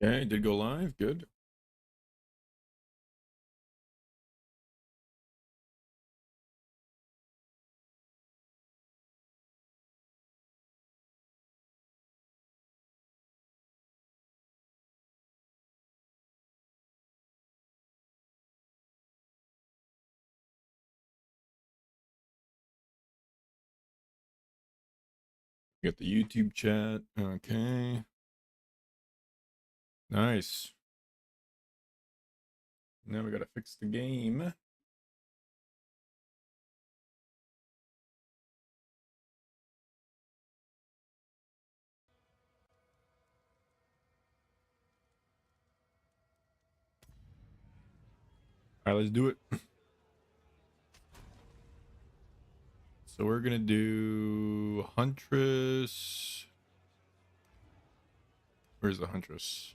Okay, did go live. Good. Got the YouTube chat. Okay. Nice. Now we gotta fix the game. Alright, let's do it. So we're gonna do Huntress. Where's the Huntress?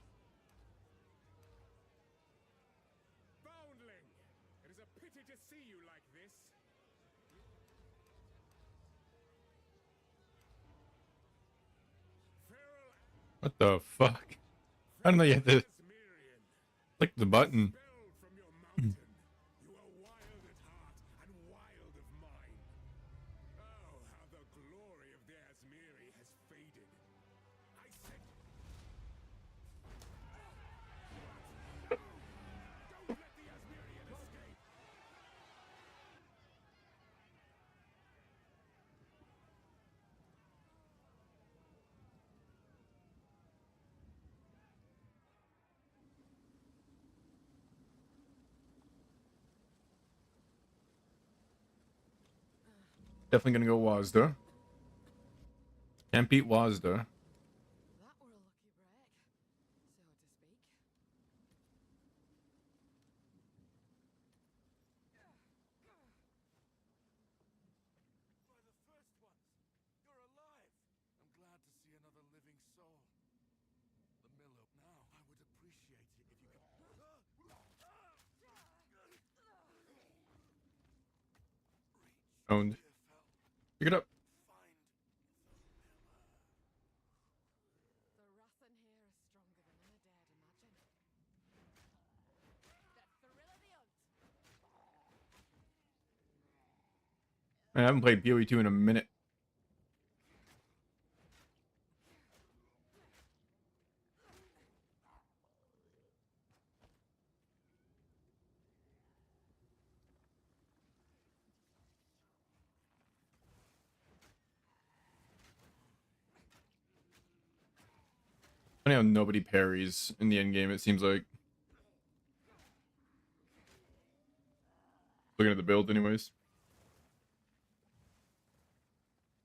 Foundling! It is a pity to see you like this. Feral What the fuck? I don't know you have to Asmirian, click the button. expelled from your mountain. You are wild at heart and wild of mind. Oh, how the glory of the Asmiri has faded. I said... Don't let the Asmirian escape! Definitely gonna go Wazda. Can't beat Wazda. That were a lucky break, so to speak. By the first ones! You're alive! I'm glad to see another living soul. The Miller. Now, I would appreciate it if you could... Owned. Pick it up. Find the Miller. The Rathan here is stronger than I dared imagine. The thrill of the hunt. I haven't played PoE2 in a minute. Funny how nobody parries in the end game, it seems like. Looking at the build anyways.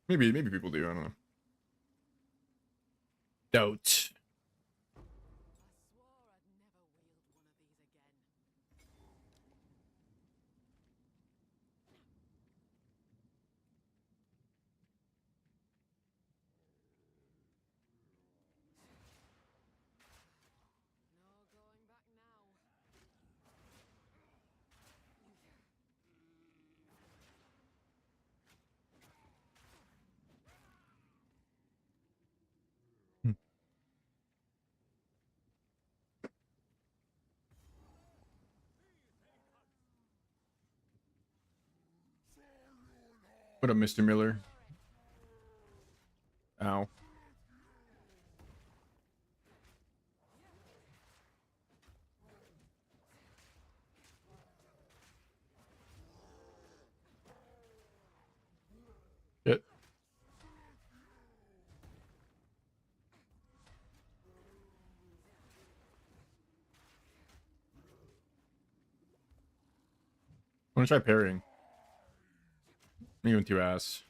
Maybe people do, I don't know. Doubt. I swore I'd never wield one of these again. No going back now. What up, Mr. Miller? Ow. Shit. I'm gonna try parrying. I'm going to ass.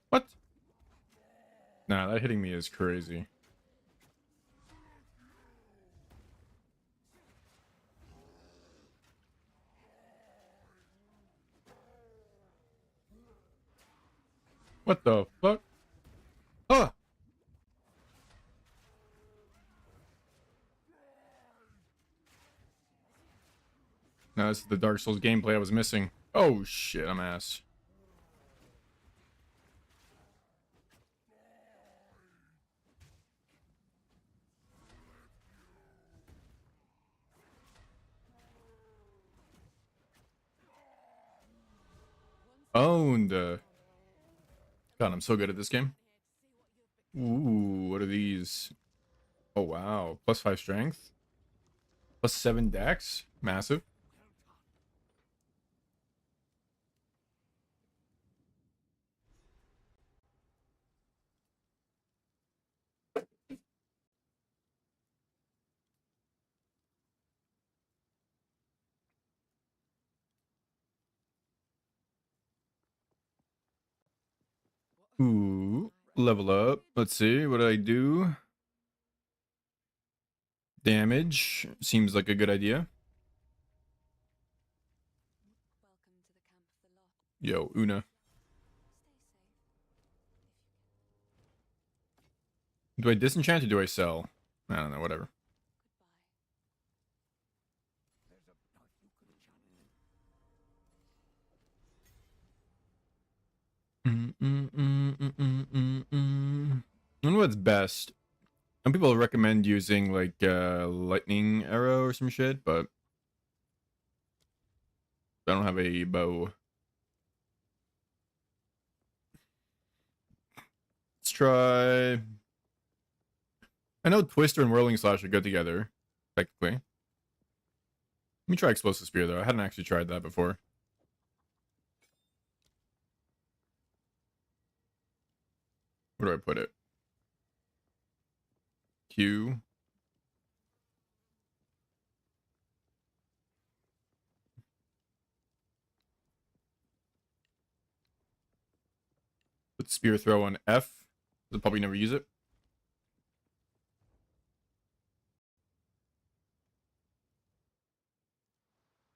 What? Nah, that hitting me is crazy. What the fuck? Ah! No, this is the Dark Souls gameplay I was missing. Oh shit, I'm ass. Owned. God, I'm so good at this game. Ooh, what are these? Oh, wow. +5 strength. +7 dex. Massive. Ooh, level up. Let's see. What do I do? Damage. Seems like a good idea. Yo, Una. Do I disenchant or do I sell? I don't know, whatever. I don't know what's best. Some people recommend using like lightning arrow or some shit, but I don't have a bow. Let's try. I know Twister and Whirling Slash are good together, technically. Let me try Explosive Spear though. I hadn't actually tried that before. Where do I put it? Q. Put Spear Throw on F. I'll probably never use it.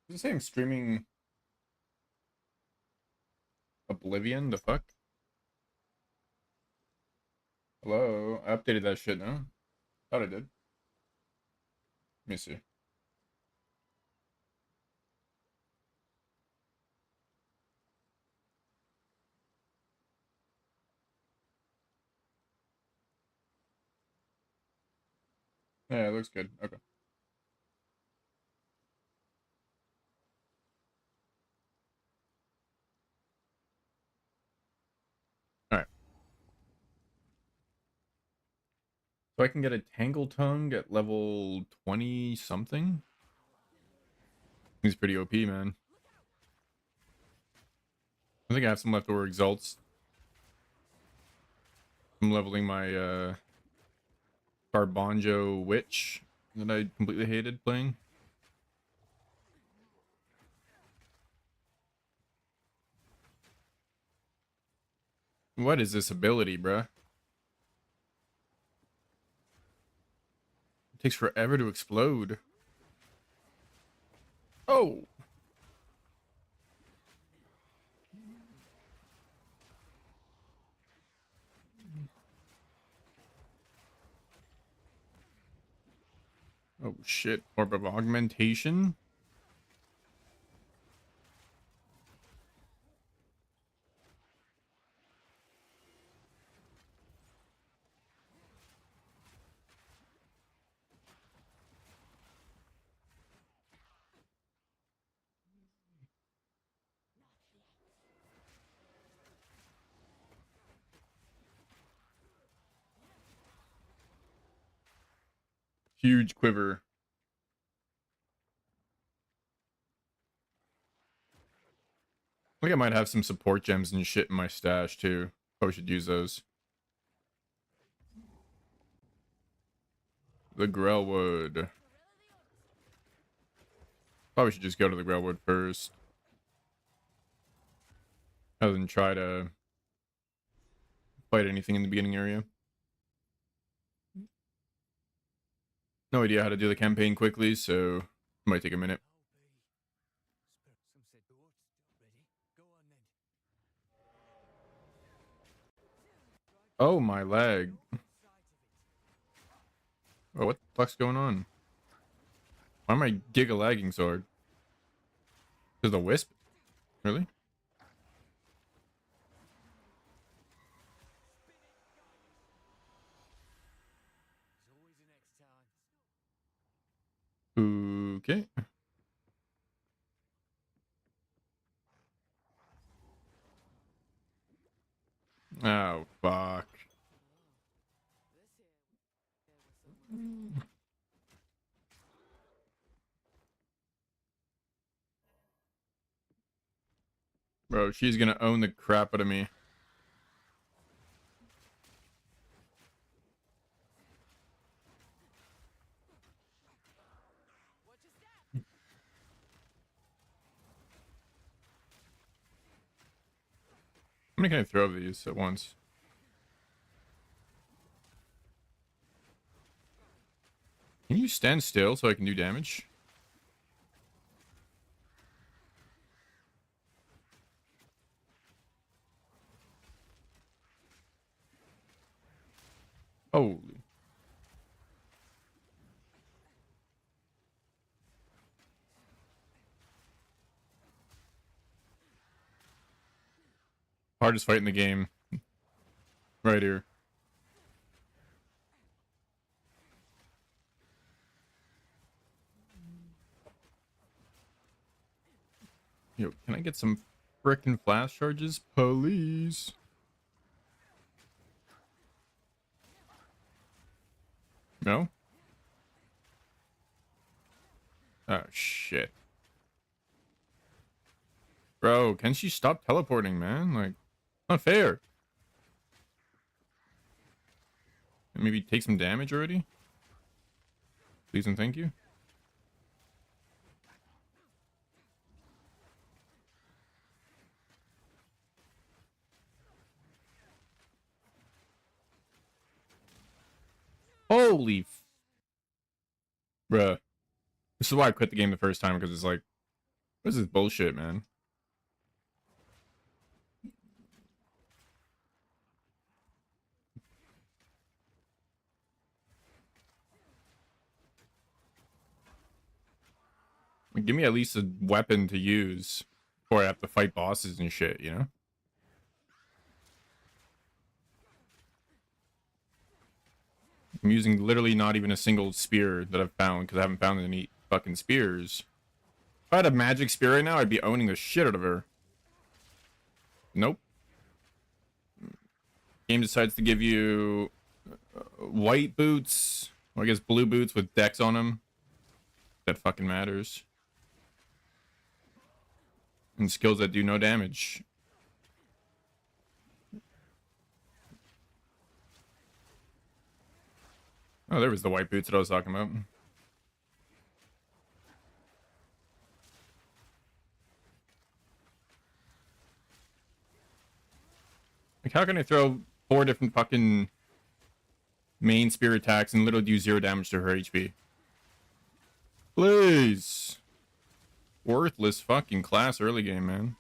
Does it say I'm streaming Oblivion? The fuck? Hello? I updated that shit now. Thought I did. Let me see. Yeah, it looks good. Okay. Alright. So I can get a Tangle Tongue at level 20 something? He's pretty OP, man. I think I have some leftover exalts. I'm leveling my Garbanjo Witch that I completely hated playing. What is this ability, bruh? It takes forever to explode. Oh! Oh shit. Orb of Augmentation? Huge quiver. I think I might have some support gems and shit in my stash too. Probably should use those. The Grellwood. Probably should just go to the Grellwood first. Rather than try to fight anything in the beginning area. No idea how to do the campaign quickly, so it might take a minute. Oh, my leg. Oh, what the fuck's going on? Why am I giga lagging so hard? There's a wisp? Really? Okay. Oh, fuck. Bro, she's gonna own the crap out of me. How many can I throw of these at once? Can you stand still so I can do damage? Holy. Hardest fight in the game. Right here. Yo, can I get some frickin' flash charges, please? No? Oh, shit. Bro, can she stop teleporting, man? Like, not fair. Maybe take some damage already? Please and thank you. Holy bruh. This is why I quit the game the first time, because it's like, what is this bullshit, man? Like, give me at least a weapon to use before I have to fight bosses and shit, you know? I'm using literally not even a single spear that I've found, because I haven't found any fucking spears. If I had a magic spear right now, I'd be owning the shit out of her. Nope. Game decides to give you white boots, or I guess blue boots with decks on them. That fucking matters. And skills that do no damage. Oh, there was the white boots that I was talking about. Like, how can I throw 4 different fucking main spear attacks and literally do 0 damage to her HP? Please. Worthless fucking class early game, man.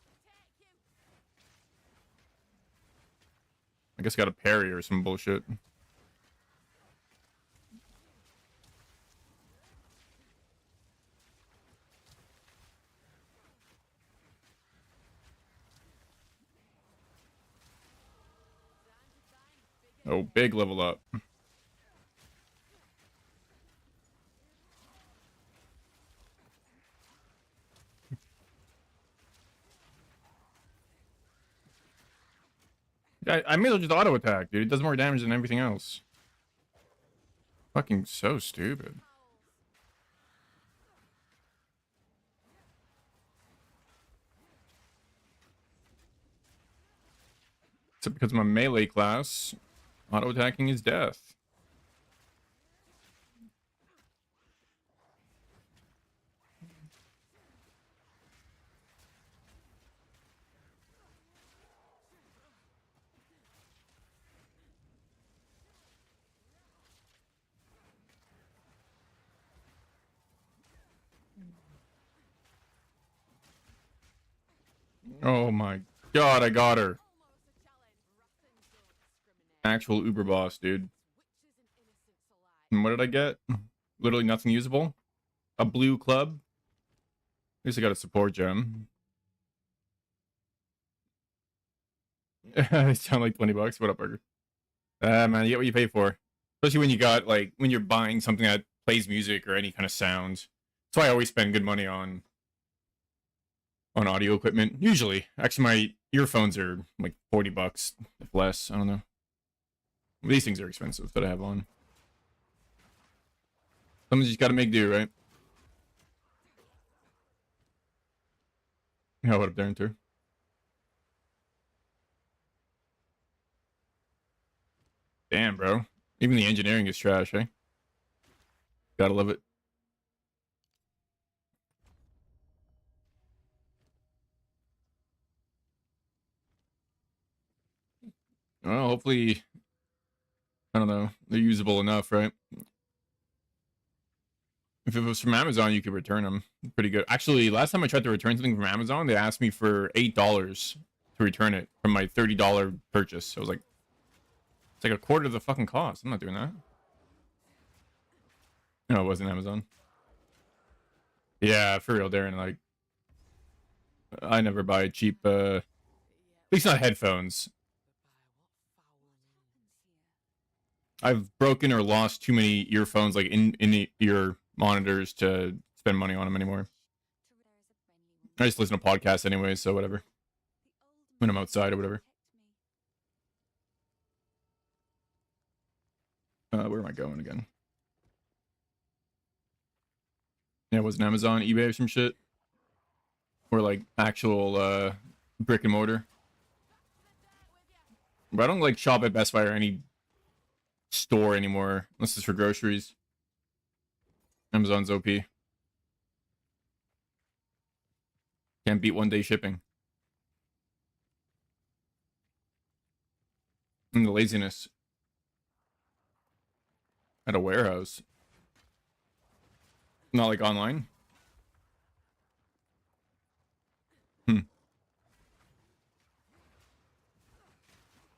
I guess got a parry or some bullshit. Oh, big level up. I may as well just auto attack, dude. It does more damage than everything else. Fucking so stupid. Except because I'm a melee class, auto attacking is death. Oh my god, I got her. Actual Uber boss, dude. And what did I get? Literally nothing usable. A blue club. At least I got a support gem. They sound like 20 bucks. What up, burger? Man, you get what you pay for. Especially when you got, like, when you're buying something that plays music or any kind of sound. That's why I always spend good money on on audio equipment. Usually. Actually, my earphones are like $40, if less. I don't know. These things are expensive that I have on. Someone's just got to make do, right? Yeah, what up there, Inter? Damn, bro. Even the engineering is trash, eh? Gotta love it. Well, hopefully, I don't know, they're usable enough, right? If it was from Amazon, you could return them. Pretty good. Actually, last time I tried to return something from Amazon, they asked me for $8 to return it from my $30 purchase. So I was like, it's like a quarter of the fucking cost. I'm not doing that. No, it wasn't Amazon. Yeah, for real, Darren. Like, I never buy cheap, at least not headphones. I've broken or lost too many earphones, like in the ear monitors, to spend money on them anymore. I just listen to podcasts anyway, so whatever. When I'm outside or whatever. Where am I going again? Yeah, it wasn't Amazon, eBay or some shit. Or like actual brick and mortar. But I don't like shop at Best Buy or any store anymore, unless it's for groceries. Amazon's OP. Can't beat 1-day shipping. And the laziness at a warehouse. Not like online.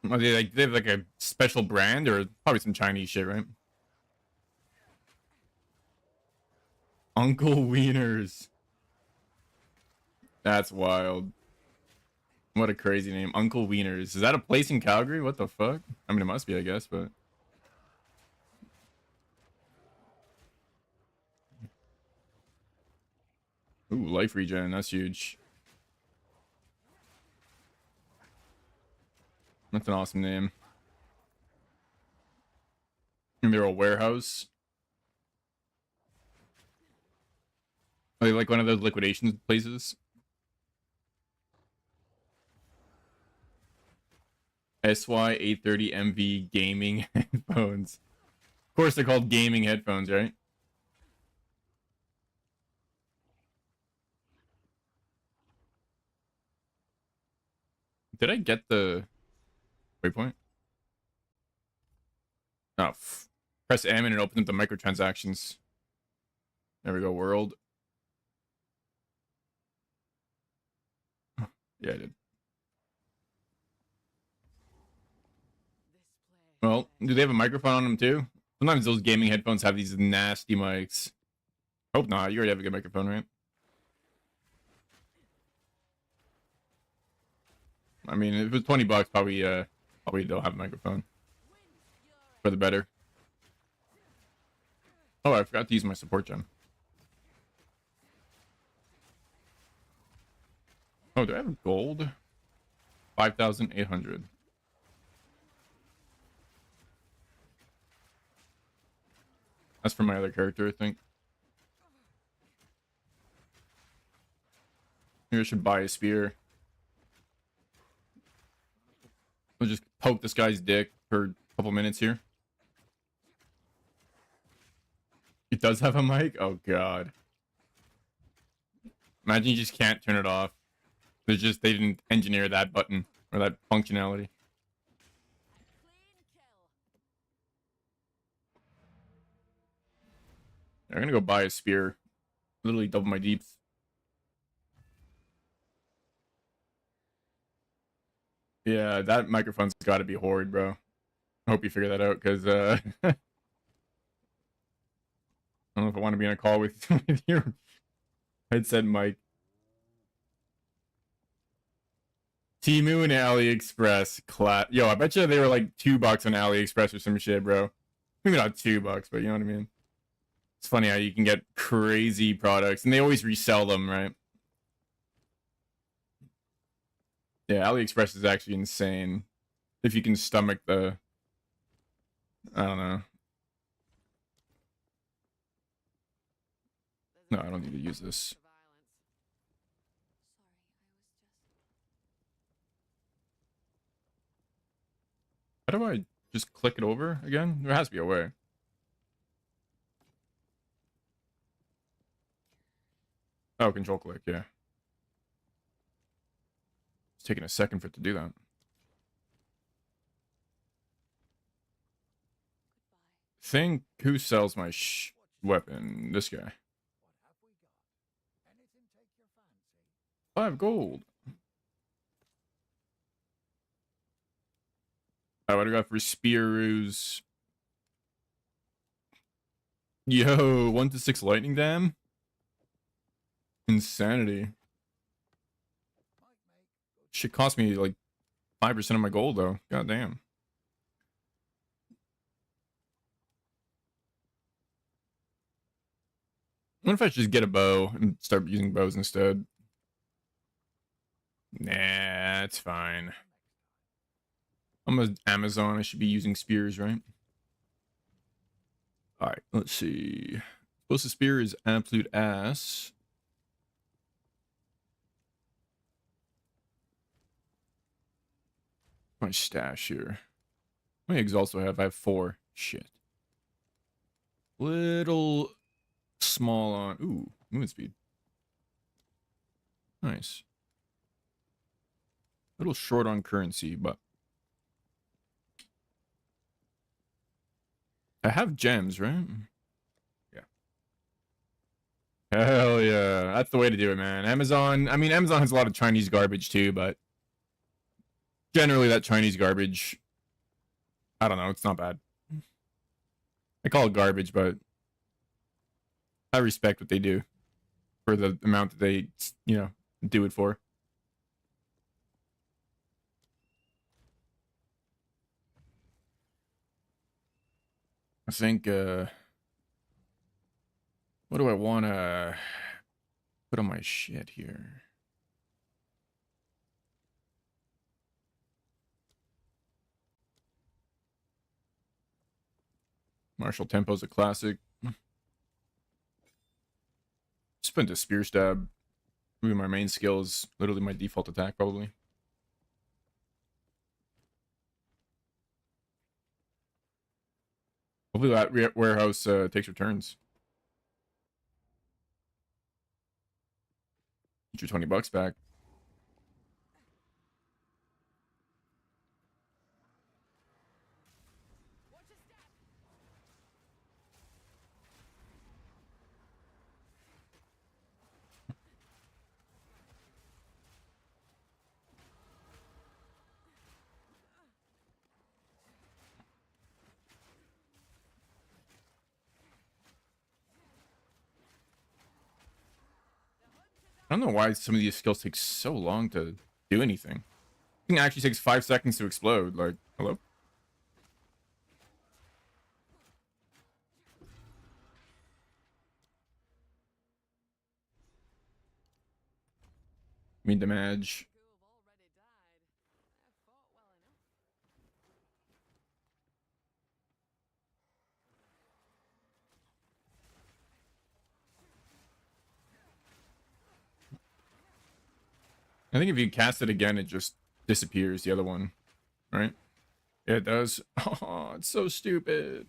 Are they like, they have like a special brand, or probably some Chinese shit, right? Uncle Wieners. That's wild. What a crazy name. Uncle Wieners. Is that a place in Calgary? What the fuck? I mean, it must be, I guess, but... Ooh, life regen. That's huge. That's an awesome name. And they're a warehouse. Are they like one of those liquidation places? SY830MV gaming headphones. Of course, they're called gaming headphones, right? Did I get the waypoint? Oh, press M and it opens up the microtransactions. There we go, world. Yeah, I did. Well, do they have a microphone on them too? Sometimes those gaming headphones have these nasty mics. Hope not. You already have a good microphone, right? I mean, if it was $20, probably they'll have a microphone. For the better. Oh, I forgot to use my support gem. Oh, do I have gold? 5,800. That's for my other character, I think. Maybe I should buy a spear. I'll just poke this guy's dick for a couple minutes here. It does have a mic? Oh, God. Imagine you just can't turn it off. They didn't engineer that button or that functionality. I'm gonna go buy a spear. Literally double my deeps. Yeah, that microphone's gotta be horrid, bro. I hope you figure that out, because I don't know if I want to be on a call with, with your headset mic. Temu and AliExpress. Yo, I bet you they were like $2 on AliExpress or some shit, bro. Maybe not $2, but you know what I mean? It's funny how you can get crazy products, and they always resell them, right? Yeah, AliExpress is actually insane. If you can stomach the, I don't know. No, I don't need to use this. How do I just click it over again? There has to be a way. Oh, control click, yeah. It's taking a second for it to do that. Think who sells my weapon? This guy. 5 gold. What do I got for Spearoos? Yo, 1 to 6 lightning dam? Insanity. Shit cost me like 5% of my gold though. God damn. What if I should just get a bow and start using bows instead? Nah, it's fine. I'm an Amazon. I should be using spears, right? Alright, let's see. Explosive spear is absolute ass. My stash here. How many exalts do I have? I have 4. Shit. Little small on. Ooh, movement speed. Nice. Little short on currency, but I have gems, right? Yeah. Hell yeah. That's the way to do it, man. Amazon, I mean, Amazon has a lot of Chinese garbage too, but generally that Chinese garbage, I don't know, it's not bad. I call it garbage, but I respect what they do for the amount that they, do it for. I think, what do I want to put on my shit here? Martial Tempo's a classic. Spent a spear stab. Maybe my main skill is literally my default attack, probably. Hopefully that warehouse takes returns. Get your $20 back. I don't know why some of these skills take so long to do anything. It actually takes 5 seconds to explode. Like, hello? Mean damage. I think if you cast it again, it just disappears, the other one. Right? Yeah, it does. Oh, it's so stupid.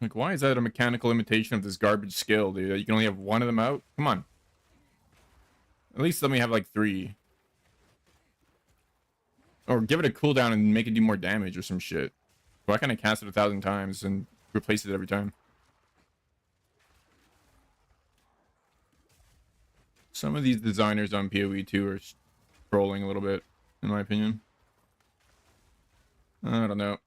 Like, why is that a mechanical limitation of this garbage skill, dude? You can only have 1 of them out? Come on. At least let me have, like, 3. Or give it a cooldown and make it do more damage or some shit. Why can't I cast it 1,000 times and replace it every time? Some of these designers on PoE2 are trolling a little bit, in my opinion. I don't know.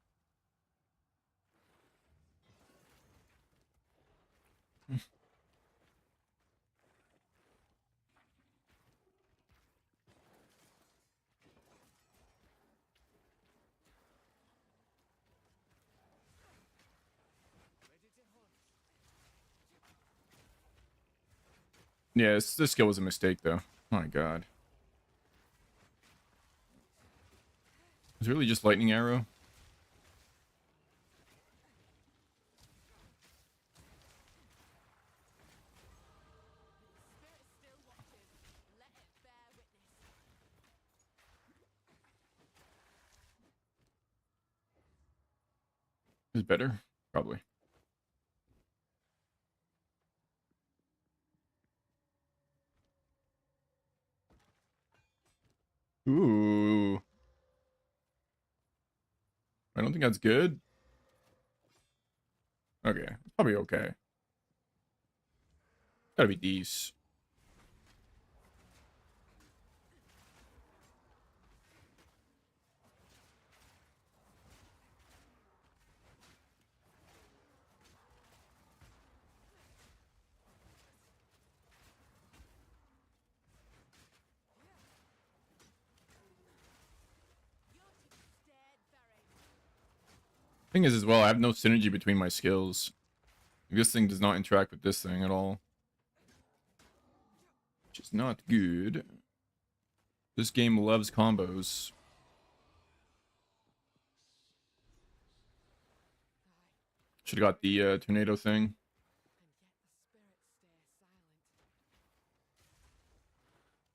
Yeah, this skill was a mistake, though. Oh my god. It's really just lightning arrow. Spirit still watches. Let it bear witness. Is better? Probably. Ooh. I don't think that's good. Okay. Probably okay. Gotta be decent. You're to be stared very. Thing is, as well, I have no synergy between my skills. This thing does not interact with this thing at all. Which is not good. This game loves combos. Should have got the tornado thing. And yet the spirits stay silent.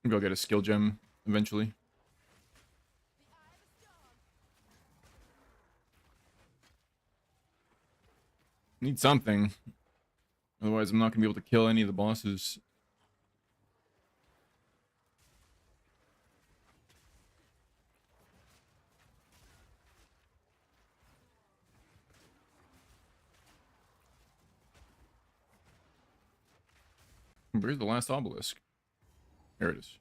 Maybe I'll get a skill gem eventually. The eye of a storm. Need something. Otherwise, I'm not going to be able to kill any of the bosses. Where's the last obelisk? There it is.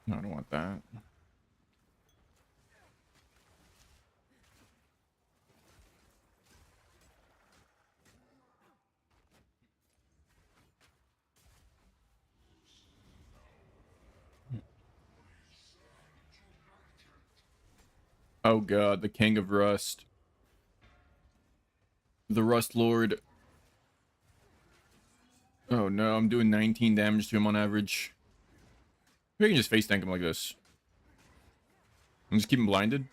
No, I don't want that. Oh god, the King of Rust. The Rust Lord. Oh no, I'm doing 19 damage to him on average. Maybe I can just face tank him like this. And just keep him blinded.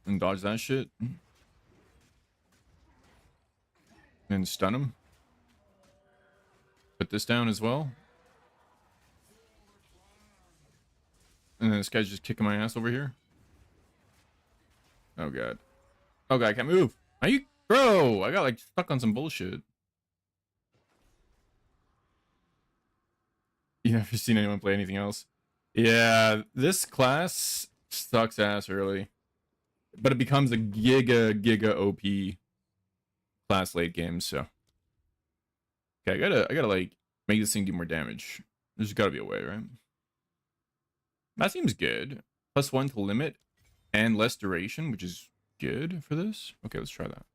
And dodge that shit. And stun him. Put this down as well. And then this guy's just kicking my ass over here. Oh god. Oh god, I can't move. Are you, bro? I got like stuck on some bullshit. You never seen anyone play anything else? Yeah, this class sucks ass early, but it becomes a giga OP class late game. So, okay, I gotta like make this thing do more damage. There's gotta be a way, right? That seems good. +1 to limit and less duration, which is good for this. Okay, let's try that.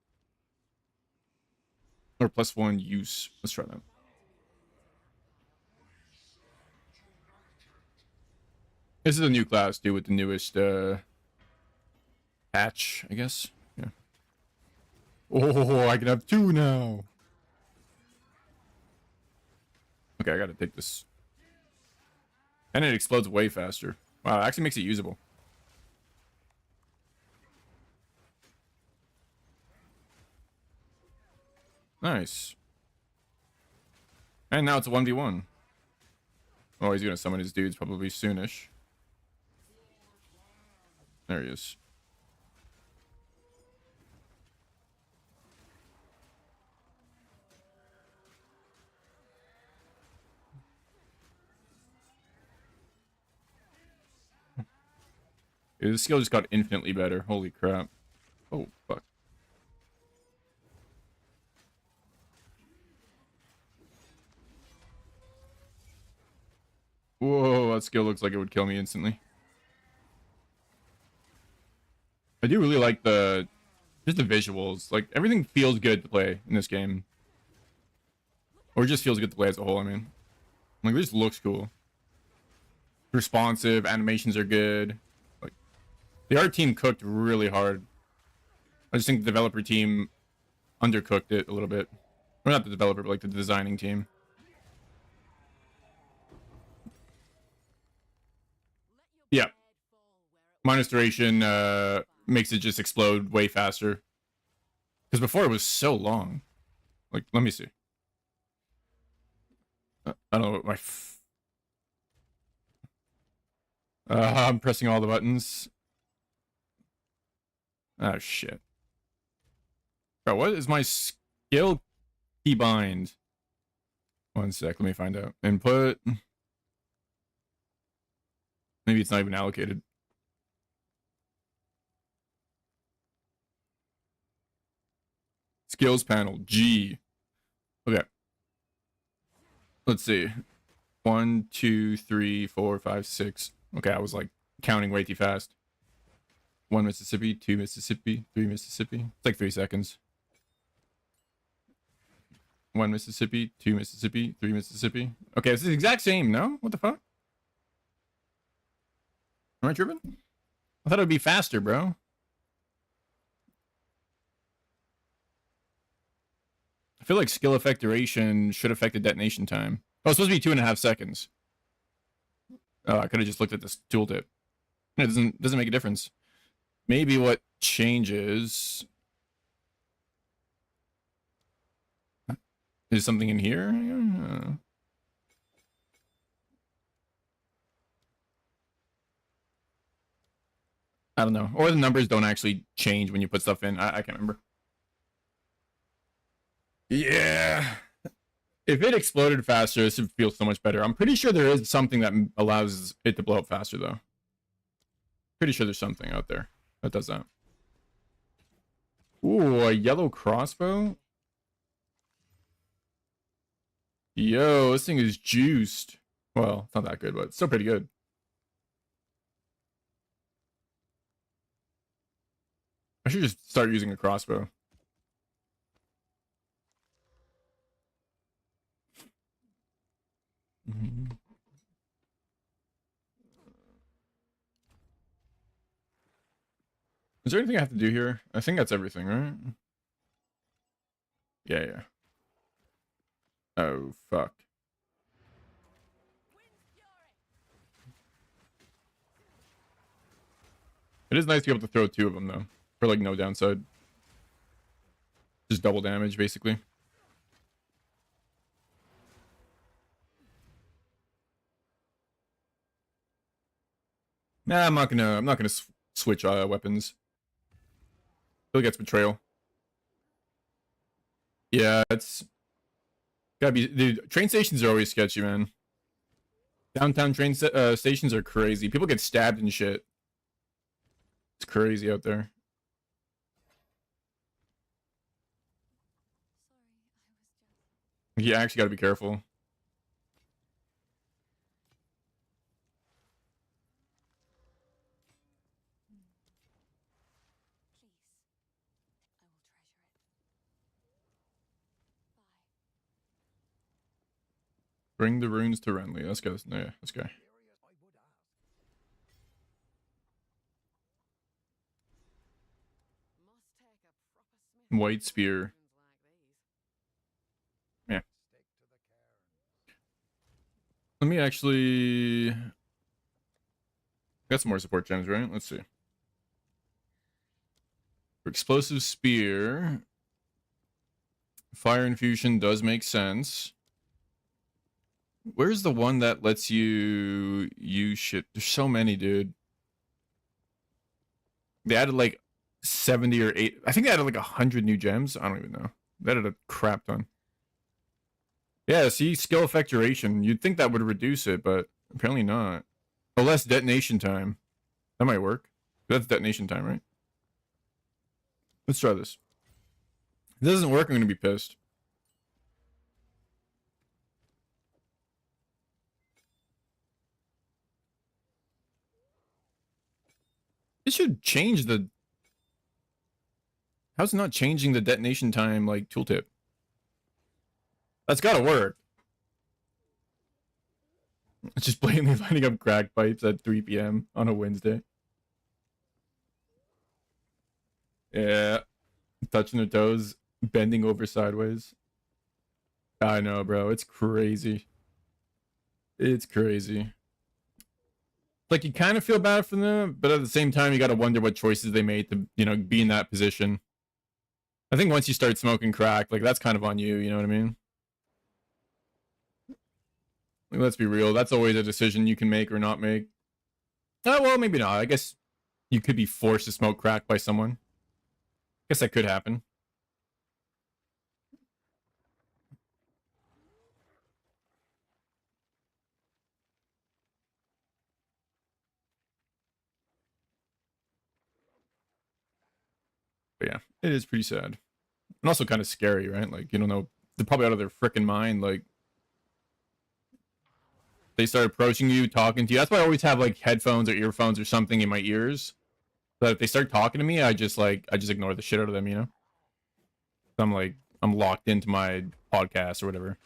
Or +1 use. Let's try that. This is a new class, dude, with the newest patch, I guess. Yeah. Oh, I can have 2 now. Okay, I gotta take this. And it explodes way faster. Wow, it actually makes it usable. Nice. And now it's a 1v1. Oh, he's gonna summon his dudes probably soonish. There he is. The skill just got infinitely better. Holy crap. Oh, fuck. Whoa, that skill looks like it would kill me instantly. I do really like just the visuals. Like, everything feels good to play in this game. Or it just feels good to play as a whole, I mean. Like, this looks cool. Responsive, animations are good. Like, The art team cooked really hard. I just think the developer team undercooked it a little bit. Or not the developer, but like the designing team. Yeah. Minus duration makes it just explode way faster. Because before it was so long. Like, let me see. I don't know what my... I'm pressing all the buttons. Oh, shit. Bro, what is my skill keybind? 1 sec, let me find out. Input. Maybe it's not even allocated. Skills panel, G. Okay. Let's see. 1, 2, 3, 4, 5, 6. Okay, I was like counting way too fast. 1 Mississippi, 2 Mississippi, 3 Mississippi. It's like 3 seconds. 1 Mississippi, 2 Mississippi, 3 Mississippi. Okay, it's the exact same, no? What the fuck? Am I tripping? I thought it would be faster, bro. I feel like skill effect duration should affect the detonation time. Oh, it's supposed to be 2.5 seconds. Oh, I could have just looked at this tooltip. It doesn't make a difference. Maybe what changes is something in here. I don't know. Or the numbers don't actually change when you put stuff in. I can't remember. Yeah. If it exploded faster, this would feel so much better. I'm pretty sure there is something that allows it to blow up faster, though. Pretty sure there's something out there that does that. Ooh, a yellow crossbow? Yo, this thing is juiced. Well, it's not that good, but it's still pretty good. I should just start using a crossbow. Is there anything I have to do here? I think that's everything, right? Yeah. Oh, fuck. It is nice to be able to throw 2 of them, though. For, like, no downside. Just double damage, basically. Nah, I'm not gonna switch weapons. I feel like that's betrayal. Yeah, it's gotta be. Dude, train stations are always sketchy, man. Downtown train stations are crazy. People get stabbed and shit. It's crazy out there. You actually gotta be careful. Bring the runes to Renly. Let's go. Yeah, let's go. White spear. Yeah. Let me actually... Got some more support gems, right? Let's see. For explosive spear. Fire infusion does make sense. Where's the one that lets you use shit? There's so many, dude. They added like 70 or 8. I think they added like 100 new gems. I don't even know. They added a crap ton. Yeah, see, skill effect duration. You'd think that would reduce it, but apparently not. Oh, less detonation time. That might work. That's detonation time, right? Let's try this. If this doesn't work, I'm going to be pissed. It should change the... How's it not changing the detonation time, like, tooltip? That's gotta work. It's just blatantly lighting up crack pipes at 3 p.m. on a Wednesday. Yeah, touching their toes, bending over sideways. I know, bro. It's crazy. It's crazy. Like you kind of feel bad for them, but at the same time, you got to wonder what choices they made to, be in that position. I think once you start smoking crack, like that's kind of on you. You know what I mean? Like, let's be real. That's always a decision you can make or not make. Oh, well, maybe not. I guess you could be forced to smoke crack by someone. Guess that could happen. But yeah, it is pretty sad. And also kind of scary, right? Like, you don't know. They're probably out of their freaking mind. Like, they start approaching you, talking to you. That's why I always have like headphones or earphones or something in my ears. So if they start talking to me, I just ignore the shit out of them, I'm locked into my podcast or whatever.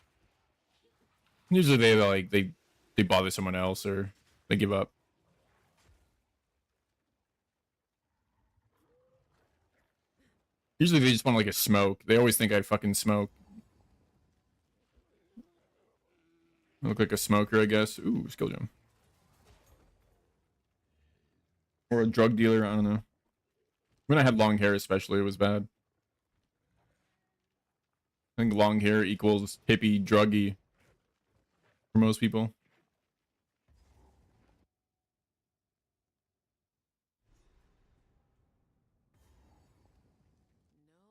Usually they bother someone else or they give up. Usually they just want like a smoke. They always think I fucking smoke. I look like a smoker, I guess. Ooh, skill gem. Or a drug dealer, I don't know. When I had long hair especially, it was bad. I think long hair equals hippie, druggy for most people. No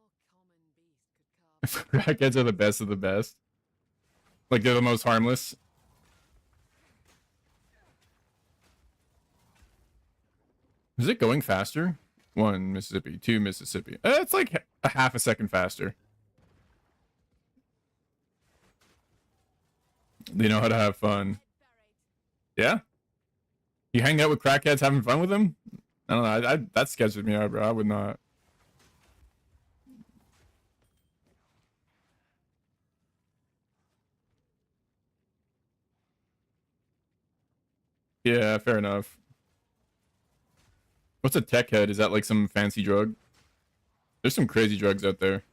common beast could carve Crackheads are the best of the best. Like they're the most harmless. Is it going faster? 1 Mississippi, 2 Mississippi. It's like a half a second faster. They know how to have fun. Yeah? You hang out with crackheads having fun with them? I don't know. That sketches me out, bro. I would not. Yeah, fair enough. What's a tech head? Is that like some fancy drug? There's some crazy drugs out there.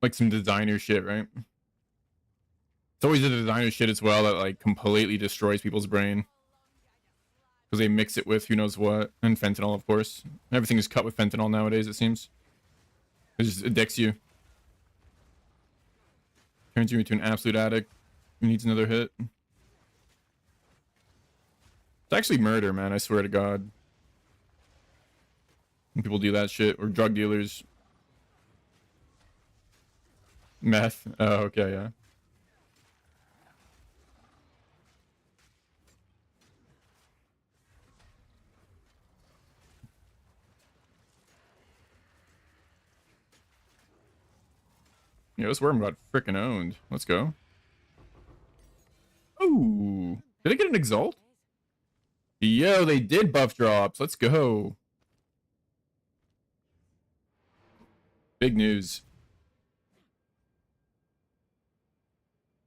Like some designer shit, right? It's always the designer shit as well that like completely destroys people's brain. Because they mix it with who knows what. And fentanyl, of course. Everything is cut with fentanyl nowadays, it seems. It just addicts you. Turns you into an absolute addict who needs another hit. It's actually murder, man. I swear to God. When people do that shit. Or drug dealers. Meth. Oh, okay, yeah. Yeah, this worm got freaking owned. Let's go. Ooh. Did I get an exalt? Yo, they did buff drops. Let's go. Big news.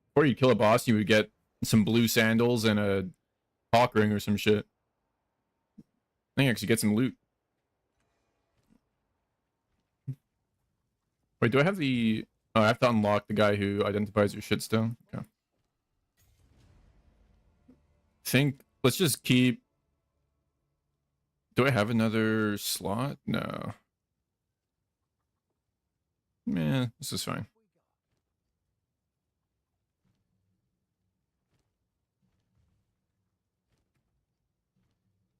Before you kill a boss, you would get some blue sandals and a hawk ring or some shit. I think actually get some loot. Wait, do I have the... Oh, I have to unlock the guy who identifies your shit still? Okay. Think... Let's just keep... Do I have another slot? No. Man, this is fine.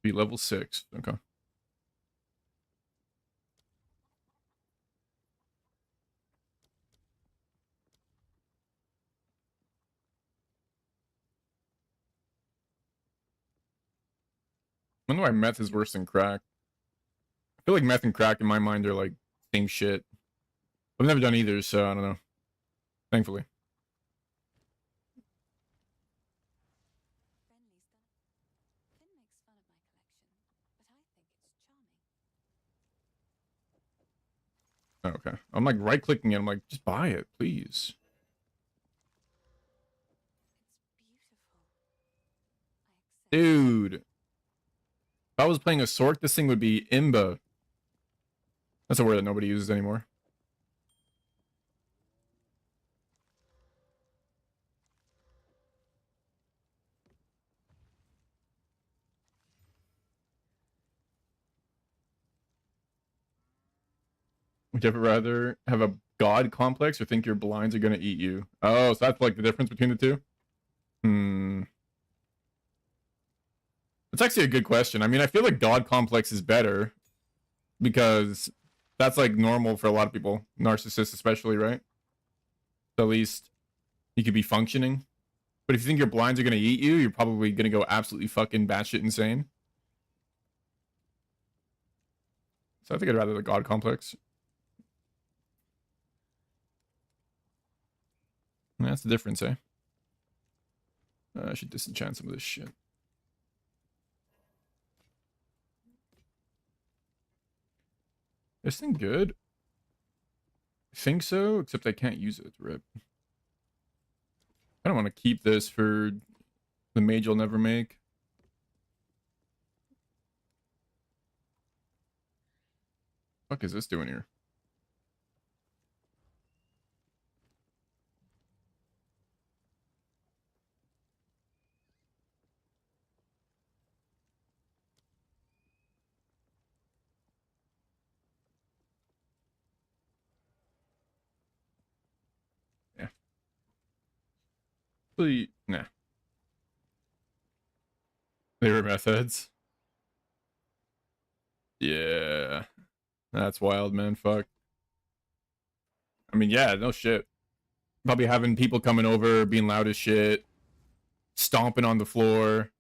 Be level 6. Okay. I wonder why meth is worse than crack. I feel like meth and crack in my mind are like same shit. I've never done either, so I don't know. Thankfully. Oh, okay. I'm like right clicking it. I'm like, just buy it, please. Dude. I was playing a Sork, this thing would be Imba. That's a word that nobody uses anymore. Would you ever rather have a god complex or think your blinds are gonna eat you? Oh, so that's like the difference between the two? Hmm. It's actually a good question. I mean, I feel like god complex is better because that's like normal for a lot of people, narcissists especially, right? So at least you could be functioning. But if you think your blinds are gonna eat you, you're probably gonna go absolutely fucking batshit insane. So I think I'd rather the god complex. And that's the difference, eh? I should disenchant some of this shit. This thing good? I think so, except I can't use it. Rip. I don't want to keep this for the mage I'll never make. What is this doing here? Yeah. Really, nah. They were methods. Yeah. That's wild, man. Fuck. I mean, yeah, no shit. Probably having people coming over, being loud as shit, stomping on the floor.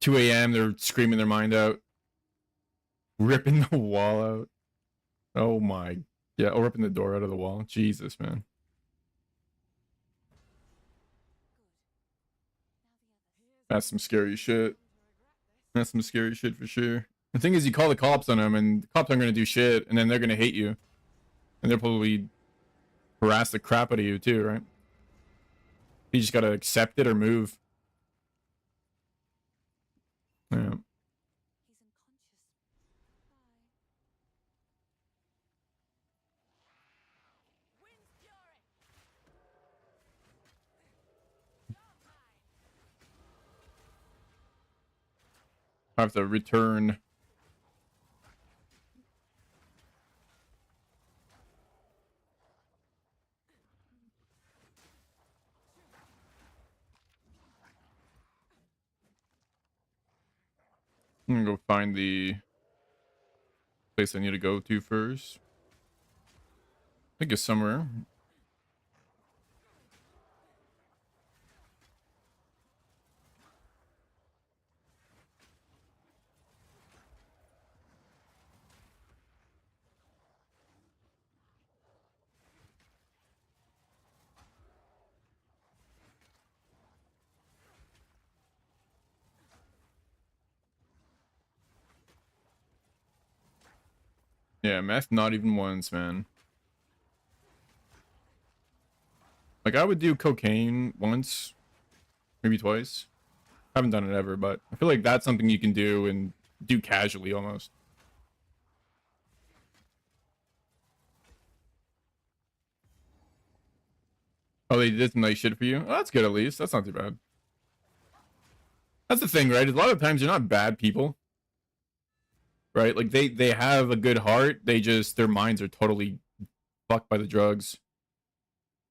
2 a.m., they're screaming their mind out. Ripping the wall out. Oh my. Yeah, or ripping the door out of the wall. Jesus, man. That's some scary shit. That's some scary shit for sure. The thing is, you call the cops on them, and the cops aren't gonna do shit, and then they're gonna hate you. And they'll probably harass the crap out of you too, right? You just gotta accept it or move. Yeah. I have to return. I'm gonna go find the place I need to go to first. I think it's somewhere. Yeah, meth not even once, man. Like, I would do cocaine once, maybe twice. I haven't done it ever, but I feel like that's something you can do and do casually almost. Oh, they did some nice shit for you? Oh, that's good at least. That's not too bad. That's the thing, right? A lot of times they're not bad people. Right? Like they have a good heart. They just their minds are totally fucked by the drugs.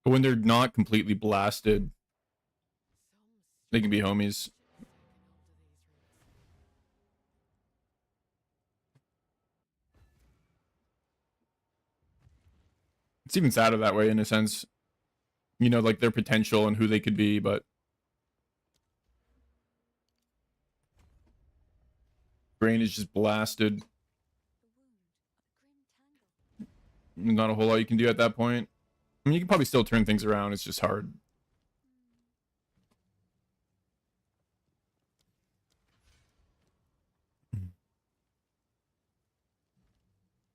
But when they're not completely blasted, they can be homies. It's even sadder that way in a sense. You know, like their potential and who they could be, but brain is just blasted. Not a whole lot you can do at that point. I mean, you can probably still turn things around. It's just hard.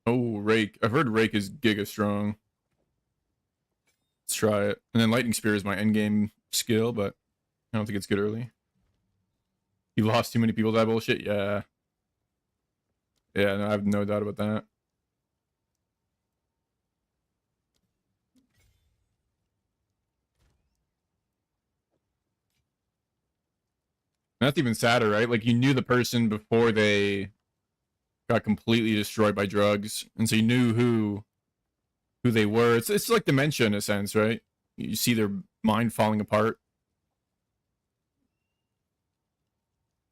Oh, Rake. I've heard Rake is giga strong. Let's try it. And then Lightning Spear is my endgame skill, but I don't think it's good early. You lost too many people to that bullshit. Yeah. Yeah, no, I have no doubt about that. And that's even sadder, right? Like you knew the person before they got completely destroyed by drugs, and so you knew who they were. It's like dementia in a sense, right? You see their mind falling apart,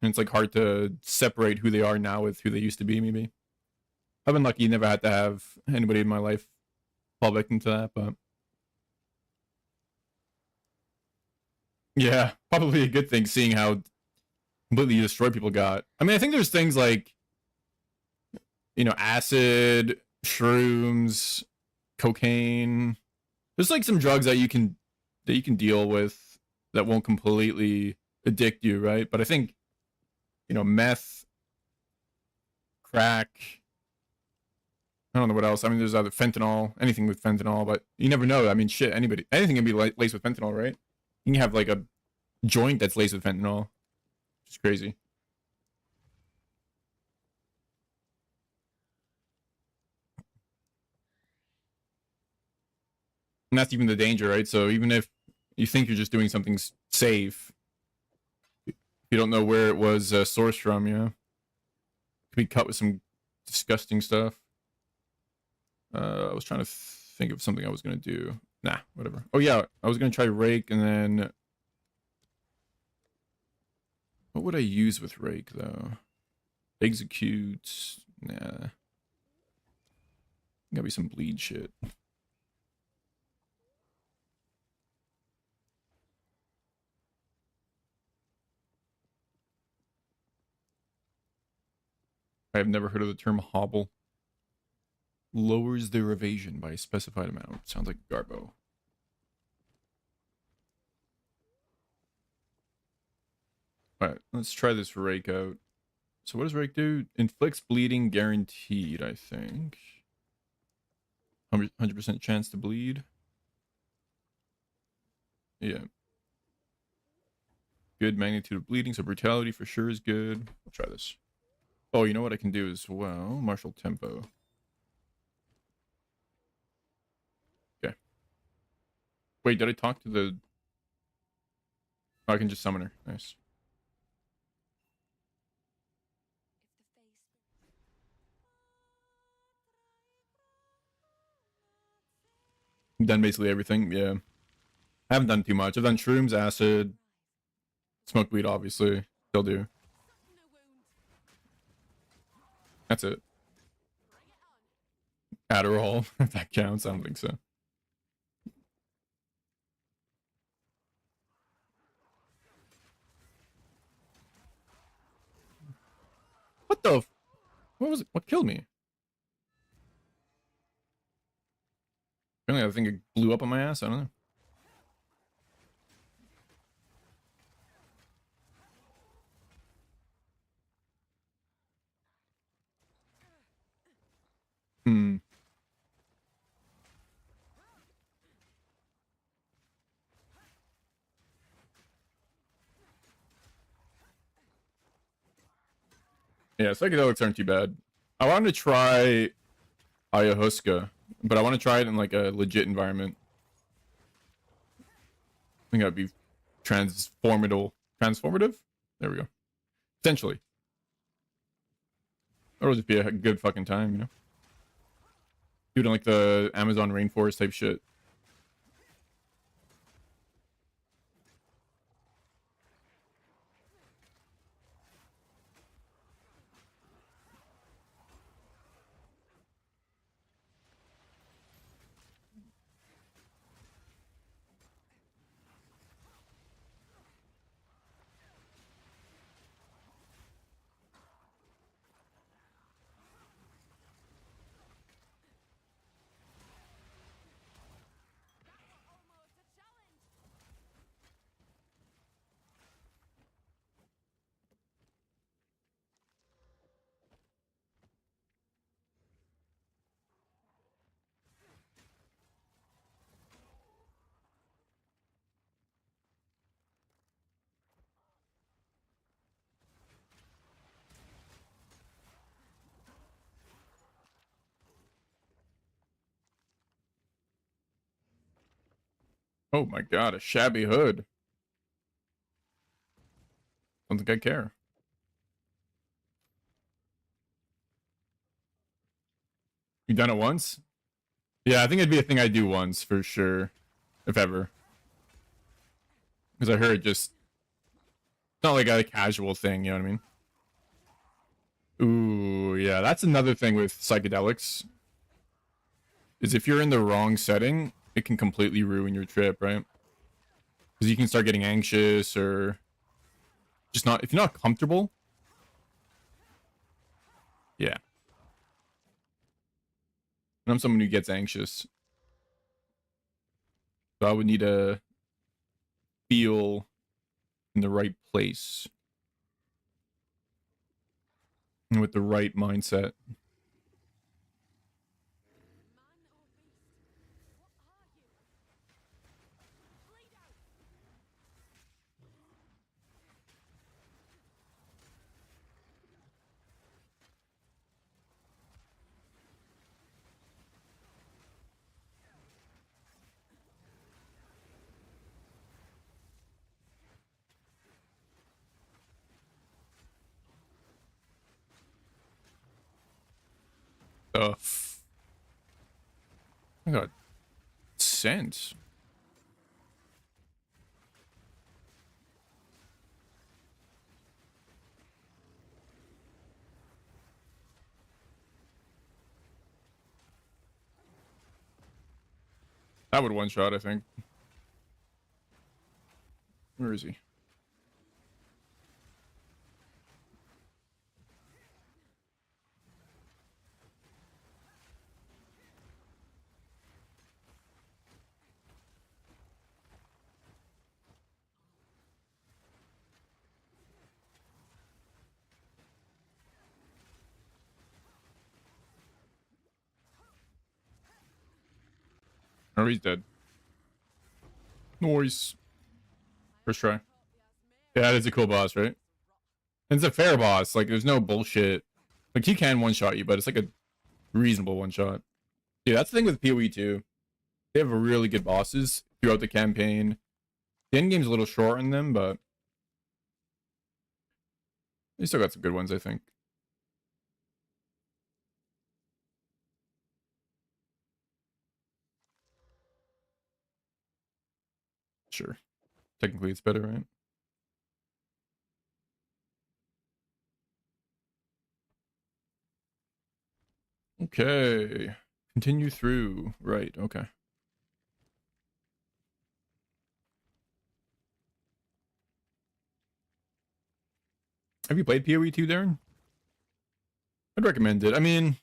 and it's like hard to separate who they are now with who they used to be. Maybe I've been lucky; never had to have anybody in my life fall victim to that, but yeah, probably a good thing seeing how completely destroyed people got. I mean, I think there's things like, you know, acid, shrooms, cocaine. There's like some drugs that you can deal with that won't completely addict you, right? But I think, you know, meth, crack, I don't know what else. I mean, there's other fentanyl, anything with fentanyl, but you never know. I mean, shit, anything can be laced with fentanyl, right? You can have like a joint that's laced with fentanyl. It's crazy. And that's even the danger, right? So even if you think you're just doing something safe, you don't know where it was sourced from, you know? Could be cut with some disgusting stuff. I was trying to think of something I was going to do. Nah, whatever. Oh, yeah, I was going to try rake, and then... What would I use with rake, though? Execute. Nah. Gotta be some bleed shit. I have never heard of the term hobble. Lowers their evasion by a specified amount. Sounds like Garbo. Alright, let's try this rake out. So what does rake do? Inflicts bleeding guaranteed, I think. 100% chance to bleed. Yeah. Good magnitude of bleeding, so brutality for sure is good. I'll try this. Oh, you know what I can do as well? Martial tempo. Okay. Wait, did I talk to the... Oh, I can just summon her. Nice. I've done basically everything, yeah. I haven't done too much. I've done shrooms, acid, smoke weed, obviously. Still do. That's it. Adderall, if that counts. I don't think so. What the? What was it? What killed me? Apparently, I think it blew up on my ass. I don't know. Hmm. Yeah, psychedelics aren't too bad. I wanted to try ayahuasca, but I want to try it in like a legit environment. I think that'd be transformative. Transformative? There we go. Potentially. Or it'll just be a good fucking time, you know? Doing like the Amazon rainforest type shit. Oh my god, a shabby hood. Don't think I care. You done it once? Yeah, I think it'd be a thing I do once for sure, if ever. Because I heard just not like a casual thing, you know what I mean? Ooh, yeah, that's another thing with psychedelics. Is if you're in the wrong setting, it can completely ruin your trip, right? Because you can start getting anxious or just not, if you're not comfortable. Yeah. And I'm someone who gets anxious. So I would need to feel in the right place and with the right mindset. I got sense. That would one shot, I think. Where is he? Oh, he's dead. Noise. First try. Yeah, that is a cool boss, right? And it's a fair boss. Like, there's no bullshit. Like, he can one-shot you, but it's like a reasonable one-shot. Yeah, that's the thing with PoE2. They have really good bosses throughout the campaign. The end game's a little short in them, but they still got some good ones, I think. Sure. Technically, it's better, right? Okay. Continue through. Right, okay. Have you played PoE2, Darren? I'd recommend it. I mean,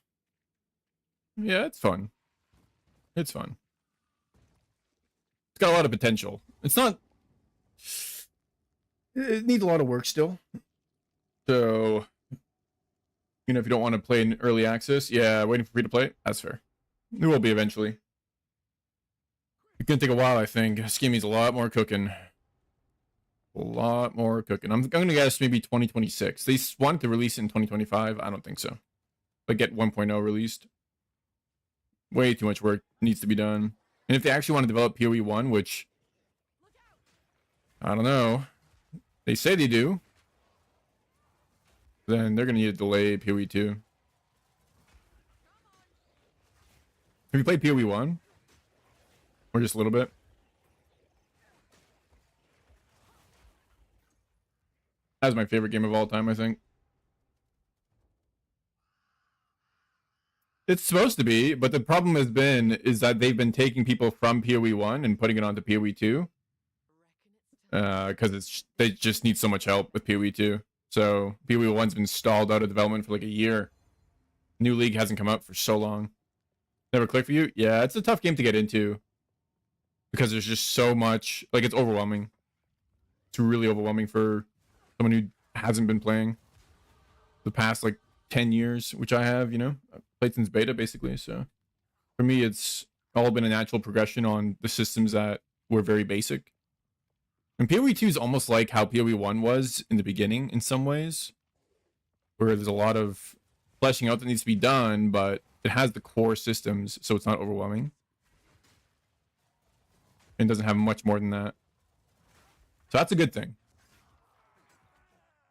yeah, it's fun. It's fun. It's got a lot of potential. It's not... It needs a lot of work still. So, you know, if you don't want to play in early access, yeah, waiting for free to play, that's fair. It will be eventually. It's gonna take a while, I think. This game needs a lot more cooking. A lot more cooking. I'm gonna guess maybe 2026. They wanted to release it in 2025. I don't think so. Like, get 1.0 released. Way too much work needs to be done. And if they actually want to develop PoE1, which I don't know, they say they do, then they're gonna need to delay PoE2. Have you played PoE1? Or just a little bit? That's my favorite game of all time, I think. It's supposed to be, but the problem has been is that they've been taking people from PoE1 and putting it onto PoE2. Because they just need so much help with PoE2. So PoE1's been stalled out of development for like a year. New League hasn't come out for so long. Never clicked for you? Yeah, it's a tough game to get into. Because there's just so much, like, it's overwhelming. It's really overwhelming for someone who hasn't been playing the past like 10 years, which I have, you know. I've played since beta basically, so for me it's all been a natural progression on the systems that were very basic. And PoE2 is almost like how PoE1 was in the beginning in some ways, where there's a lot of fleshing out that needs to be done, but it has the core systems, so it's not overwhelming. and doesn't have much more than that. So that's a good thing.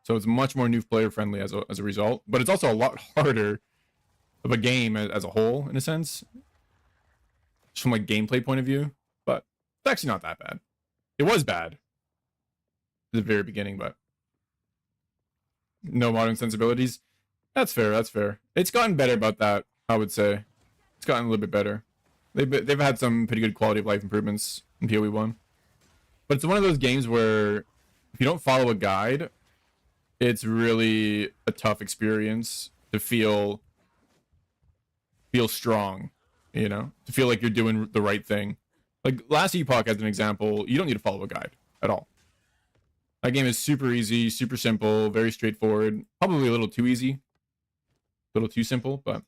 So it's much more new player friendly as a result, but it's also a lot harder of a game as a whole, in a sense, just from like gameplay point of view. But it's actually not that bad. It was bad at the very beginning, but no modern sensibilities. That's fair. That's fair. It's gotten better about that, I would say. It's gotten a little bit better. They've had some pretty good quality of life improvements in PoE1. But it's one of those games where if you don't follow a guide, it's really a tough experience to feel strong, you know, to feel like you're doing the right thing. Like Last Epoch as an example, you don't need to follow a guide at all. That game is super easy, super simple, very straightforward. Probably a little too easy, a little too simple, but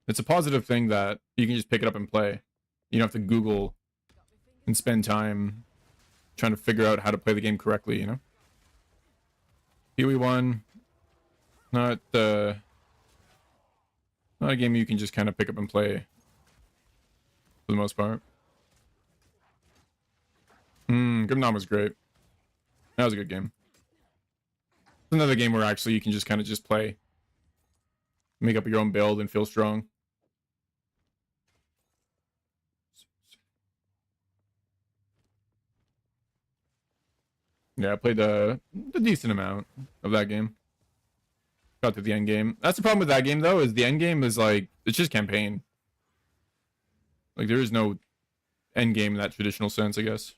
it's a positive thing that you can just pick it up and play. You don't have to Google and spend time trying to figure out how to play the game correctly, you know? PoE1, not a game you can just kind of pick up and play for the most part. Grimnom was great. That was a good game. It's another game where actually you can just kind of just play. Make up your own build and feel strong. Yeah, I played a decent amount of that game. Got to the end game. That's the problem with that game, though, is the end game is like, it's just campaign. Like, there is no end game in that traditional sense, I guess.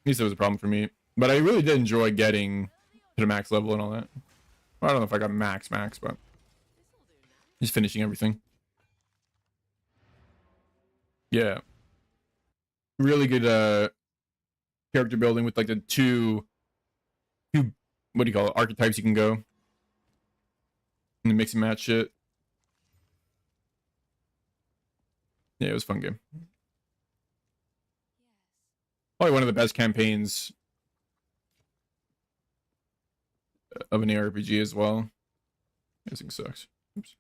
At least it was a problem for me. But I really did enjoy getting to the max level and all that. Well, I don't know if I got max, but just finishing everything. Yeah. Really good character building with like the two what do you call it, archetypes you can go and mix and match shit. Yeah, it was a fun game. Probably one of the best campaigns of an ARPG as well. This thing sucks. Oops.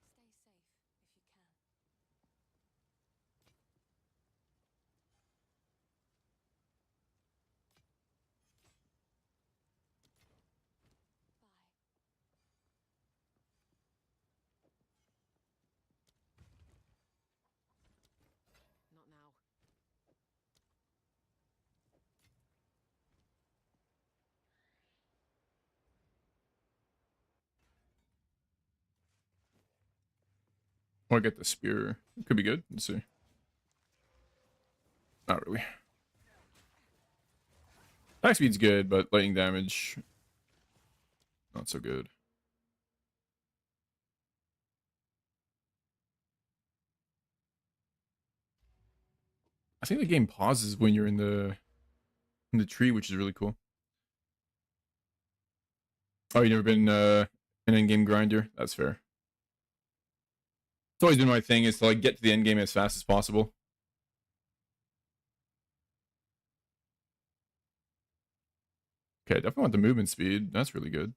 Not now. Oh, I get the spear. It could be good. Let's see. Not really. Attack speed's good, but lightning damage, not so good. I think the game pauses when you're in the tree, which is really cool. Oh, you never been an in-game grinder? That's fair. It's always been my thing, is to like get to the end game as fast as possible. Okay, I definitely want the movement speed. That's really good.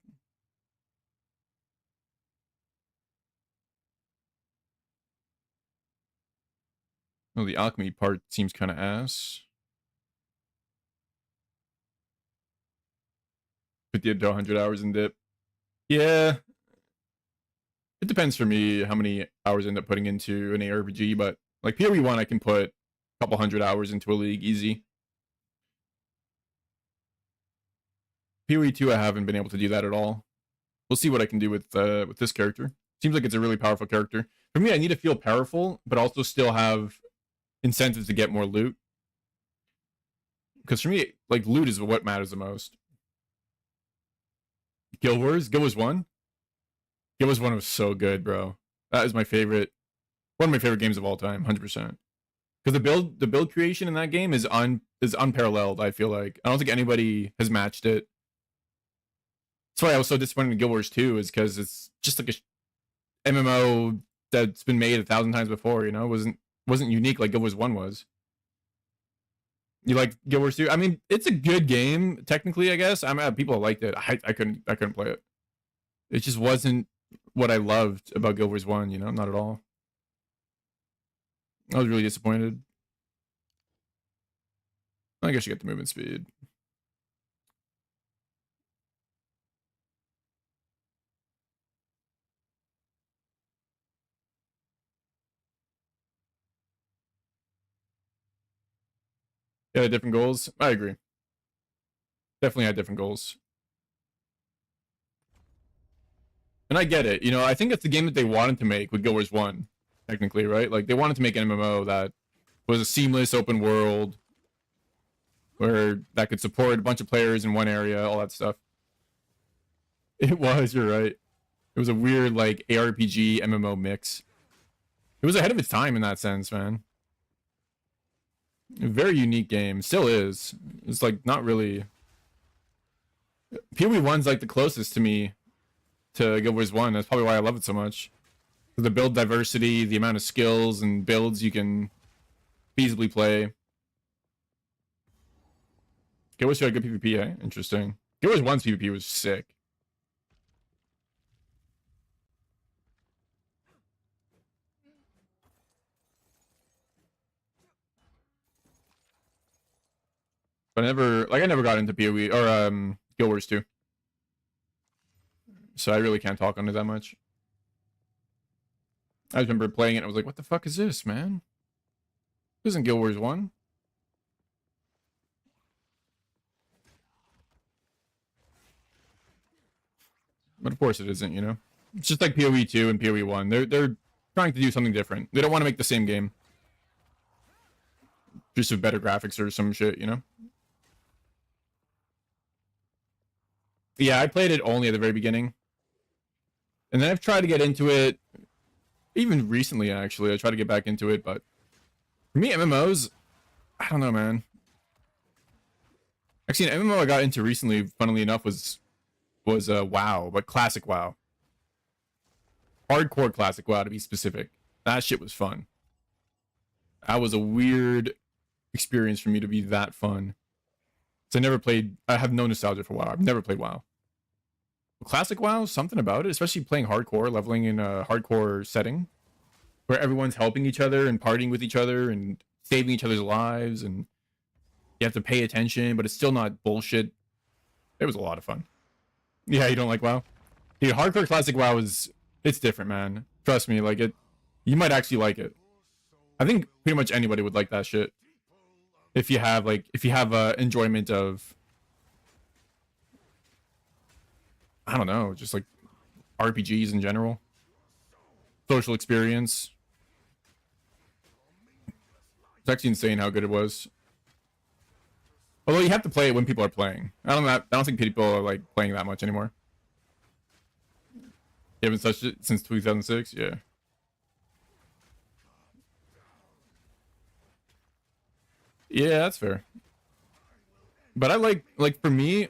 Oh, the alchemy part seems kind of ass. 50 to 100 hours in dip. Yeah. It depends for me how many hours I end up putting into an ARPG, but like PoE1, I can put a couple hundred hours into a league easy. PoE2, I haven't been able to do that at all. We'll see what I can do with this character. Seems like it's a really powerful character. For me, I need to feel powerful, but also still have incentives to get more loot. Because for me, like, loot is what matters the most. Guild Wars 1? Guild Wars 1 was so good, bro. That is my favorite, one of my favorite games of all time, 100%. Because the build creation in that game is unparalleled, I feel like. I don't think anybody has matched it. That's why I was so disappointed in Guild Wars 2, is because it's just like a MMO that's been made 1,000 times before, you know? It wasn't unique like Guild Wars 1 was. You like Guild Wars 2? I mean, it's a good game, technically, I guess. I mean, people liked it. I couldn't play it. It just wasn't what I loved about Guild Wars 1, you know? Not at all. I was really disappointed. I guess you get the movement speed. Yeah, different goals. I agree. Definitely had different goals. And I get it. You know, I think it's the game that they wanted to make with Guild Wars 1, technically, right? Like, they wanted to make an MMO that was a seamless open world where that could support a bunch of players in one area, all that stuff. It was, you're right. It was a weird, like, ARPG MMO mix. It was ahead of its time in that sense, man. A very unique game. Still is. It's, like, not really... PoE 1's, like, the closest to me to Guild Wars 1. That's probably why I love it so much. The build diversity, the amount of skills and builds you can feasibly play. Guild Wars 2 had good PvP, eh? Interesting. Guild Wars 1's PvP was sick. But I never got into PoE or Guild Wars 2. So I really can't talk on it that much. I just remember playing it and I was like, what the fuck is this, man? This isn't Guild Wars 1. But of course it isn't, you know? It's just like PoE2 and PoE1. They're trying to do something different. They don't want to make the same game. Just with better graphics or some shit, you know? Yeah, I played it only at the very beginning. And then I've tried to get into it, even recently, actually. I tried to get back into it, but for me, MMOs, I don't know, man. Actually, an MMO I got into recently, funnily enough, was WoW, but classic WoW. Hardcore classic WoW, to be specific. That shit was fun. That was a weird experience for me to be that fun. So I have no nostalgia for WoW. I've never played WoW. Classic WoW, something about it, especially playing hardcore, leveling in a hardcore setting where everyone's helping each other and partying with each other and saving each other's lives, and you have to pay attention, but it's still not bullshit. It was a lot of fun. Yeah, you don't like WoW? Dude, hardcore classic WoW it's different, man. Trust me, like you might actually like it. I think pretty much anybody would like that shit. If you have enjoyment of, I don't know, just like RPGs in general. Social experience. It's actually insane how good it was. Although you have to play it when people are playing. I don't think people are like playing that much anymore. You haven't touched it since 2006? Yeah. Yeah, that's fair. But I like for me,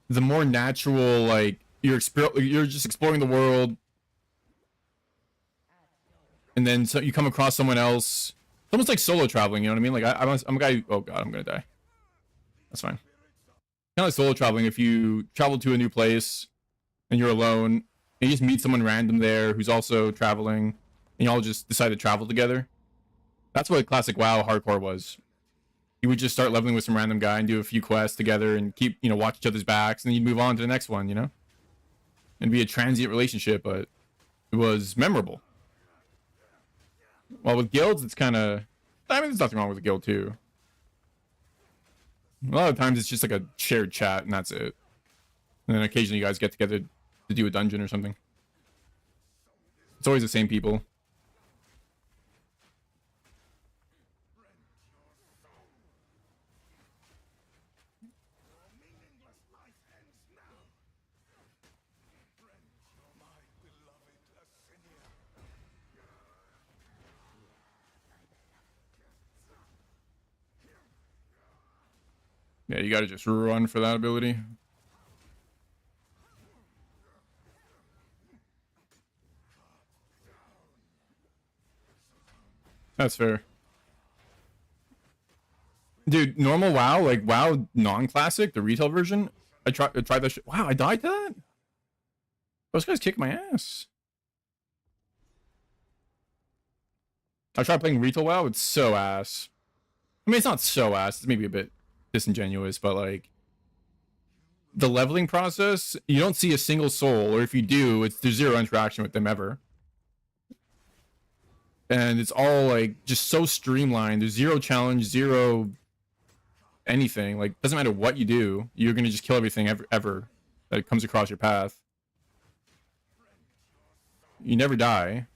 the more natural, like you're just exploring the world, and then so you come across someone else. It's almost like solo traveling, you know what I mean? Like I'm a guy. Oh god, I'm gonna die. That's fine. Kind of like solo traveling. If you travel to a new place and you're alone, and you just meet someone random there who's also traveling, and you all just decide to travel together. That's what classic WoW hardcore was. You would just start leveling with some random guy and do a few quests together and keep, watch each other's backs, and then you'd move on to the next one, and be a transient relationship, but it was memorable. Well, with guilds, it's kind of, I mean, there's nothing wrong with a guild too. A lot of times it's just like a shared chat and that's it. And then occasionally you guys get together to do a dungeon or something. It's always the same people. Yeah, you gotta just run for that ability. That's fair. Dude, normal WoW, like WoW non-classic, the retail version, I tried that shit. Wow, I died to that? Those guys kicked my ass. I tried playing Retail WoW. It's so ass. I mean, it's not so ass. It's maybe a bit disingenuous, but like the leveling process, you don't see a single soul, or if you do, there's zero interaction with them ever. And it's all like just so streamlined. There's zero challenge, zero anything. Like, doesn't matter what you do, you're gonna just kill everything ever that comes across your path. You never die.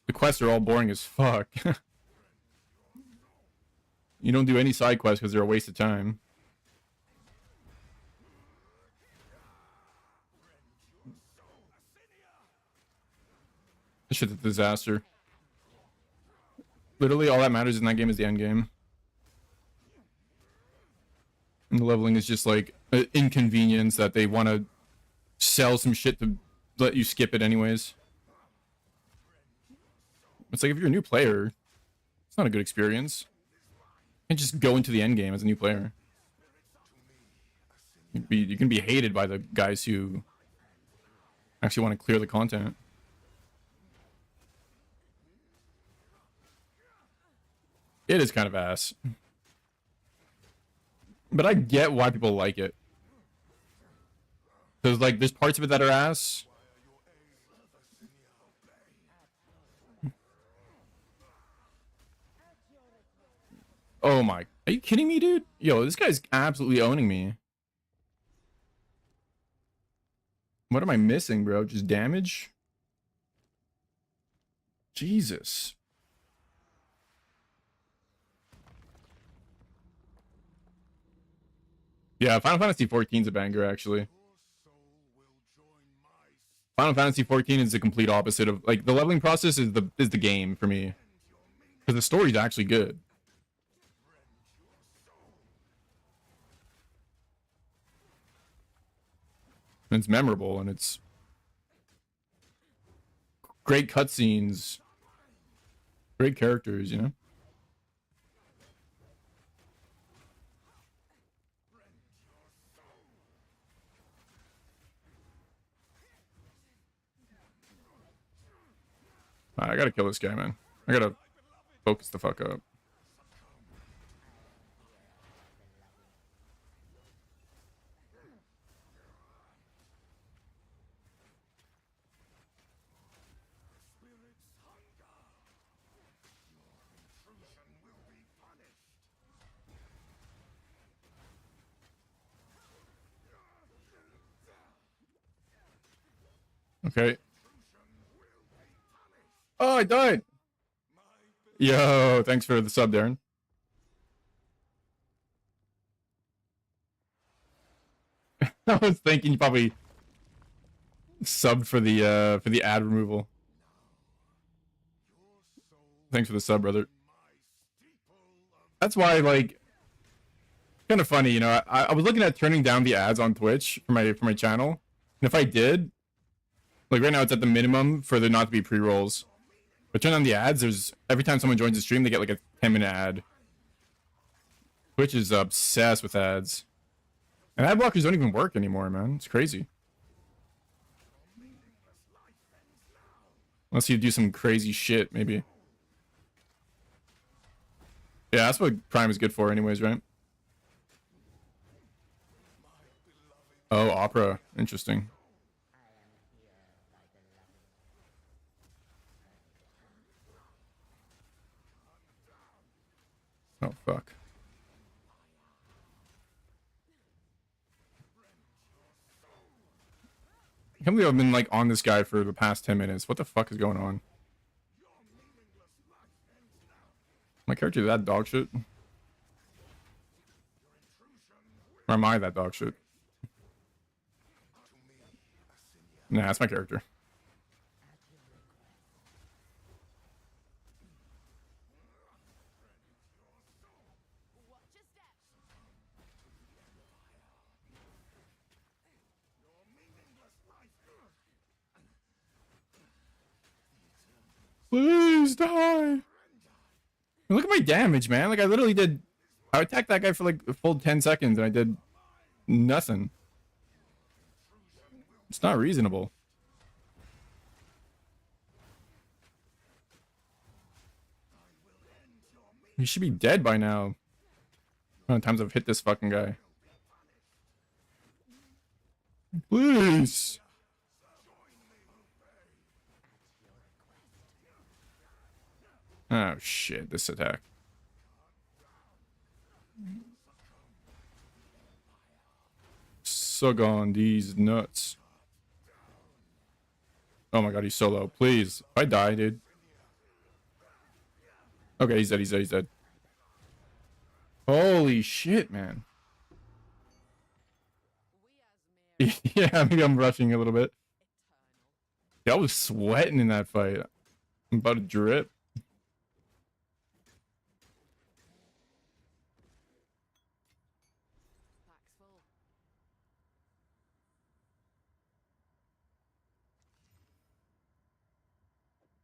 The quests are all boring as fuck. You don't do any side quests because they're a waste of time. This shit's a disaster. Literally, all that matters in that game is the end game. And the leveling is just like an inconvenience that they want to sell some shit to let you skip it anyways. It's like if you're a new player, it's not a good experience. You can't just go into the end game as a new player. You can be hated by the guys who actually want to clear the content. It is kind of ass. But I get why people like it. Because, like, there's parts of it that are ass. Oh my. Are you kidding me, dude? Yo, this guy's absolutely owning me. What am I missing, bro? Just damage? Jesus. Yeah, Final Fantasy 14 is a banger, actually. Final Fantasy 14 is the complete opposite of, like, the leveling process is the game for me. Because the story's actually good. And it's memorable, and it's great cutscenes, great characters, you know? I gotta kill this guy, man. I gotta focus the fuck up. Okay. Oh, I died. Yo, thanks for the sub, Darren. I was thinking you probably subbed for the ad removal. Thanks for the sub, brother. That's why, like, kind of funny, you know. I was looking at turning down the ads on Twitch for my channel, and if I did, like right now it's at the minimum for there not to be pre-rolls. But turn on the ads, there's every time someone joins the stream, they get like a 10-minute ad. Twitch is obsessed with ads. And ad blockers don't even work anymore, man. It's crazy. Unless you do some crazy shit, maybe. Yeah, that's what Prime is good for anyways, right? Oh, Opera. Interesting. Oh, fuck. I can't believe I've been, like, on this guy for the past 10 minutes. What the fuck is going on? My character that dog shit? Or am I that dog shit? Nah, that's my character. Please die. Look at my damage, man. Like, I literally did... I attacked that guy for, like, a full 10 seconds, and I did nothing. It's not reasonable. He should be dead by now. How many times I've hit this fucking guy? Please. Oh shit, this attack. Suck on these nuts. Oh my god, he's so low. Please. If I die, dude. Okay, he's dead, he's dead, he's dead. Holy shit, man. Yeah, maybe I'm rushing a little bit. Yeah, I was sweating in that fight. I'm about to drip. Pack's full.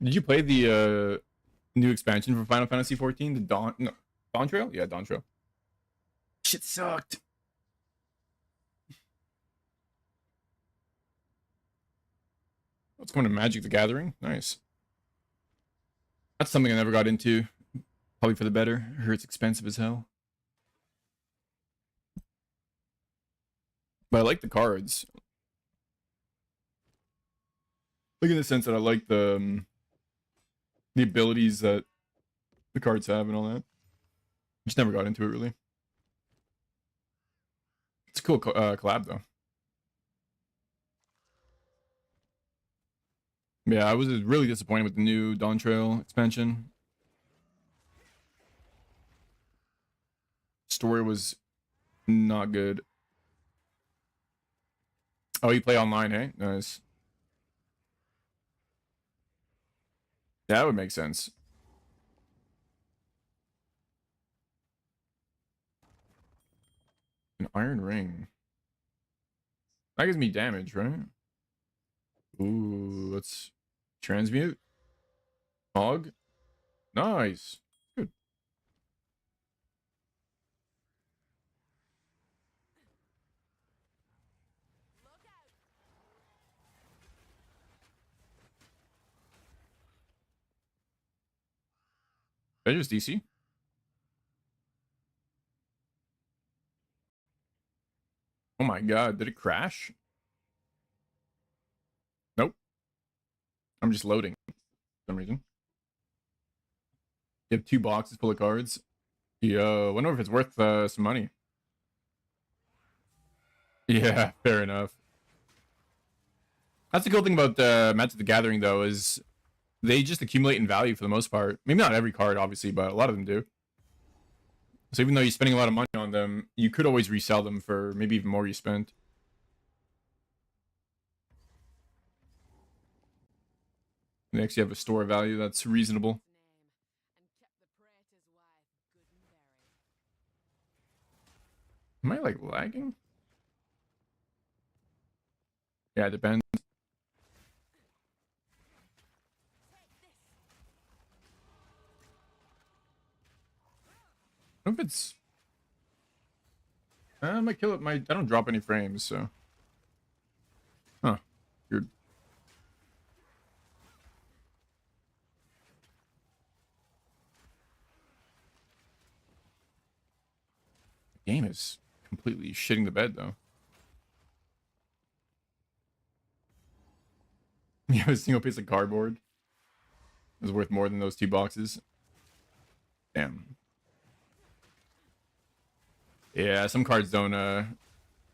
Did you play the new expansion for Final Fantasy 14? The Dawn Trail? Yeah, Dawn Trail. Shit sucked. What's going to Magic the Gathering? Nice. That's something I never got into. Probably for the better. I heard it's expensive as hell. But I like the cards. Like in the sense that I like the abilities that the cards have and all that. Just never got into it really. It's a cool collab though. Yeah, I was really disappointed with the new Dawn Trail expansion. Story was not good. Oh, you play online, hey? Nice. That would make sense. An iron ring. That gives me damage, right? Ooh, let's transmute. Hog. Nice. Good. Did I just DC? Oh my god, did it crash? Nope. I'm just loading for some reason. You have 2 boxes full of cards. Yo, wonder if it's worth some money. Yeah, fair enough. That's the cool thing about Magic the Gathering, though, is they just accumulate in value for the most part. Maybe not every card, obviously, but a lot of them do. So even though you're spending a lot of money on them, you could always resell them for maybe even more you spent. Next, you have a store value that's reasonable. Am I like lagging? Yeah, it depends. I don't know if it's. I might kill it. I don't drop any frames, so. Huh. Weird. The game is completely shitting the bed, though. You have a single piece of cardboard is worth more than those 2 boxes. Damn. Yeah, some cards don't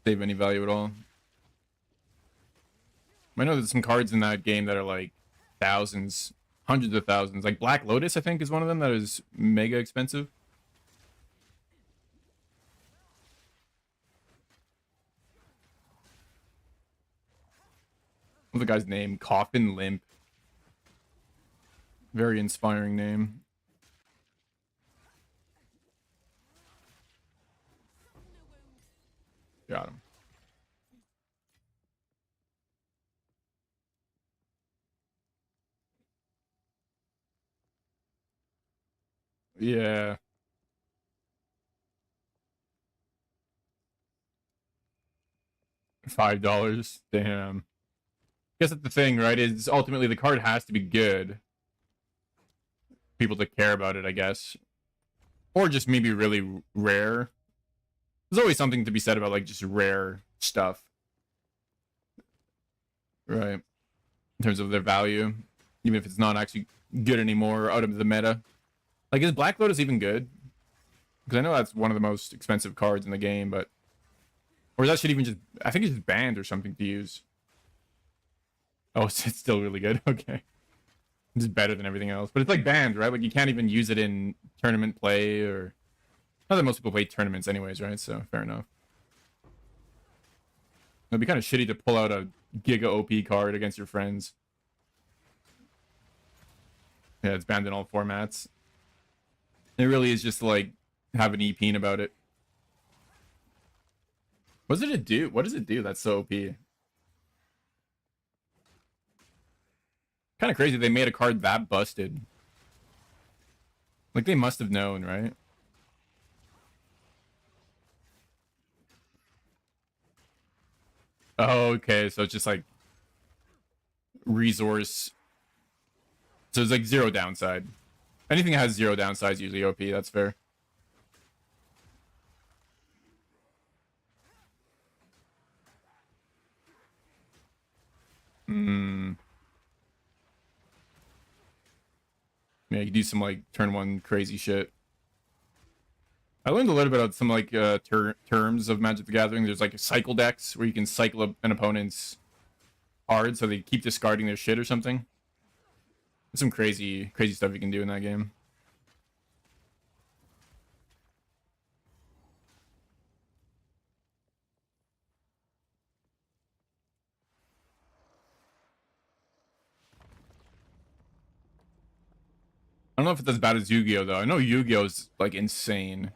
save any value at all. I know there's some cards in that game that are like thousands, hundreds of thousands. Like Black Lotus, I think, is one of them that is mega expensive. What's the guy's name? Coffin Limp. Very inspiring name. Got him. Yeah. $5. Damn. Guess that's the thing, right? Is ultimately the card has to be good. People to care about it, I guess. or just maybe really rare. There's always something to be said about like just rare stuff, right? In terms of their value, even if it's not actually good anymore out of the meta. Like, is Black Lotus even good? Because I know that's one of the most expensive cards in the game, but or is that shit even just? I think it's just banned or something to use. Oh, it's still really good. Okay, it's better than everything else, but it's like banned, right? Like you can't even use it in tournament play or. Not that most people play tournaments, anyways, right? So fair enough. It'd be kind of shitty to pull out a Giga OP card against your friends. Yeah, it's banned in all formats. It really is just like have an EP about it. What does it do? What does it do? That's so OP. Kind of crazy they made a card that busted. Like they must have known, right? Oh, okay. So it's just like resource. So it's like zero downside. Anything that has zero downside is usually OP. That's fair. Hmm. Yeah, you do some like turn one crazy shit. I learned a little bit about some like terms of Magic the Gathering. There's like cycle decks where you can cycle an opponent's card so they keep discarding their shit or something. There's some crazy stuff you can do in that game. I don't know if it's as bad as Yu-Gi-Oh though. I know Yu-Gi-Oh is like insane.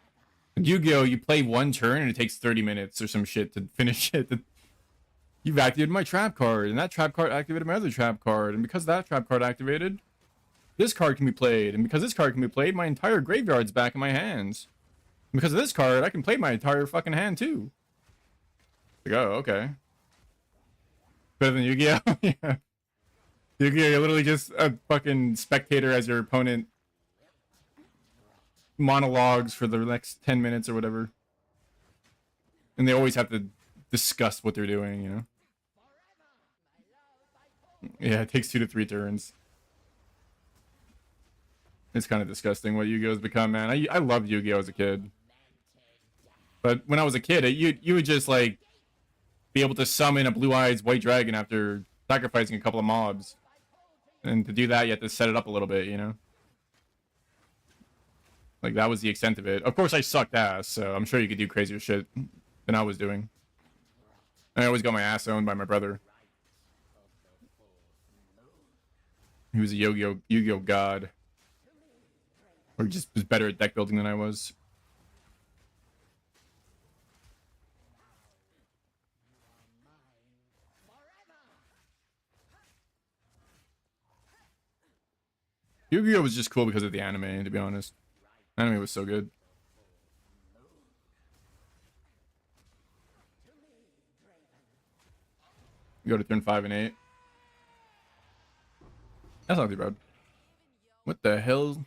Yu-Gi-Oh, you play one turn and it takes 30 minutes or some shit to finish it. You've activated my trap card, and that trap card activated my other trap card, and because that trap card activated, this card can be played, and because this card can be played, my entire graveyard's back in my hands. And because of this card, I can play my entire fucking hand too. Like, oh, okay. Better than Yu-Gi-Oh? Yeah. Yu-Gi-Oh, you're literally just a fucking spectator as your opponent monologues for the next 10 minutes or whatever. And they always have to discuss what they're doing, you know? Yeah, it takes 2 to 3 turns. It's kind of disgusting what Yu-Gi-Oh's become, man. I loved Yu-Gi-Oh as a kid. But when I was a kid, you would just, like, be able to summon a Blue Eyes White Dragon after sacrificing a couple of mobs. And to do that, you have to set it up a little bit, you know? Like, that was the extent of it. Of course, I sucked ass, so I'm sure you could do crazier shit than I was doing. I always got my ass owned by my brother. He was a Yu-Gi-Oh god. Or just was better at deck building than I was. Yu-Gi-Oh was just cool because of the anime, to be honest. Anime was so good. We go to turn 5 and 8. That's not too bad. What the hell?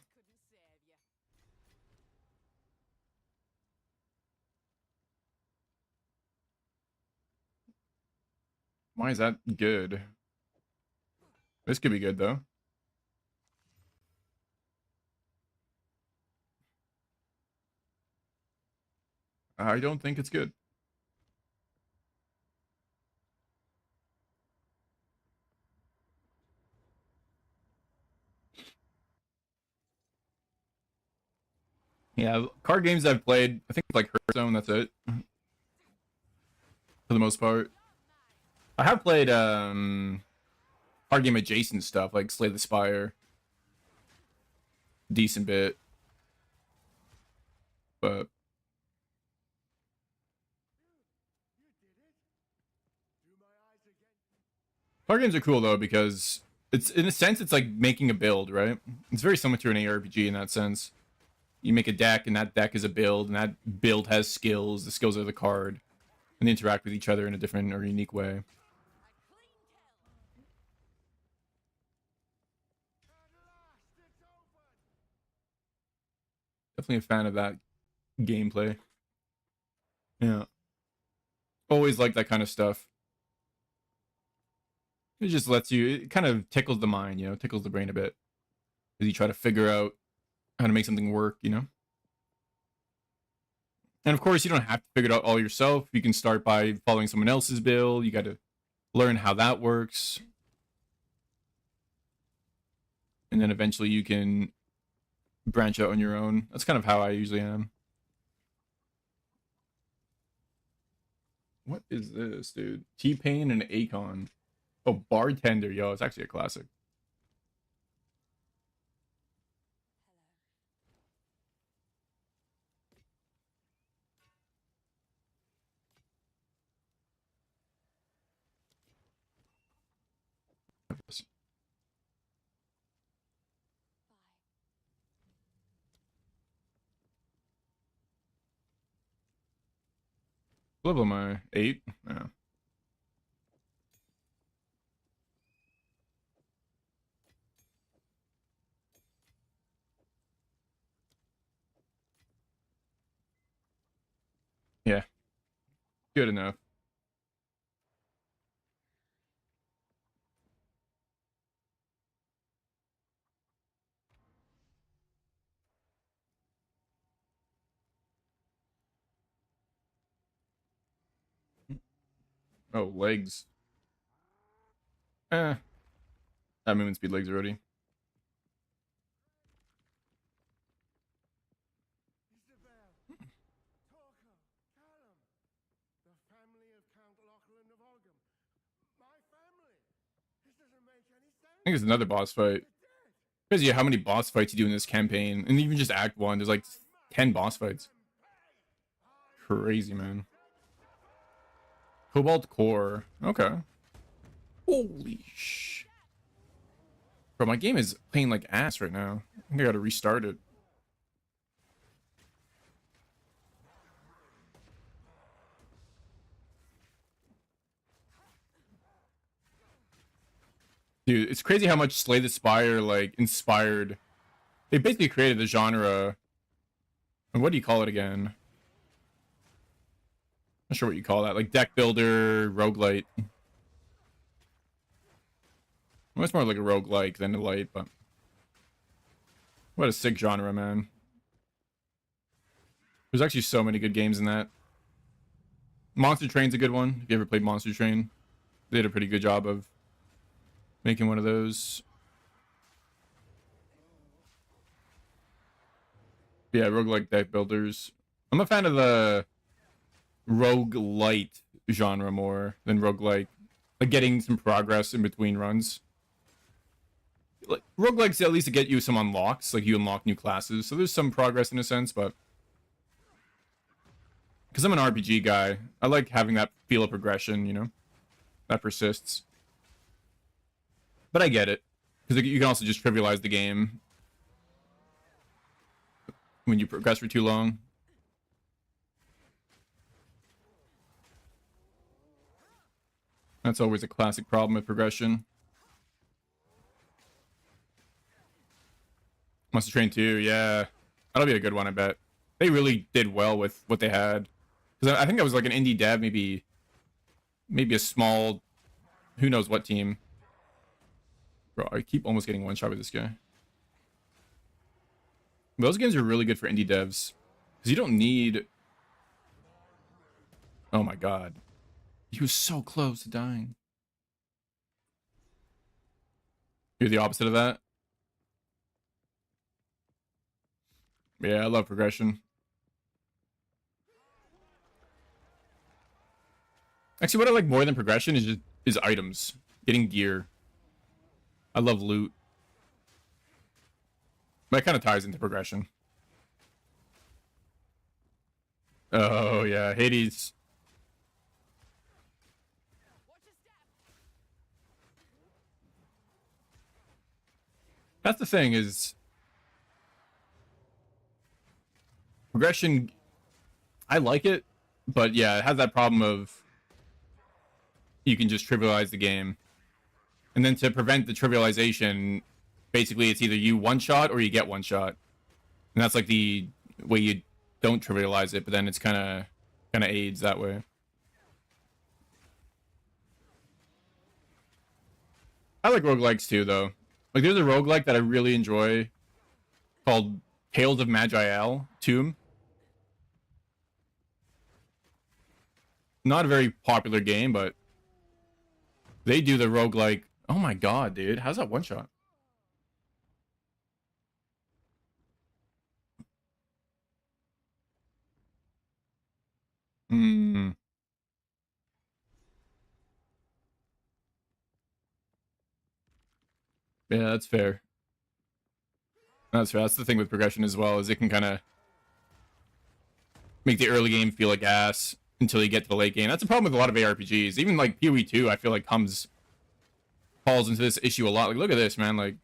Why is that good? This could be good, though. I don't think it's good. Yeah, card games I've played, I think like Hearthstone, that's it. For the most part. I have played card game adjacent stuff like Slay the Spire. Decent bit. But card games are cool though because it's in a sense it's like making a build, right? It's very similar to an ARPG in that sense. You make a deck and that deck is a build and that build has skills. The skills are the card. And they interact with each other in a different or unique way. Definitely a fan of that gameplay. Yeah. Always like that kind of stuff. It just lets you, it kind of tickles the mind, you know, tickles the brain a bit. As you try to figure out how to make something work, you know? And of course, you don't have to figure it out all yourself. You can start by following someone else's build. You got to learn how that works. And then eventually you can branch out on your own. That's kind of how I usually am. What is this, dude? T-Pain and Akon. Oh, Bartender. Yo, it's actually a classic. What level am I? 8? Yeah. Yeah. Good enough. Oh, legs. Eh. That movement speed legs already. Isabel, Torquil, Callum, the family of Count Lachlan of Ogham. My family. This doesn't make any sense. I think it's another boss fight. Crazy how many boss fights you do in this campaign. And even just Act 1, there's like 10 boss fights. Crazy, man. Cobalt Core. Okay. Holy sh... Bro, my game is playing like ass right now. I think I gotta restart it. Dude, it's crazy how much Slay the Spire, like, inspired... They basically created the genre... And what do you call it again? Not sure what you call that. Like, deck builder, roguelite. Well, it's more like a roguelike than a light, but... What a sick genre, man. There's actually so many good games in that. Monster Train's a good one. If you ever played Monster Train, they did a pretty good job of making one of those. Yeah, roguelike deck builders. I'm a fan of the roguelite genre more than roguelike. Like getting some progress in between runs. Like roguelikes at least to get you some unlocks, like you unlock new classes, so there's some progress in a sense, but because I'm an RPG guy, I like having that feel of progression, you know, that persists. But I get it, because you can also just trivialize the game when you progress for too long. That's always a classic problem with progression. Monster Train 2, yeah. That'll be a good one, I bet. They really did well with what they had. Because I think that was like an indie dev, maybe a small, who knows what team. Bro, I keep almost getting one shot with this guy. Those games are really good for indie devs. Because you don't need... Oh my god. He was so close to dying. You're the opposite of that? Yeah, I love progression. Actually, what I like more than progression is items. Getting gear. I love loot. But it kind of ties into progression. Oh, yeah. Hades. That's the thing is... Progression... I like it. But yeah, it has that problem of... You can just trivialize the game. And then to prevent the trivialization... Basically, it's either you one-shot or you get one-shot. And that's like the way you don't trivialize it, but then it's kind of aids that way. I like roguelikes too, though. Like, there's a roguelike that I really enjoy called Tales of Magiel Tomb. Not a very popular game, but they do the roguelike. Oh my god, dude. How's that one shot? Hmm. Yeah, that's fair. That's fair. That's the thing with progression as well, is it can kind of make the early game feel like ass until you get to the late game. That's a problem with a lot of ARPGs. Even like PoE2, I feel like falls into this issue a lot. Like, look at this, man. Like,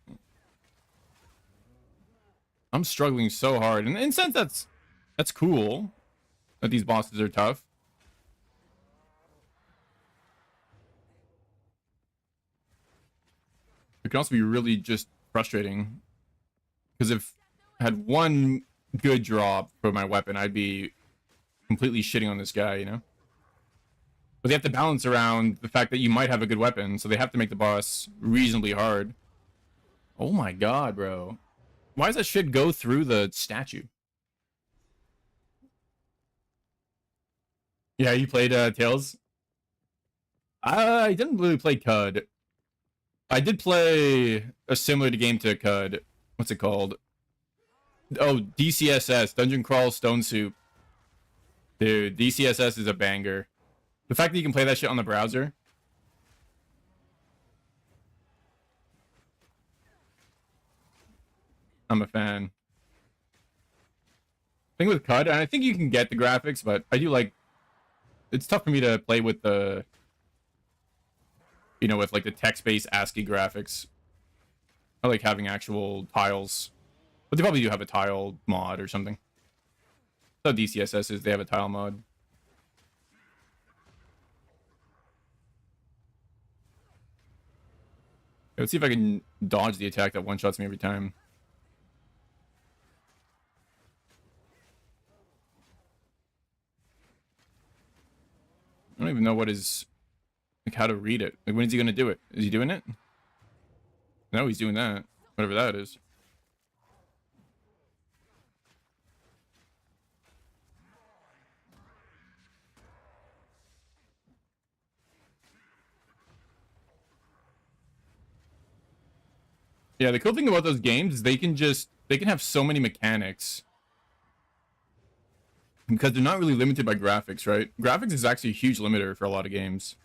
I'm struggling so hard. And in a sense, that's cool that these bosses are tough. It can also be really just frustrating. Because if I had one good drop for my weapon, I'd be completely shitting on this guy, you know? But they have to balance around the fact that you might have a good weapon, so they have to make the boss reasonably hard. Oh my god, bro. Why does that shit go through the statue? Yeah, you played Tales? I didn't really play CUD. I did play a similar game to CUD. What's it called? Oh, DCSS, Dungeon Crawl Stone Soup. Dude, DCSS is a banger. The fact that you can play that shit on the browser. I'm a fan. Thing with CUD, and I think you can get the graphics, but I do like... It's tough for me to play with the... You know, with like the text-based ASCII graphics. I like having actual tiles. But they probably do have a tile mod or something. That's how DCSS is, they have a tile mod. Let's see if I can dodge the attack that one-shots me every time. I don't even know what is... Like, how to read it. Like, when is he gonna do it? Is he doing it? No, he's doing that. Whatever that is. Yeah, the cool thing about those games is they can have so many mechanics. Because they're not really limited by graphics, right? Graphics is actually a huge limiter for a lot of games.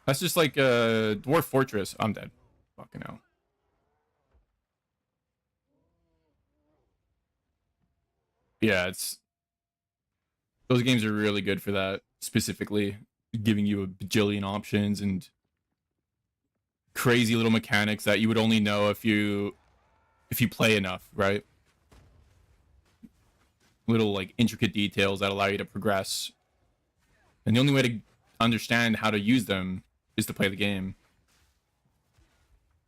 That's just like Dwarf Fortress. I'm dead. Fucking hell. Yeah, those games are really good for that, specifically giving you a bajillion options and crazy little mechanics that you would only know if you play enough, right? Little like intricate details that allow you to progress. And the only way to understand how to use them is to play the game.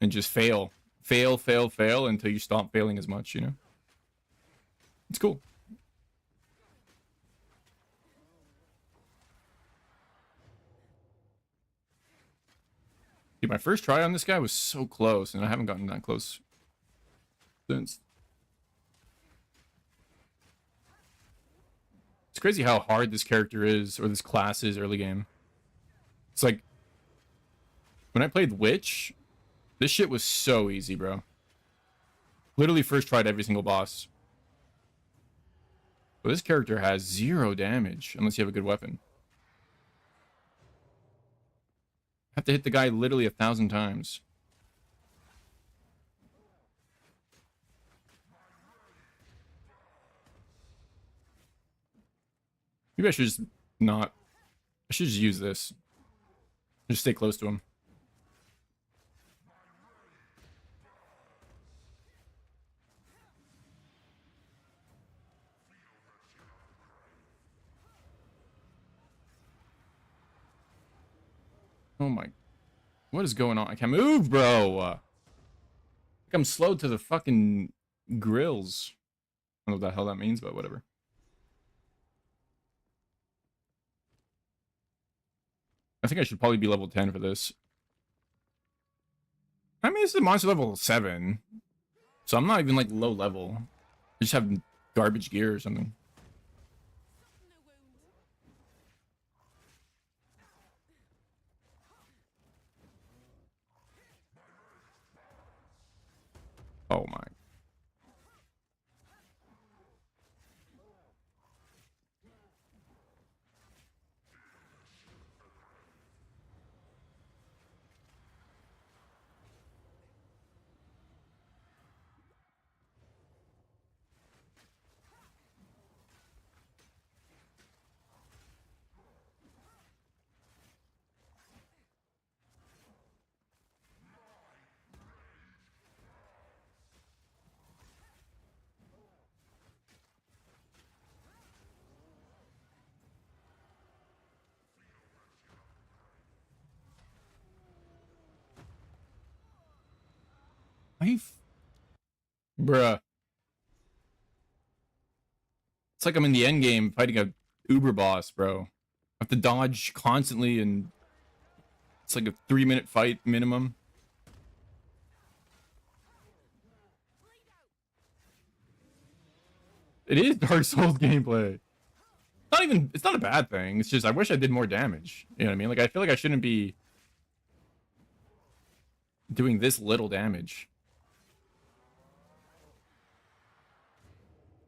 And just fail. Fail, fail, fail until you stop failing as much, you know? It's cool. Dude, my first try on this guy was so close, and I haven't gotten that close since. It's crazy how hard this character is, or this class is early game. It's like, when I played Witch, this shit was so easy, bro. Literally first tried every single boss. But this character has 0 damage, unless you have a good weapon. Have to hit the guy literally 1,000 times. Maybe I should just not... I should just use this. Just stay close to him. Oh my... What is going on? I can't move, bro! I'm slowed to the fucking grills. I don't know what the hell that means, but whatever. I think I should probably be level 10 for this. I mean, this is monster level 7. So I'm not even like low level. I just have garbage gear or something. Oh my. Bruh. It's like I'm in the end game fighting a Uber boss, bro. I have to dodge constantly, and it's like a 3-minute fight minimum. It is Dark Souls gameplay. It's not a bad thing. It's just I wish I did more damage. You know what I mean? Like I feel like I shouldn't be doing this little damage.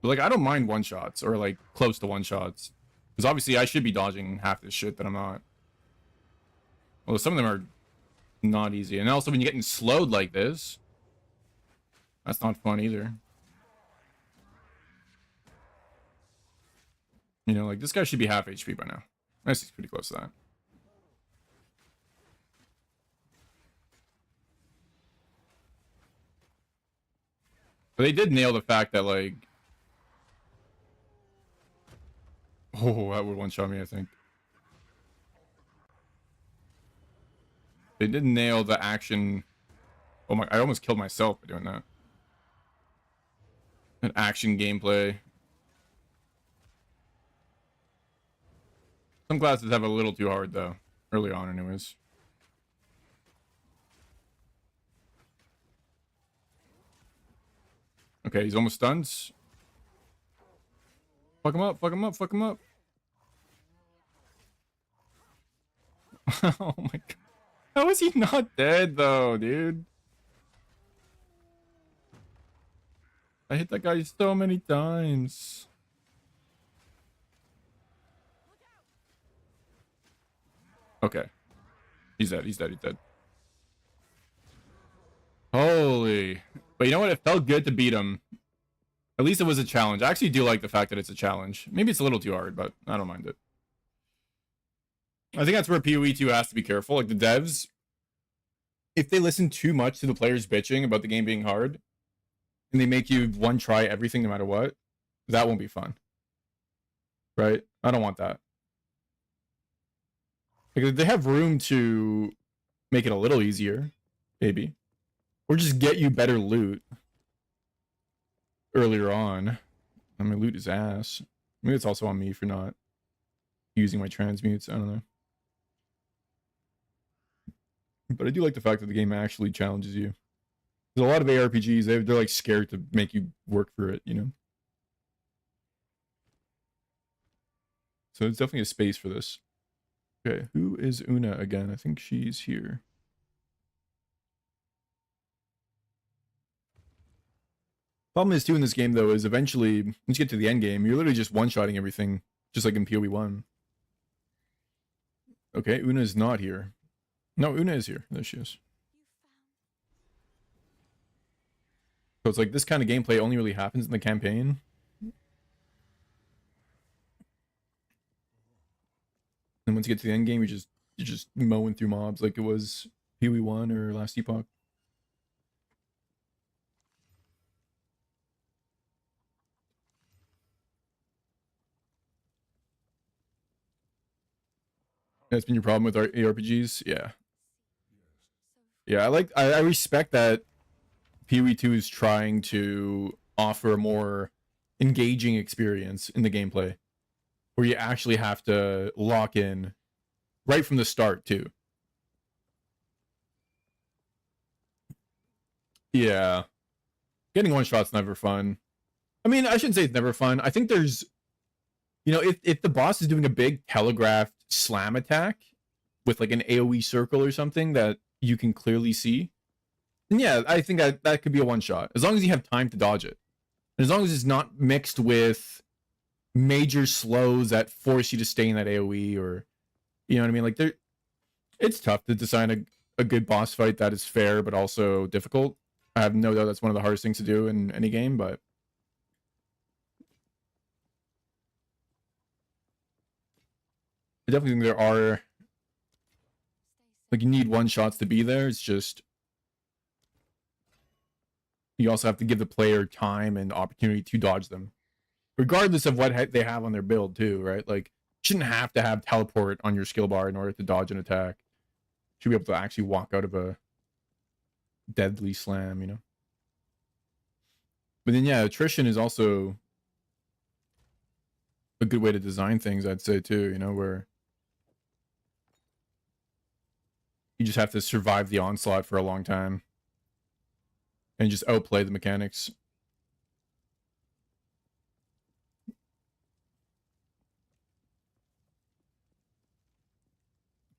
But like I don't mind one shots or like close to one shots. Because obviously I should be dodging half this shit that I'm not. Although some of them are not easy. And also when you're getting slowed like this, that's not fun either. You know, like this guy should be half HP by now. I guess he's pretty close to that. But they did nail the fact that like... Oh, that would one-shot me, I think. They did nail the action... Oh my, I almost killed myself by doing that. An action gameplay. Some classes have a little too hard, though. Early on, anyways. Okay, he's almost stunned. Fuck him up, fuck him up, fuck him up. Oh my god. How is he not dead, though, dude? I hit that guy so many times. Okay. He's dead, he's dead, he's dead. Holy. But you know what? It felt good to beat him. At least it was a challenge. I actually do like the fact that it's a challenge. Maybe it's a little too hard, but I don't mind it. I think that's where PoE2 has to be careful. Like the devs, if they listen too much to the players bitching about the game being hard, and they make you one try everything no matter what, that won't be fun. Right? I don't want that. Like, they have room to make it a little easier, maybe. Or just get you better loot earlier on. I mean, loot is ass. Maybe it's also on me for not using my transmutes. I don't know. But I do like the fact that the game actually challenges you. There's a lot of ARPGs, they're like scared to make you work for it, you know? So it's definitely a space for this. Okay, who is Una again? I think she's here. Problem is too in this game though is eventually once you get to the end game, you're literally just one-shotting everything, just like in PoE1. Okay, Una is not here. No, Una is here. There she is. So it's like this kind of gameplay only really happens in the campaign. And once you get to the end game, you're just mowing through mobs like it was PoE1 or Last Epoch. That's been your problem with our ARPGs? Yeah. Yeah, I respect that PoE2 is trying to offer a more engaging experience in the gameplay, where you actually have to lock in right from the start too. Yeah, getting one shot's never fun. I mean, I shouldn't say it's never fun. I think there's, you know, if the boss is doing a big telegraphed slam attack with like an AoE circle or something that you can clearly see, then yeah, I think that could be a one shot as long as you have time to dodge it, and as long as it's not mixed with major slows that force you to stay in that AoE, or you know what I mean. Like it's tough to design a good boss fight that is fair but also difficult. I have no doubt that's one of the hardest things to do in any game, but I definitely think there are, like, you need one shots to be there. It's just you also have to give the player time and opportunity to dodge them, regardless of what they have on their build too, right? Like, you shouldn't have to have teleport on your skill bar in order to dodge an attack. You should be able to actually walk out of a deadly slam, you know? But then yeah, attrition is also a good way to design things, I'd say too, you know, where you just have to survive the onslaught for a long time and just outplay the mechanics.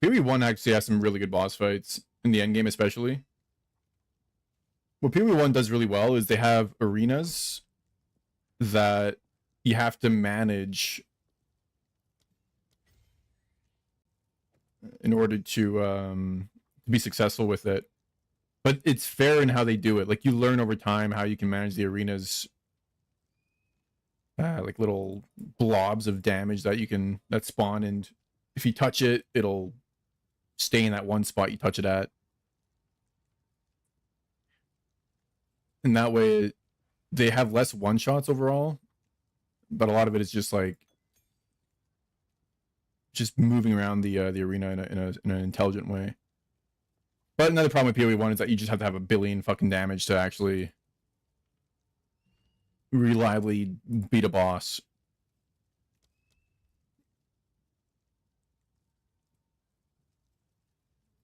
PoE1 actually has some really good boss fights in the end game, especially. What PoE1 does really well is they have arenas that you have to manage in order to be successful with it. But it's fair in how they do it. Like, you learn over time how you can manage the arenas, like little blobs of damage that spawn, and if you touch it, it'll stay in that one spot you touch it at. And that way, they have less one shots overall, but a lot of it is just like just moving around the arena in an intelligent way. But another problem with PoE1 is that you just have to have a billion fucking damage to actually reliably beat a boss.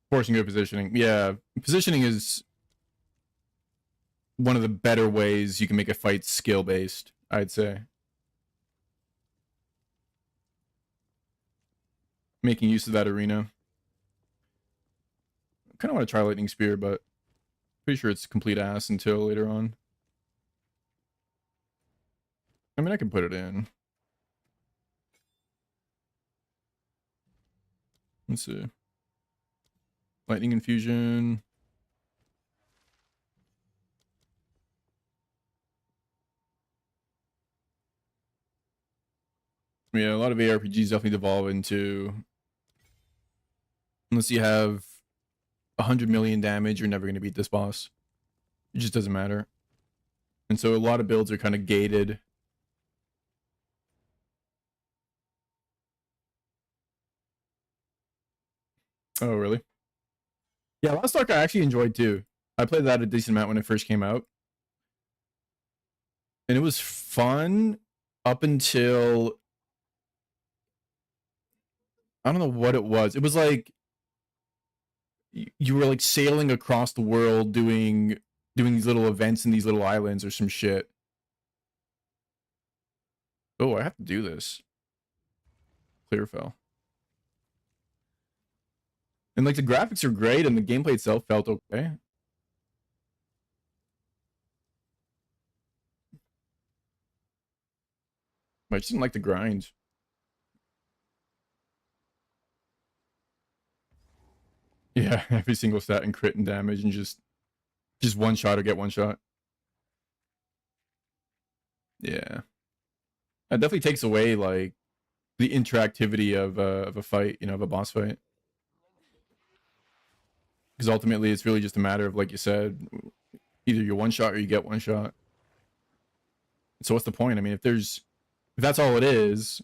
Forcing good positioning. Yeah, positioning is one of the better ways you can make a fight skill based, I'd say. Making use of that arena. I kind of want to try Lightning Spear, but pretty sure it's complete ass until later on. I mean, I can put it in. Let's see. Lightning Infusion. Yeah, a lot of ARPGs definitely devolve into, unless you have 100 million damage, you're never going to beat this boss. It just doesn't matter. And so a lot of builds are kind of gated. Oh, really? Yeah, Lost Ark I actually enjoyed too. I played that a decent amount when it first came out. And it was fun up until, I don't know what it was. It was like you were like sailing across the world doing these little events in these little islands or some shit. Oh, I have to do this. Clear fell. And like the graphics are great and the gameplay itself felt okay. But I just didn't like the grind. Yeah, every single stat and crit and damage and just one shot or get one shot. Yeah. That definitely takes away like the interactivity of a fight, you know, of a boss fight. Because ultimately it's really just a matter of, like you said, either you're one shot or you get one shot. So what's the point? I mean, if that's all it is,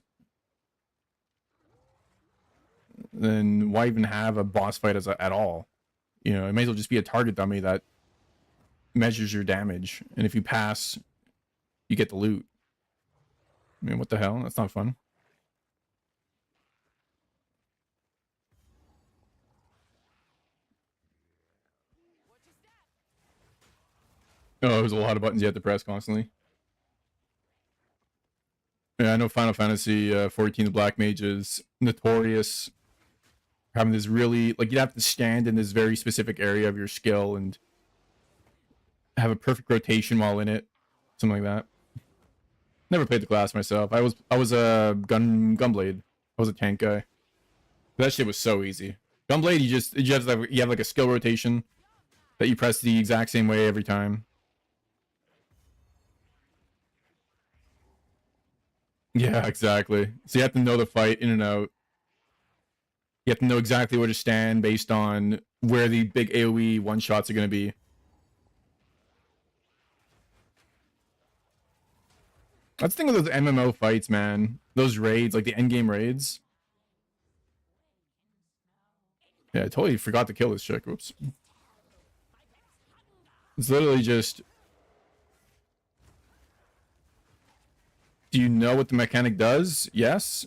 then why even have a boss fight at all? You know, it may as well just be a target dummy that measures your damage, and if you pass, you get the loot. I mean, what the hell? That's not fun. Oh, there's a lot of buttons you have to press constantly. Yeah, I know Final Fantasy 14, the Black Mage is notorious for having this really, like, you have to stand in this very specific area of your skill and have a perfect rotation while in it, something like that. Never played the class myself. I was a gunblade. I was a tank guy. That shit was so easy. Gunblade, you have like a skill rotation that you press the exact same way every time. Yeah, exactly. So you have to know the fight in and out. You have to know exactly where to stand based on where the big AoE one shots are going to be. That's the thing with those MMO fights, man. Those raids, like the endgame raids. Yeah, I totally forgot to kill this chick. Whoops. It's literally just... Do you know what the mechanic does? Yes.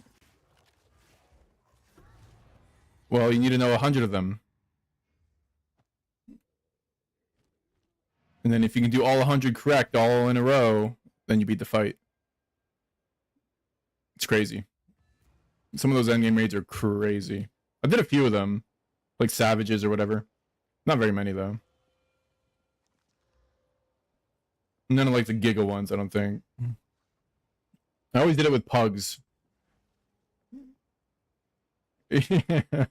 Well, you need to know 100 of them. And then if you can do all 100 correct all in a row, then you beat the fight. It's crazy. Some of those endgame raids are crazy. I did a few of them, like Savages or whatever. Not very many, though. None of like the Giga ones, I don't think. I always did it with pugs. Yeah.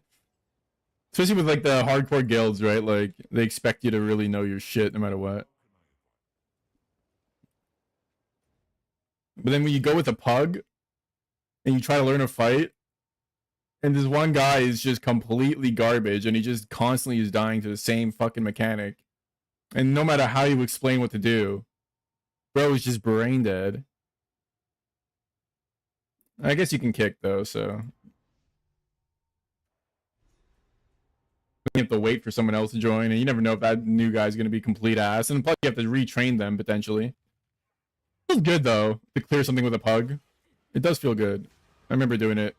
Especially with like the hardcore guilds, right? Like they expect you to really know your shit no matter what. But then when you go with a pug and you try to learn a fight, and this one guy is just completely garbage and he just constantly is dying to the same fucking mechanic. And no matter how you explain what to do, bro is just brain dead. I guess you can kick though, so you have to wait for someone else to join, and you never know if that new guy's gonna be complete ass. And plus, you have to retrain them potentially. It feels good though to clear something with a pug. It does feel good. I remember doing it.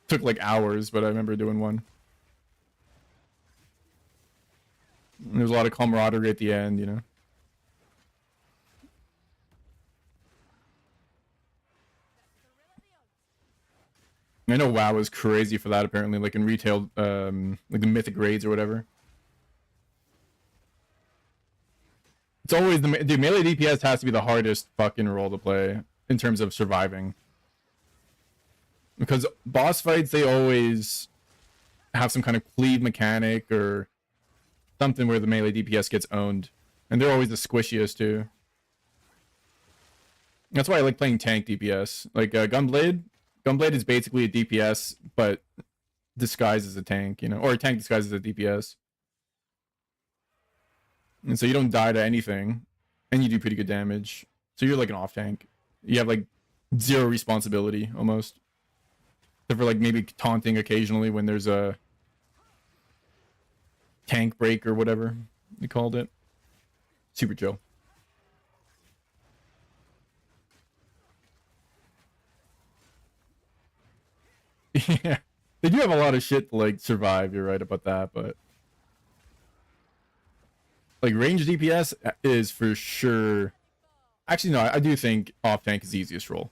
Took like hours, but I remember doing one. And there was a lot of camaraderie at the end, you know. I know WoW is crazy for that apparently, like in retail, like the mythic raids or whatever. It's always the dude, melee DPS has to be the hardest fucking role to play in terms of surviving. Because boss fights, they always have some kind of cleave mechanic or something where the melee DPS gets owned. And they're always the squishiest too. That's why I like playing tank DPS. Like Gunblade. Gunblade is basically a DPS, but disguised as a tank, you know? Or a tank disguised as a DPS. And so you don't die to anything, and you do pretty good damage. So you're like an off tank. You have like zero responsibility almost. Except for like maybe taunting occasionally when there's a tank break or whatever they called it. Super chill. Yeah. They do have a lot of shit to like survive, you're right about that, but like range DPS is for sure. Actually, no, I do think off tank is the easiest role.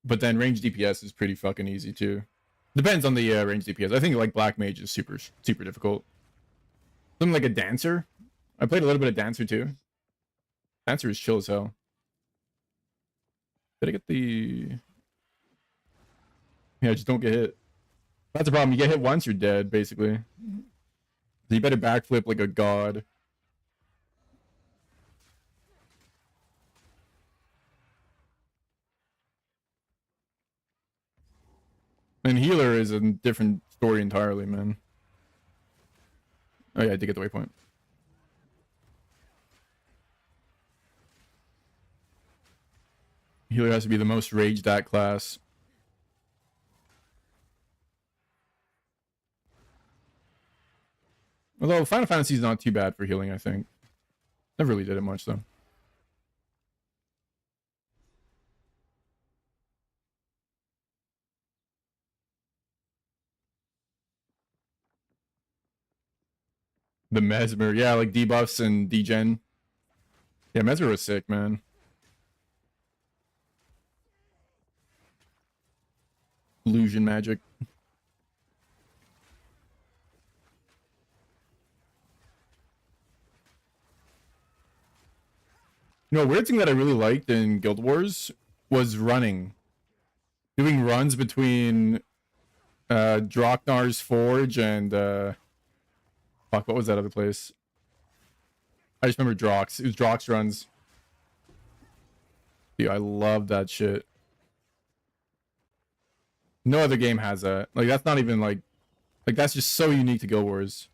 But then range DPS is pretty fucking easy too. Depends on the range DPS. I think like Black Mage is super difficult. Something like a Dancer. I played a little bit of Dancer too. Dancer is chill as hell. Did I get the... Yeah, just don't get hit. That's the problem. You get hit once, you're dead, basically. So you better backflip like a god. And healer is a different story entirely, man. Oh yeah, I did get the waypoint. Healer has to be the most raged at class. Although Final Fantasy is not too bad for healing, I think. Never really did it much though. The Mesmer, yeah, like debuffs and degen. Yeah, Mesmer was sick, man. Illusion magic. You know, a weird thing that I really liked in Guild Wars was running. Doing runs between Draknar's Forge and fuck, what was that other place? I just remember Drox. It was Drox runs. Dude, I love that shit. No other game has that. Like, that's not even like that's just so unique to Guild Wars.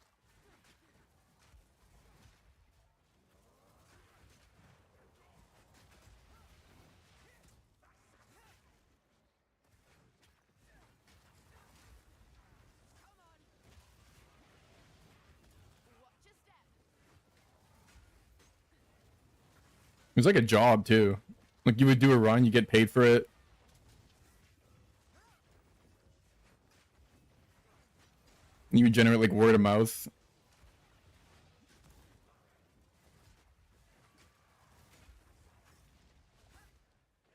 It was like a job too. Like you would do a run, you get paid for it. You would generate like word of mouth.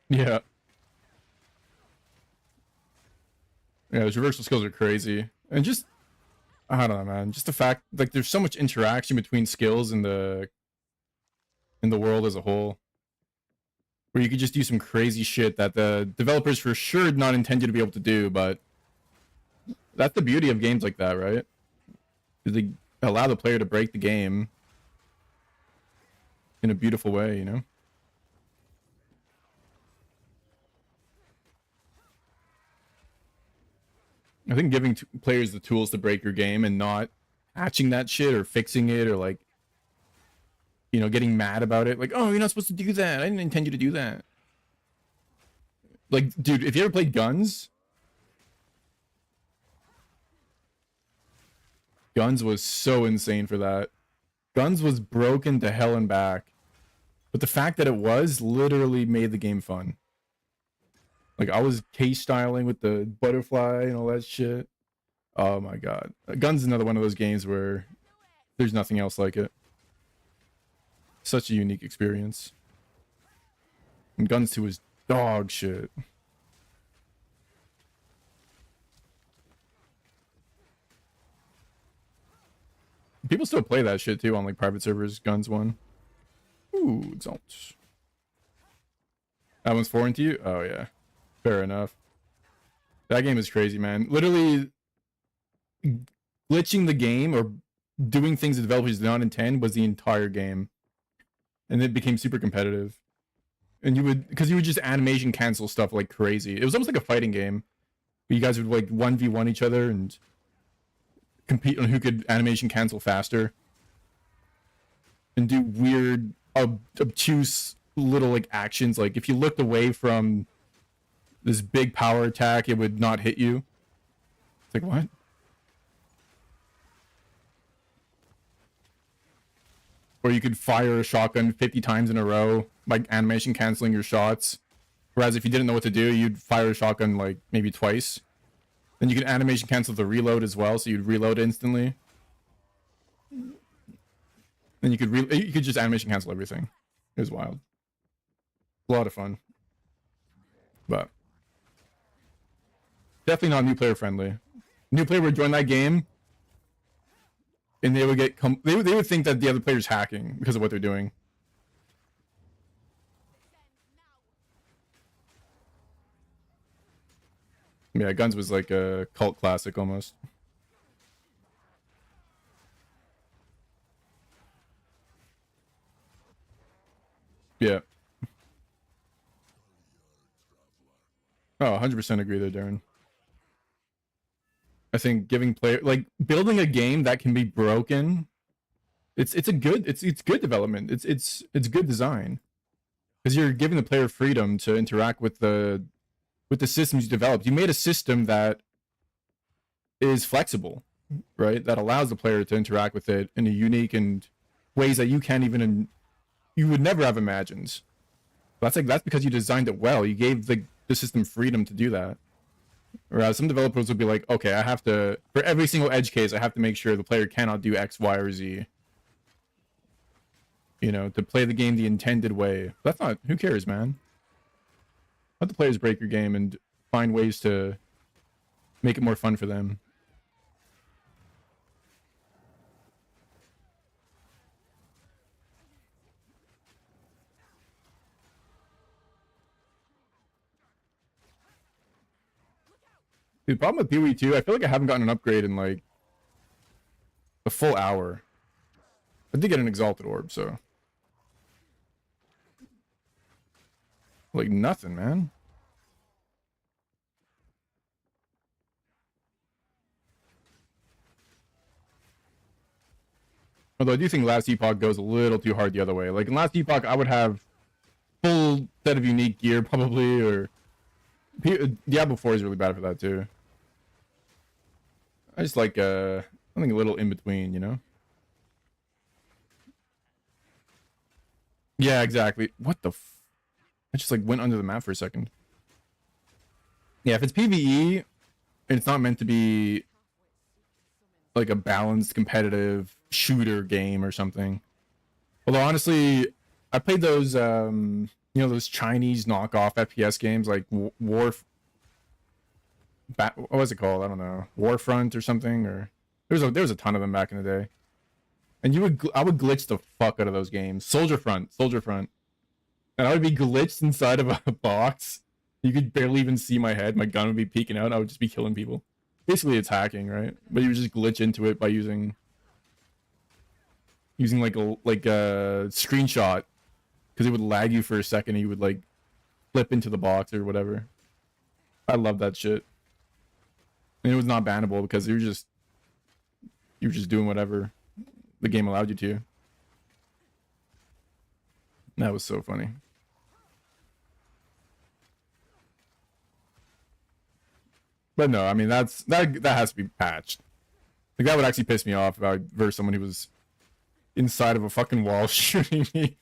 Yeah. Yeah, those reversal skills are crazy. And just I don't know, man. Just the fact like there's so much interaction between skills in the world as a whole. Where you could just do some crazy shit that the developers for sure did not intend you to be able to do, but that's the beauty of games like that, right? Because they allow the player to break the game in a beautiful way, you know? I think giving players the tools to break your game and not patching that shit or fixing it or like, you know, getting mad about it. Like, oh, you're not supposed to do that. I didn't intend you to do that. Like, dude, if you ever played Guns, Guns was so insane for that. Guns was broken to hell and back. But the fact that it was literally made the game fun. Like, I was case styling with the butterfly and all that shit. Oh my god. Guns is another one of those games where there's nothing else like it. Such a unique experience. And Guns 2 was dog shit. People still play that shit too on like private servers. Guns 1. Ooh, exalt. That one's foreign to you? Oh yeah. Fair enough. That game is crazy, man. Literally glitching the game or doing things the developers did not intend was the entire game. And it became super competitive. And you would, because you would just animation cancel stuff like crazy. It was almost like a fighting game. Where you guys would like 1v1 each other and compete on who could animation cancel faster. And do weird, obtuse little like actions. Like if you looked away from this big power attack, it would not hit you. It's like, what? Or you could fire a shotgun 50 times in a row, like animation canceling your shots. Whereas if you didn't know what to do, you'd fire a shotgun like maybe twice. Then you can animation cancel the reload as well, so you'd reload instantly. Then you could just animation cancel everything. It was wild. A lot of fun. But definitely not new player friendly. New player would join that game and they would get they would think that the other player's hacking because of what they're doing. Yeah, Guns was like a cult classic almost. Yeah. Oh, 100% agree there, Darren. I think giving player like building a game that can be broken, it's good development. It's good design. Because you're giving the player freedom to interact with the systems you developed. You made a system that is flexible, right? That allows the player to interact with it in a unique and ways that you can't even you would never have imagined. That's because you designed it well. You gave the system freedom to do that. Whereas some developers would be like, okay, I have to, for every single edge case, I have to make sure the player cannot do X, Y, or Z. You know, to play the game the intended way. That's not, who cares, man? Let the players break your game and find ways to make it more fun for them. The problem with PoE2, I feel like I haven't gotten an upgrade in like a full hour. I did get an exalted orb, so like nothing, man. Although I do think Last Epoch goes a little too hard the other way. Like in Last Epoch, I would have full set of unique gear probably, or Diablo 4 is really bad for that too. I just like I think a little in between, you know? Yeah, exactly. What the I just like went under the map for a second. Yeah, if it's PvE and it's not meant to be like a balanced competitive shooter game or something. Although honestly, I played those you know, those Chinese knockoff FPS games like what was it called? I don't know. Warfront or something, or there was a ton of them back in the day. And I would glitch the fuck out of those games. Soldier Front. And I would be glitched inside of a box. You could barely even see my head. My gun would be peeking out. I would just be killing people. Basically, it's hacking, right? But you would just glitch into it by using like a screenshot, because it would lag you for a second and you would like flip into the box or whatever. I love that shit. And it was not bannable because you were just doing whatever the game allowed you to. That was so funny. But no, I mean that has to be patched. Like that would actually piss me off if I versus someone who was inside of a fucking wall shooting me.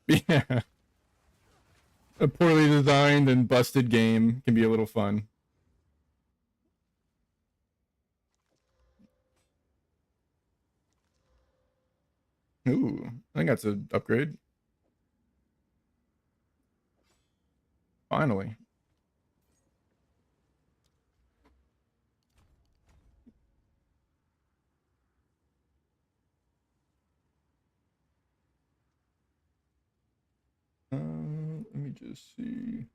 Yeah. A poorly designed and busted game can be a little fun. Ooh, I think that's an upgrade. Finally. Let me just see.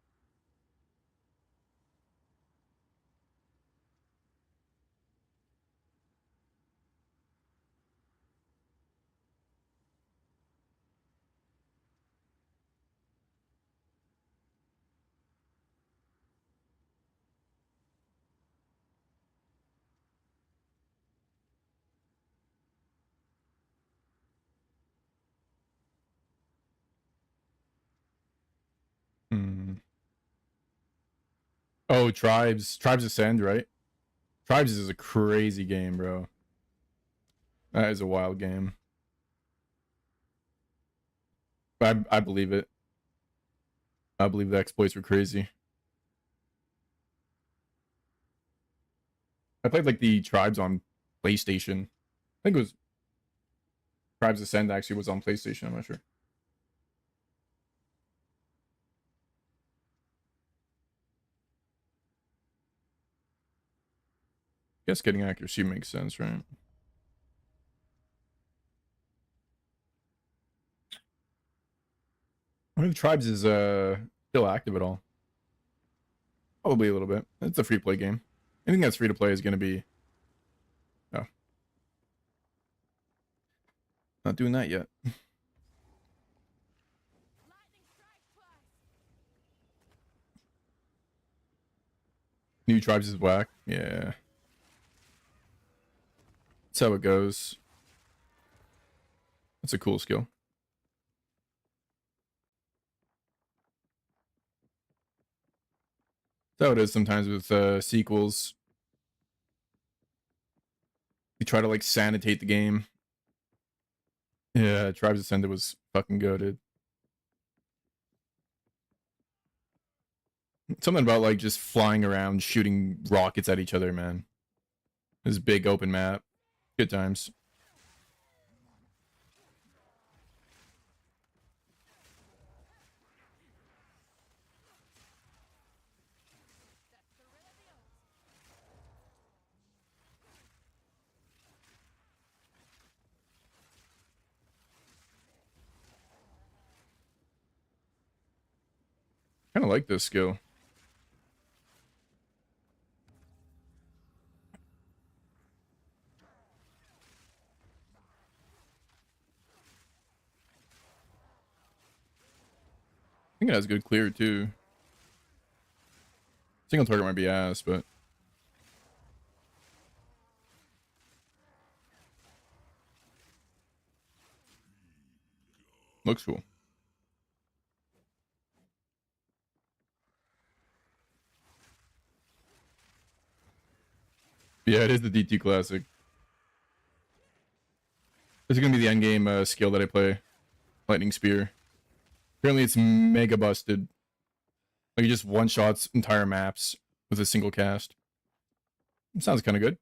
Hmm. Oh, Tribes Ascend, right? Tribes is a crazy game, bro. That is a wild game. I believe it. I believe the exploits were crazy. I played like the Tribes on PlayStation. I think it was Tribes Ascend actually was on PlayStation, I'm not sure. Guess getting accuracy makes sense, right? I wonder if Tribes is still active at all. Probably a little bit. It's a free play game. Anything that's free to play is gonna be not doing that yet. New Tribes is whack. Yeah. That's how it goes. That's a cool skill. That's how it is sometimes with sequels. You try to like sanitate the game. Yeah, Tribes Ascended was fucking goated. Something about like just flying around, shooting rockets at each other, man. This big open map. Good times. Kind of like this skill. I think it has good clear too. Single target might be ass, but looks cool. Yeah, it is the DT classic. This is gonna be the end game skill that I play. Lightning Spear. Apparently it's mega busted. Like it just one shots entire maps with a single cast. It sounds kind of good.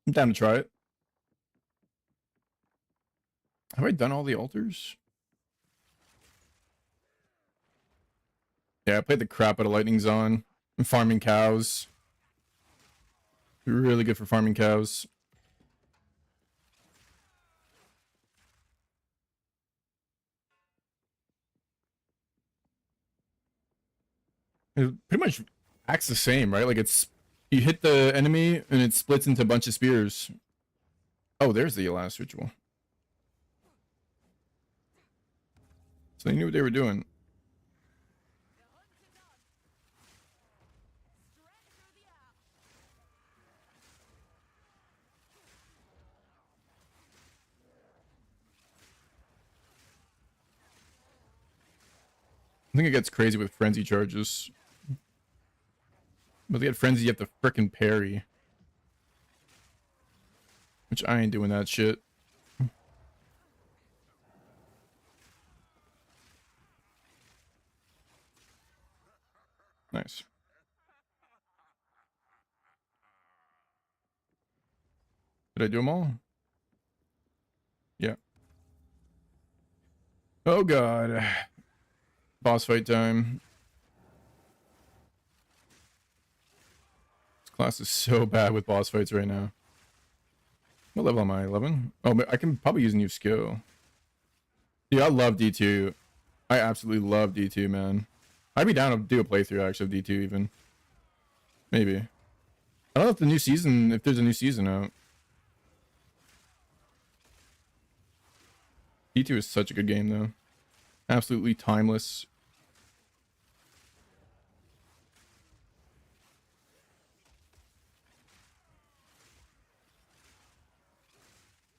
I'm down to try it. Have I done all the altars? Yeah, I played the crap out of Lightning Zone. I'm farming cows. Really good for farming cows. It pretty much acts the same, right? Like it's you hit the enemy and it splits into a bunch of spears. Oh, there's the last ritual. So they knew what they were doing. I think it gets crazy with frenzy charges. But to get frenzy, you have to frickin' parry. Which I ain't doing that shit. Nice. Did I do them all? Yeah. Oh god. Boss fight time. This class is so bad with boss fights right now. What level am I? 11? Oh, but I can probably use a new skill. Yeah, I love D2. I absolutely love D2, man. I'd be down to do a playthrough actually of D2 even. Maybe. I don't know if the new season, if there's a new season out. D2 is such a good game though. Absolutely timeless.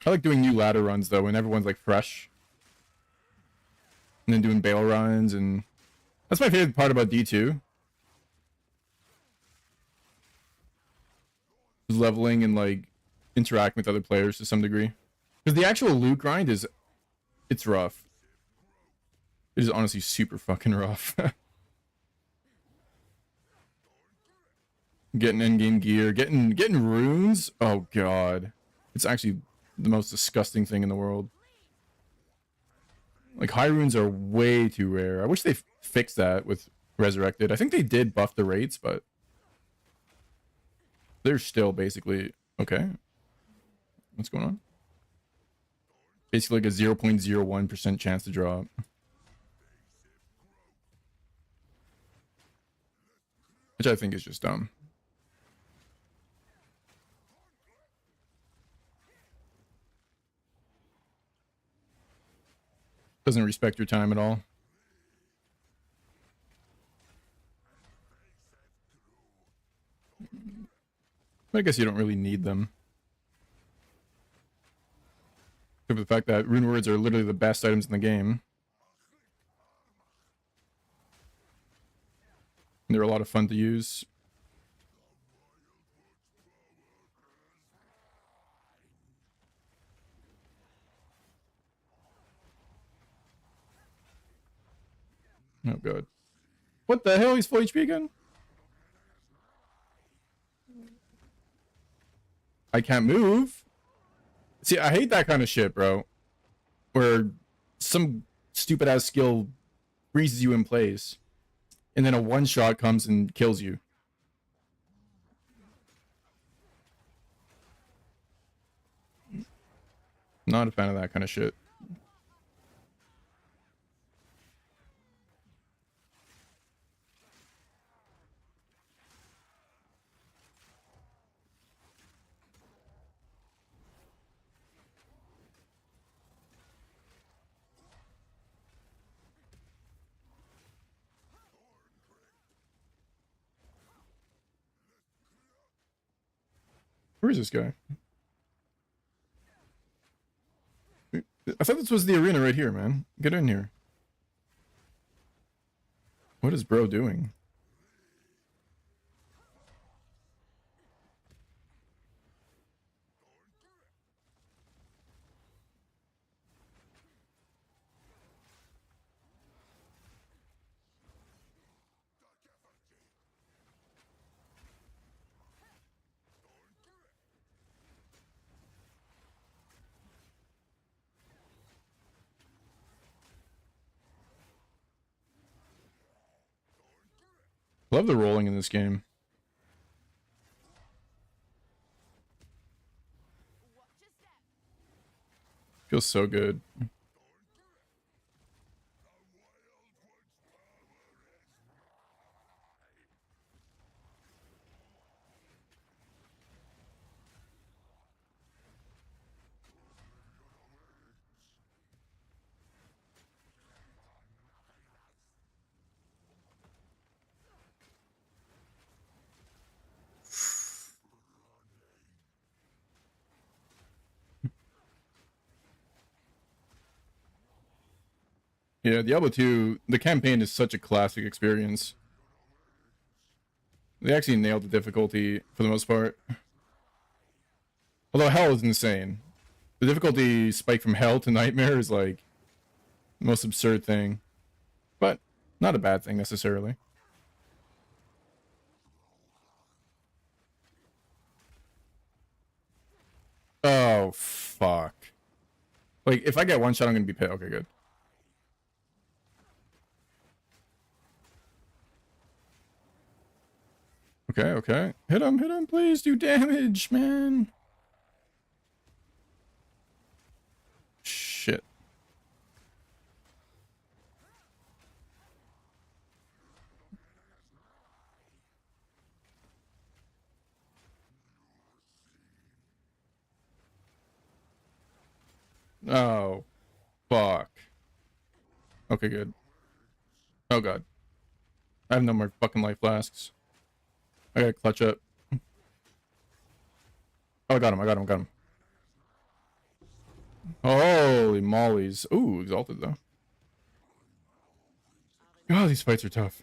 I like doing new ladder runs though when everyone's like fresh. And then doing bail runs, and that's my favorite part about D2. Is leveling and like interacting with other players to some degree. Because the actual loot grind is, it's rough. It is honestly super fucking rough. Getting in-game gear, getting runes. Oh god, it's actually the most disgusting thing in the world. Like high runes are way too rare. I wish they fixed that with Resurrected. I think they did buff the rates, but they're still basically okay. What's going on? Basically like a 0.01% chance to drop. Which I think is just dumb. Doesn't respect your time at all. But I guess you don't really need them. Except for the fact that rune words are literally the best items in the game. And they're a lot of fun to use. Oh god. What the hell? He's full HP again? I can't move. See, I hate that kind of shit, bro. Where some stupid ass skill freezes you in place, and then a one shot comes and kills you. Not a fan of that kind of shit. Where is this guy? I thought this was the arena right here, man. Get in here. What is bro doing? Love the rolling in this game. Feels so good. Yeah, Diablo 2, the campaign is such a classic experience. They actually nailed the difficulty for the most part. Although hell is insane. The difficulty spike from hell to nightmare is like the most absurd thing. But not a bad thing necessarily. Oh, fuck. Like, if I get one shot, I'm gonna be pissed. Okay, good. Okay, okay. Hit him, please. Do damage, man. Shit. Oh, fuck. Okay, good. Oh, God. I have no more fucking life flasks. I gotta clutch up. Oh, I got him, I got him, I got him. Holy mollies. Ooh, exalted, though. God, these fights are tough.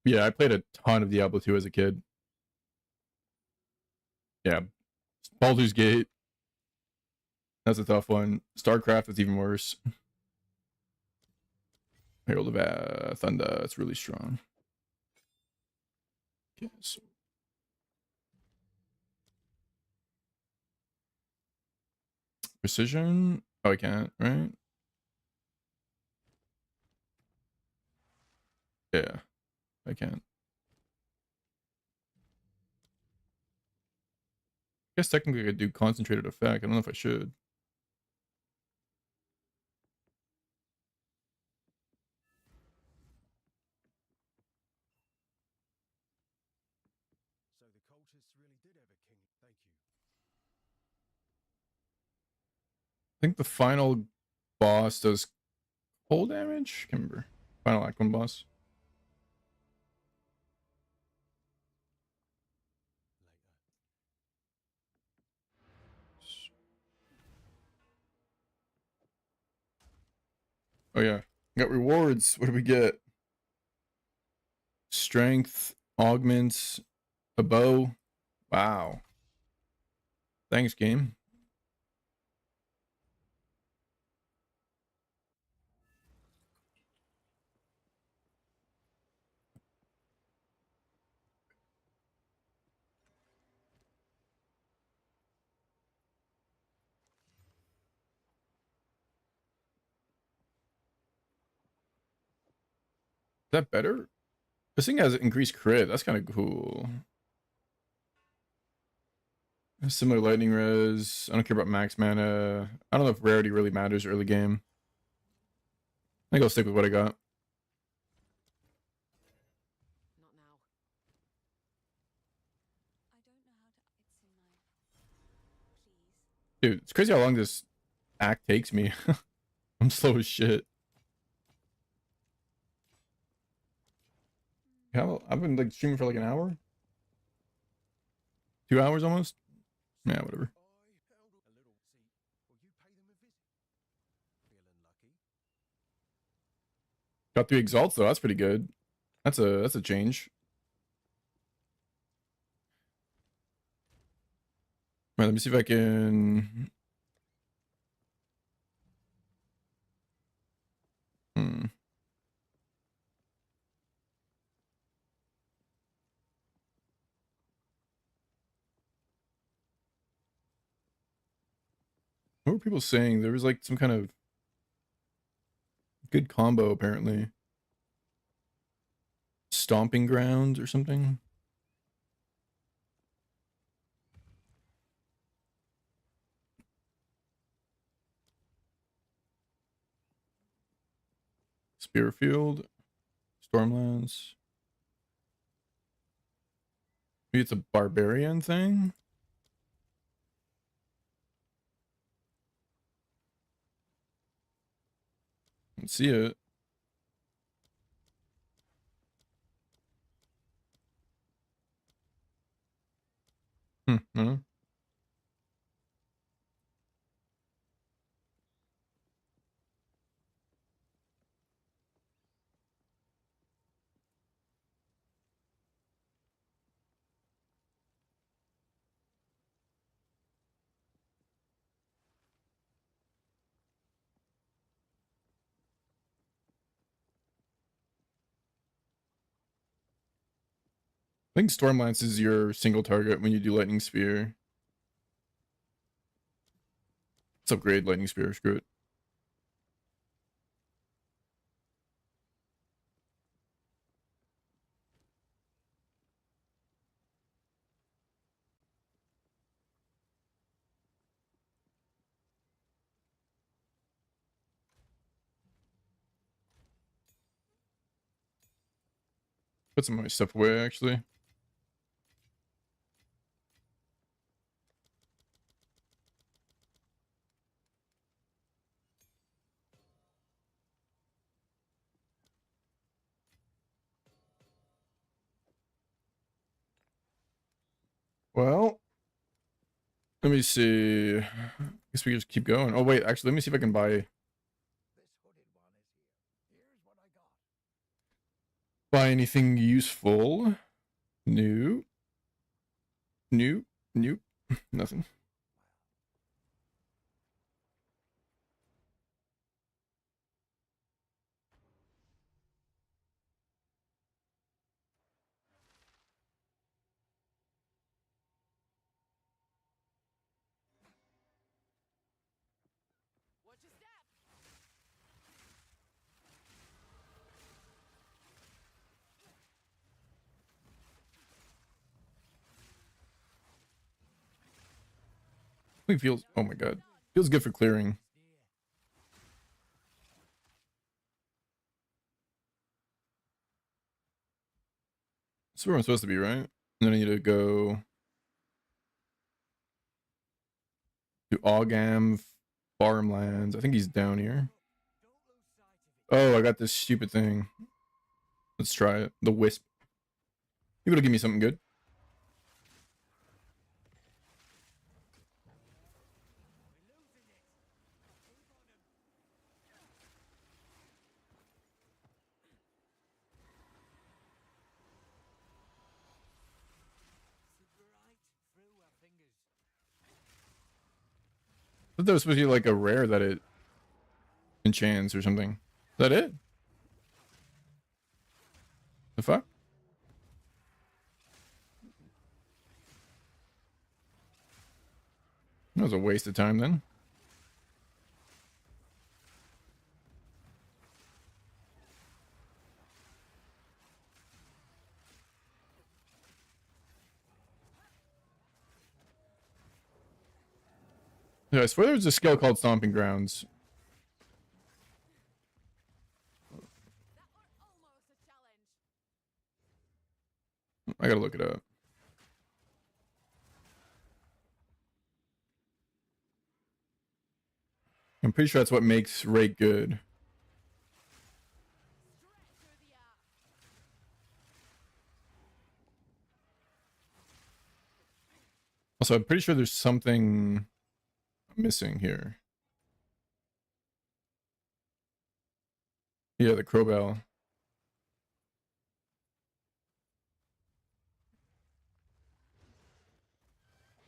Yeah, I played a ton of Diablo 2 as a kid. Yeah. Baldur's Gate. That's a tough one. StarCraft is even worse. Herald of Thunder. It's really strong. Okay, so precision. Oh, I can't, right? Yeah, I can't. I guess technically I could do concentrated effect. I don't know if I should. So the cultists really did have a king. Thank you. I think the final boss does cold damage. Can't remember. Final Act 1 boss. Oh yeah. Got rewards. What do we get? Strength, augments, a bow. Wow. Thanks, game. Is that better? This thing has increased crit. That's kind of cool. Similar lightning res. I don't care about max mana. I don't know if rarity really matters early game. I think I'll stick with what I got. Not now. I don't know how to. It's in my. Please. Dude, it's crazy how long this act takes me. I'm slow as shit. How I've been like streaming for like an hour? 2 hours almost? Yeah, whatever. Got 3 exalts though, that's pretty good. That's a change. Alright, let me see if I can. What were people saying? There was like some kind of good combo apparently. Stomping ground or something. Spearfield, Stormlands. Maybe it's a barbarian thing. Let's see it. I don't know. I think Stormlance is your single target when you do Lightning Spear. Let's upgrade Lightning Spear, screw it. Put some of my stuff away, actually. Well, let me see. I guess we just keep going. Oh, wait, actually, let me see if I can buy anything useful. Nope. Nope. Nope. Nothing. Watch your step. It feels. Oh my god. Feels good for clearing. That's where I'm supposed to be, right? And then I need to go to Ogam Farmlands. I think he's down here. Oh, I got this stupid thing. Let's try it. The Wisp. Maybe it'll give me something good. thought that was supposed to be like a rare that it enchants or something. Is that it? The fuck? That was a waste of time then. Yeah, I swear there was a skill called Stomping Grounds. That were almost a challenge. I gotta look it up. I'm pretty sure that's what makes Rake good. Straight through the air. Also, I'm pretty sure there's something missing here. Yeah, the Crowbell. I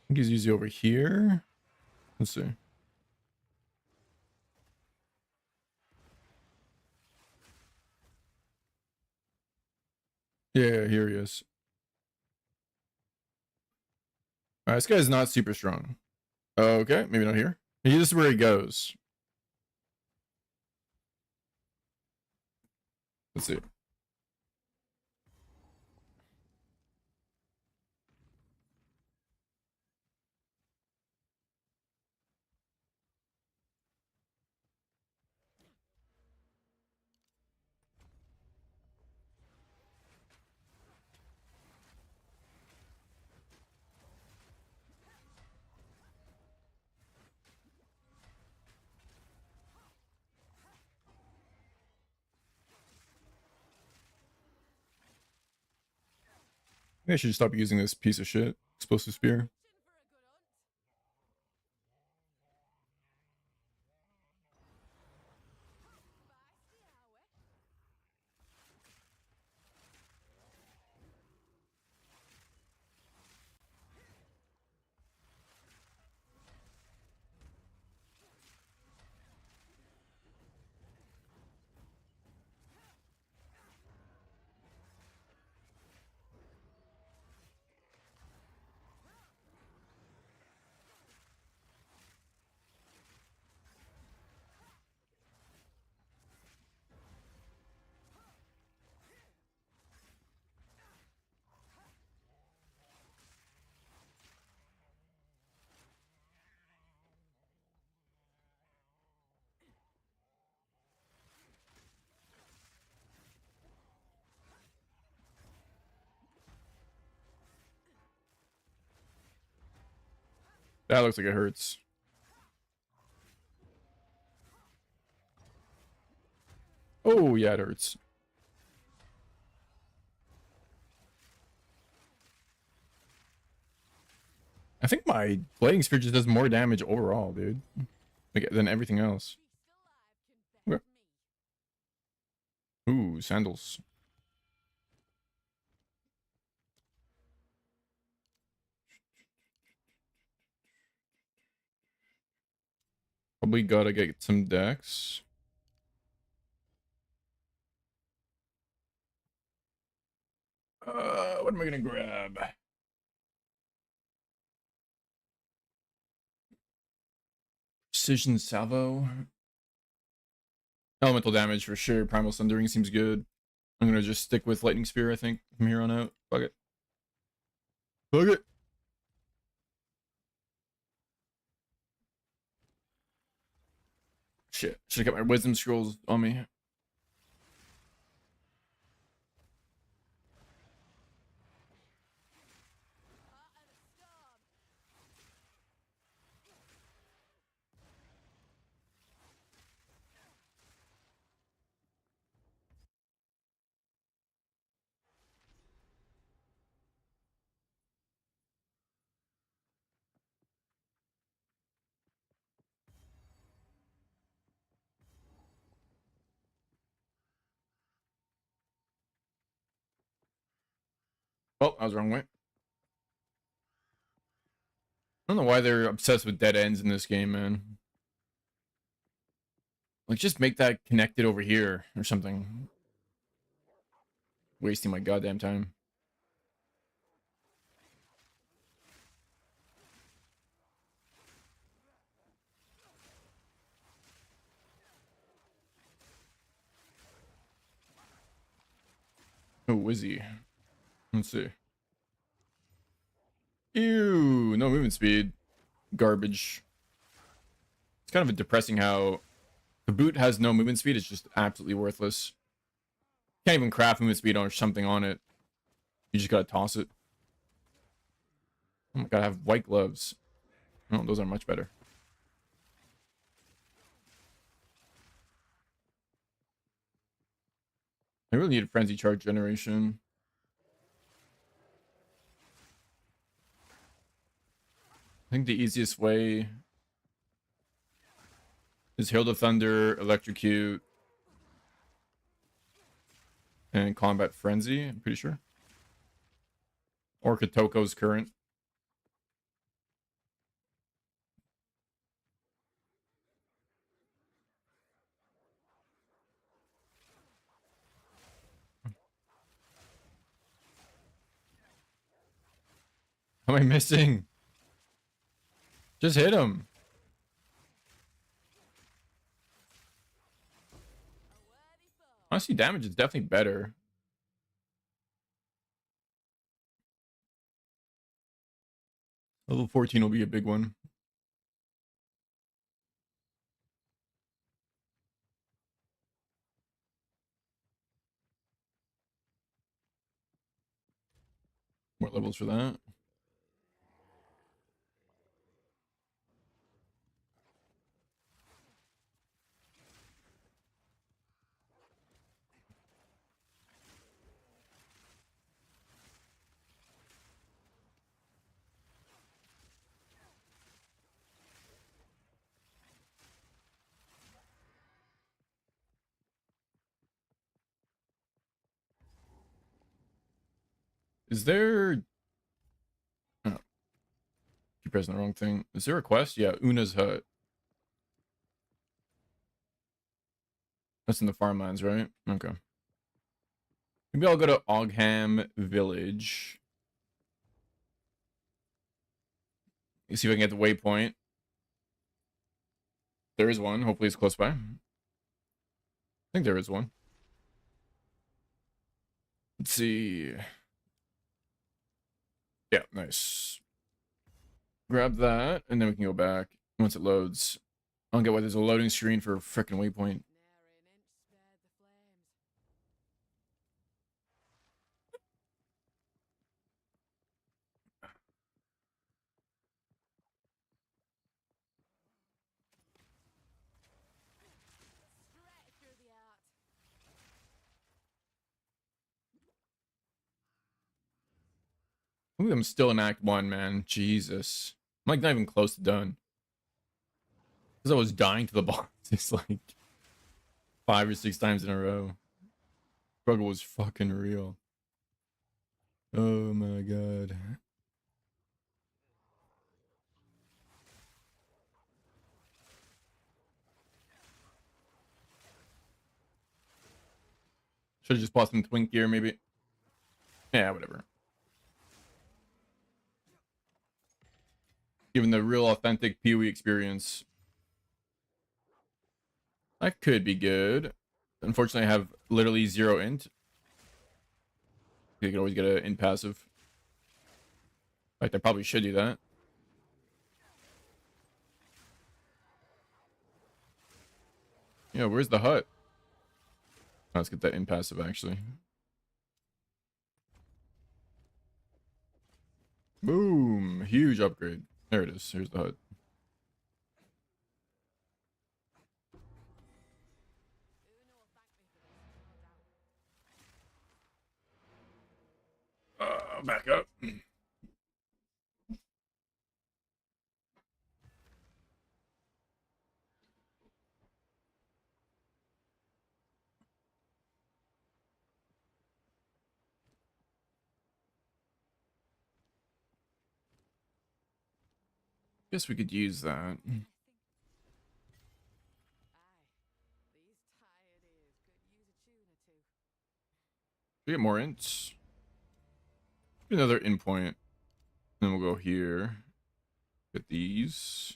think he's usually over here. Let's see. Yeah, here he is. Alright, this guy's not super strong. Okay, maybe not here. This is where he goes. Let's see. Maybe I should stop using this piece of shit. Explosive spear. Chin for a good hunt. Spicy, are we? That looks like it hurts. Oh, yeah, it hurts. I think my Plaguing Spear just does more damage overall, dude. Like, than everything else. Beast alive can bet me. Ooh, sandals. Probably gotta get some decks. What am I gonna grab? Precision Salvo. Elemental damage for sure. Primal Sundering seems good. I'm gonna just stick with Lightning Spear, I think, from here on out. Fuck it. Fuck it. Shit. Should have kept my Wisdom Scrolls on me. Heart of the storm. Oh, I was the wrong way. I don't know why they're obsessed with dead ends in this game, man. Like, just make that connected over here or something. Wasting my goddamn time. Oh, Wizzy. Let's see. Ew, no movement speed. Garbage. It's kind of depressing how the boot has no movement speed. It's just absolutely worthless. Can't even craft movement speed or something on it. You just gotta toss it. Oh my god, I have white gloves. Oh, those are much better. I really need a frenzy charge generation. I think the easiest way is Hail the Thunder, Electrocute, and Combat Frenzy, I'm pretty sure. Or Kotoko's Current. How am I missing? Just hit him. Honestly, damage is definitely better. Level 14 will be a big one. More levels for that. Is there... Oh, keep pressing the wrong thing. Is there a quest? Yeah, Una's Hut. That's in the farmlands, right? Okay. Maybe I'll go to Ogham Village. See if I can get the waypoint. There is one. Hopefully it's close by. I think there is one. Let's see. Yeah, nice. Grab that, and then we can go back once it loads. I don't get why there's a loading screen for a freaking waypoint. Nary an inch spared the flames. Straight through the heart. Ooh, I'm still in Act 1, man. Jesus. I'm like not even close to done. Because I was dying to the boss. It's like 5 or 6 times in a row. Struggle was fucking real. Oh my god. Should have just bought some twink gear, maybe. Yeah, whatever. Given the real authentic PoE experience, that could be good. Unfortunately, I have literally 0 int. You can always get an int passive. In fact, I probably should do that. Yeah, where's the hut? Let's get that int passive, actually. Boom! Huge upgrade. There it is. Here's the hut. Una will thank me for this, no doubt. Back up. Guess we could use that. Aye. We get more ints. Another in point. Then we'll go here. Get these.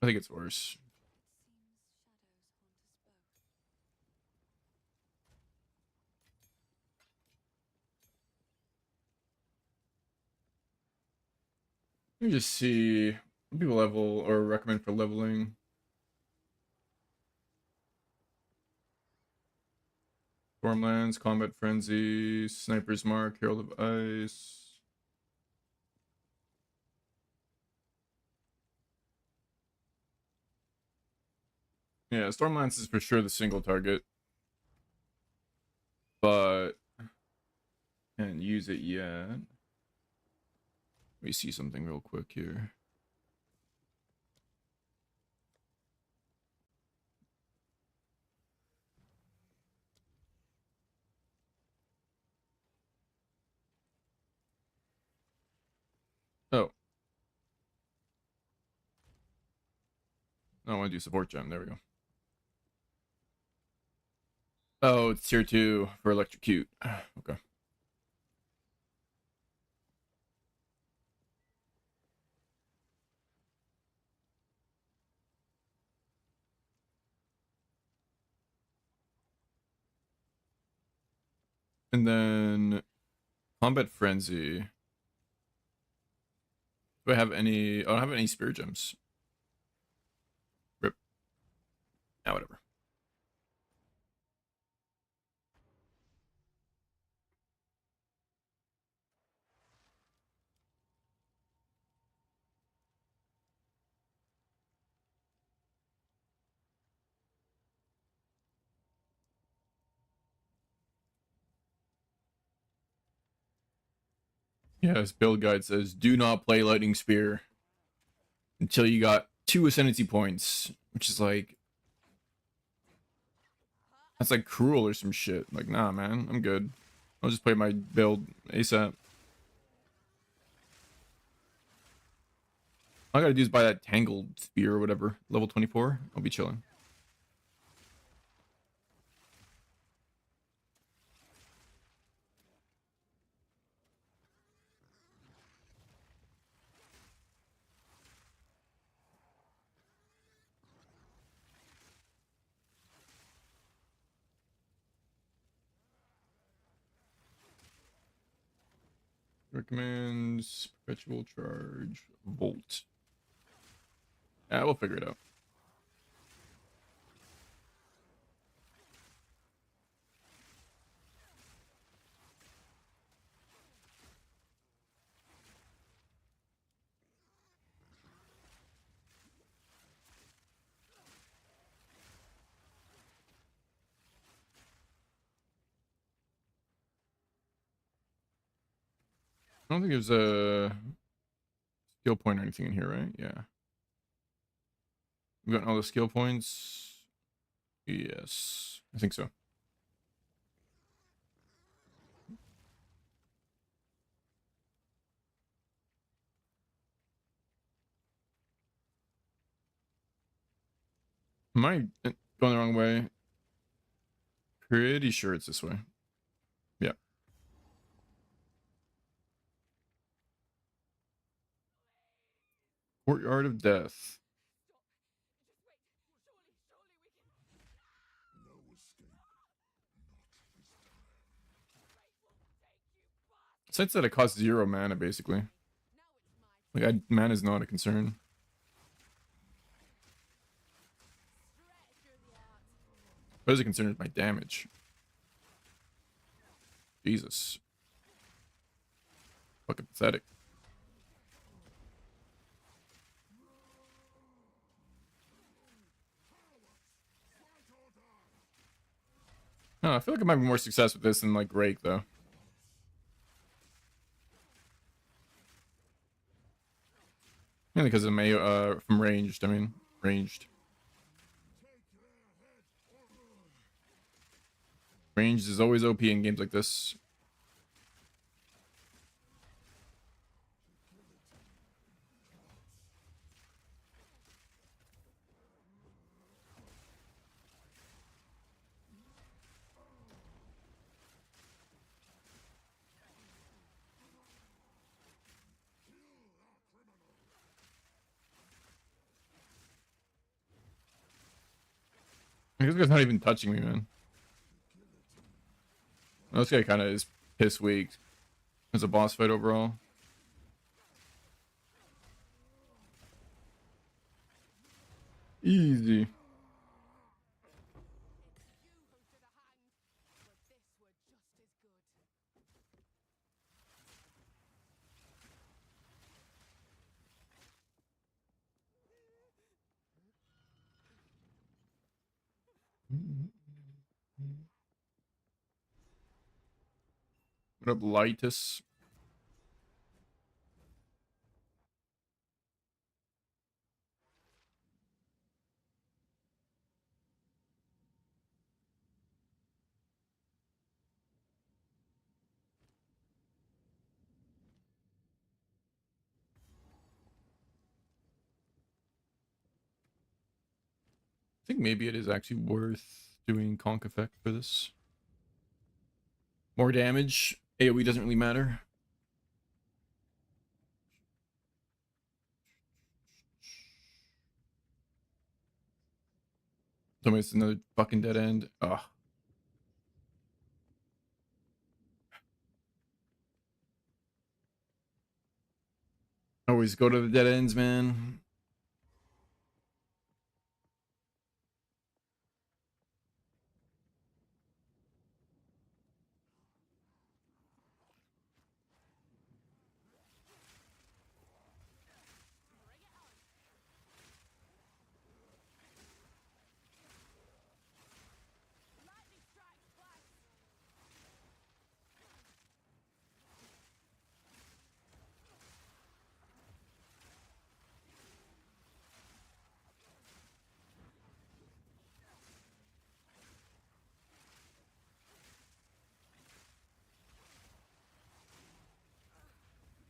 I think it's worse. Let me just see what people level or recommend for leveling. Stormlands, Combat Frenzy, Sniper's Mark, Herald of Ice. Yeah, Stormlands is for sure the single target. But can't use it yet. Let me see something real quick here. Oh. I want to do support gem. There we go. Oh, it's tier 2 for electrocute. Okay. And then Combat Frenzy. Do I have any? I don't have any Spirit Gems. Rip. Ah, whatever. Yeah, this build guide says do not play Lightning Spear until you got 2 Ascendancy points, which is like that's like cruel or some shit. Like, nah, man, I'm good. I'll just play my build ASAP. All I gotta do is buy that Tangled Spear or whatever, level 24. I'll be chilling. Recommends perpetual charge volt. Yeah, we'll figure it out. I don't think there's a skill point or anything in here, right? Yeah. We got all the skill points. Yes, I think so. Am I going the wrong way? Pretty sure it's this way. Yeah. Courtyard of Death. Since that it costs 0 mana, basically. Like, mana is not a concern. What is a concern is my damage. Jesus. Fucking pathetic. No, I feel like I'm having more success with this than like Rake though. Mainly because of from ranged. I mean, ranged. Range is always OP in games like this. This guy's not even touching me, man. This guy kind of is piss weak as a boss fight overall. Easy. What up, Lightus? I think maybe it is actually worth doing conk effect for this. More damage. AoE doesn't really matter. Tell me it's another fucking dead end. Ugh. Always go to the dead ends, man.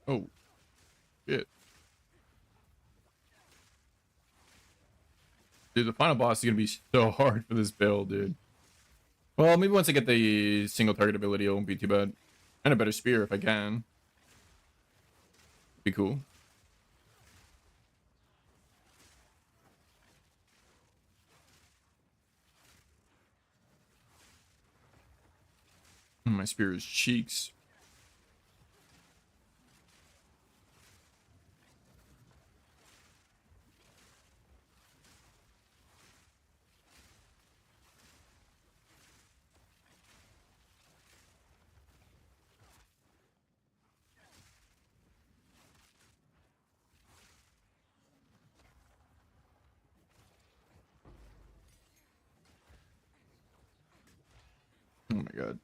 Oh, shit. Dude, the final boss is gonna be so hard for this build, dude. Well, maybe once I get the single target ability, it won't be too bad. And a better spear if I can. Be cool. My spear is cheeks. Oh my god.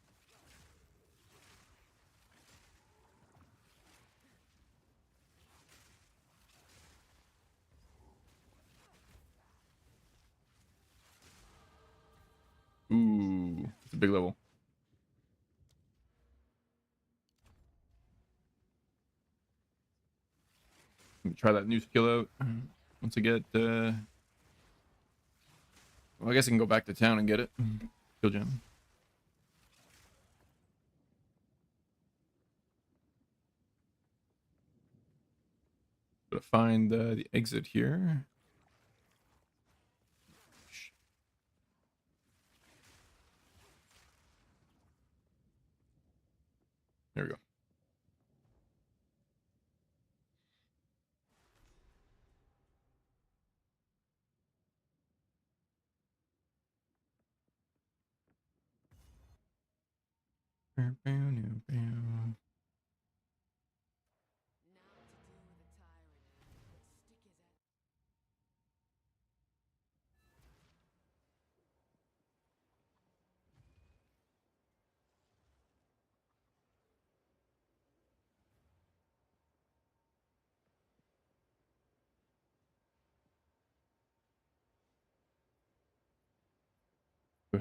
Ooh, it's a big level. Let me try that new skill out. Once I get, well, I guess I can go back to town and get it. Skill gem. Gotta find the exit here. There we go.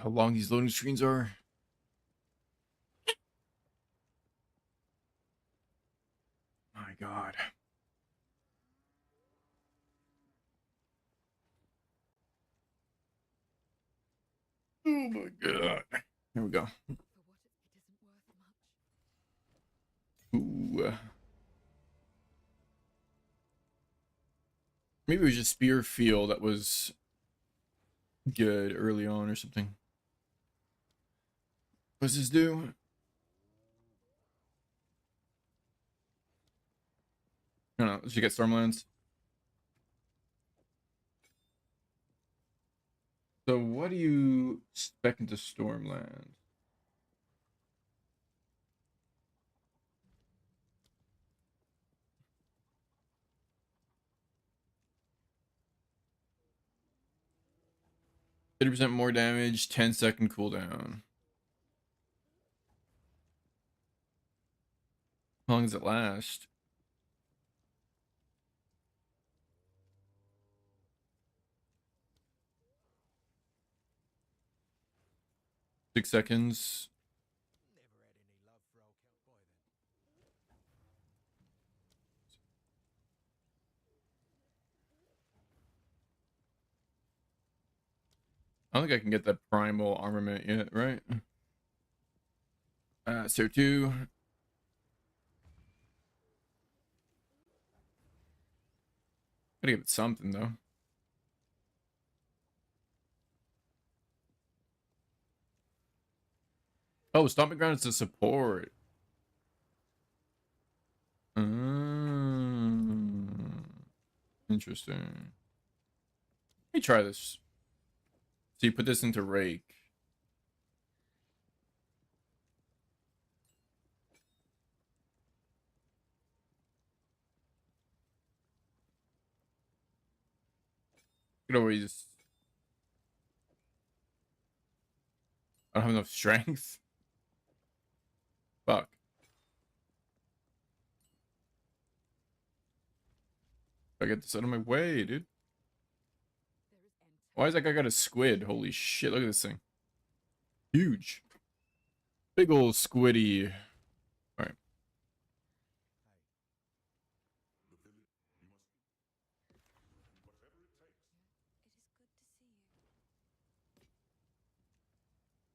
How long these loading screens are. god. Oh my god. Here we go. For what it isn't worth much. Ooh. Maybe it was just spear feel that was good early on or something. What's this do? I don't know. Did you get Stormlands? So what do you spec into Stormlands? %30 more damage, 10-second cooldown. How long does it last? Six seconds. I don't think I can get that primal armament yet, right? So 2. Gotta give it something though. Oh, Stomping Ground is a support. Interesting. Let me try this. So you put this into Rake. Could always. I don't have enough strength. Fuck. I get this out of my way, dude. There is Why is that guy got a squid? Holy shit, look at this thing. Huge. Big old squiddy. Alright.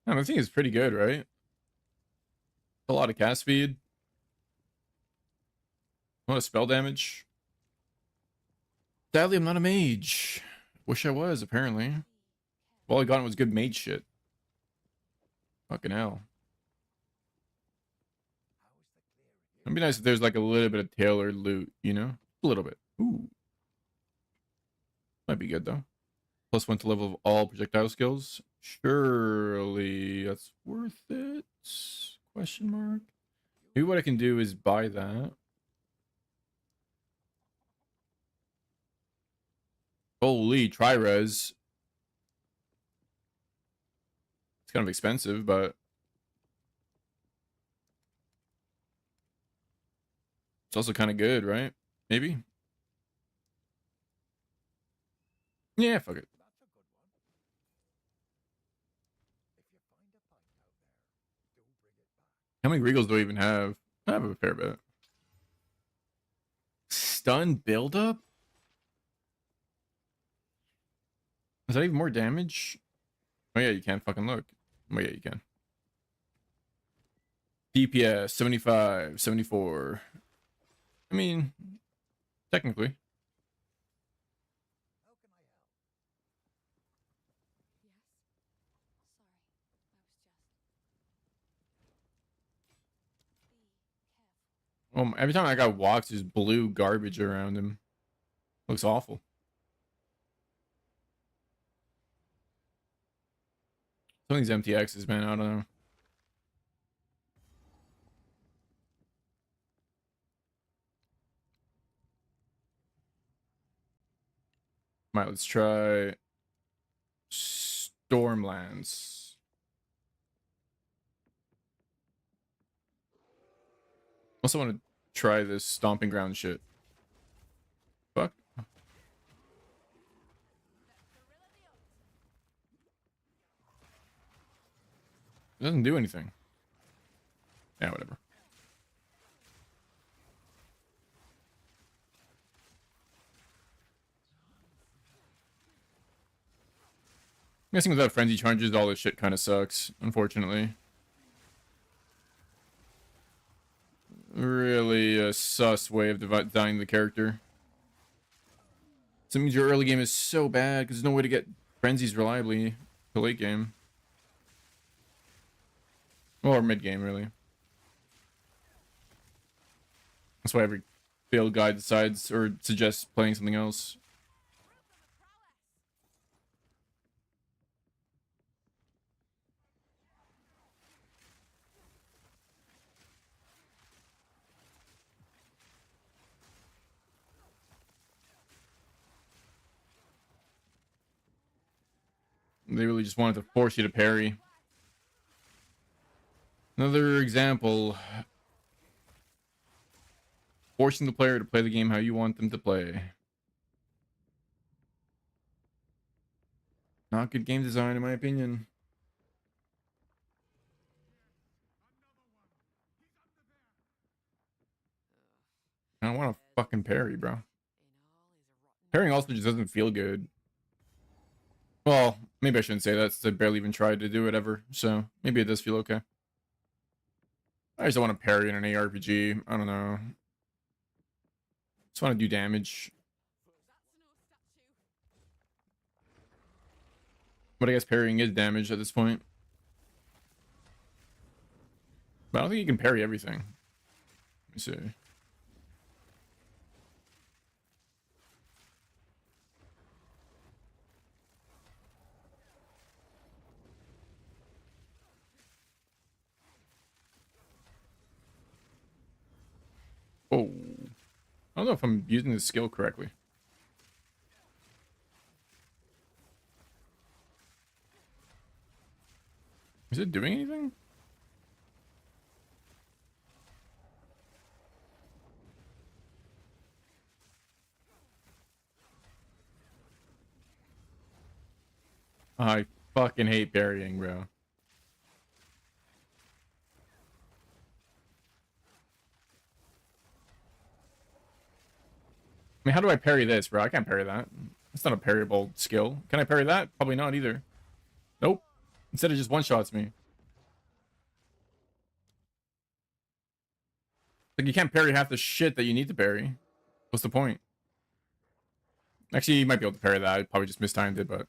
The thing is pretty good, right? A lot of cast speed. A lot of spell damage. Sadly, I'm not a mage. Wish I was, apparently. All I got was good mage shit. Fucking hell. It'd be nice if there's like a little bit of tailored loot, you know? A little bit. Ooh. Might be good though. +1 to level of all projectile skills. Surely that's worth it? Question mark. Maybe what I can do is buy that. Holy tri-res. It's kind of expensive, but it's also kind of good, right? Maybe. Yeah, fuck it. How many Regals do I even have? I have a fair bit. Stun buildup? Is that even more damage? Oh yeah, you can fucking look. Oh yeah, you can. DPS 75, 74. I mean, technically. Every time I got walks, there's blue garbage around him. Looks awful. Some of these MTXs, man, I don't know. Alright, let's try Stormlands. Also want to try this Stomping Ground shit. Fuck. It doesn't do anything. Yeah, whatever. guessing without frenzy charges, all this shit kind of sucks, unfortunately. Really a sus way of dying the character. So it means your early game is so bad because there's no way to get frenzies reliably to late game. Or mid game, really. That's why every failed guy decides or suggests playing something else. They really just wanted to force you to parry. Another example. Forcing the player to play the game how you want them to play. Not good game design, in my opinion. I don't want to fucking parry, bro. Parrying also just doesn't feel good. Well, maybe I shouldn't say that since I barely even tried to do it ever. So maybe it does feel okay. I just don't want to parry in an ARPG. I don't know. Just want to do damage. But I guess parrying is damage at this point. But I don't think you can parry everything. Let me see. Oh. I don't know if I'm using this skill correctly. Is it doing anything? I fucking hate parrying, bro. I mean, how do I parry this, bro? I can't parry that. It's not a parryable skill. Can I parry that? Probably not either. Nope. Instead, it just one-shots me. Like, you can't parry half the shit that you need to parry. What's the point? Actually, you might be able to parry that. I probably just mistimed it, but...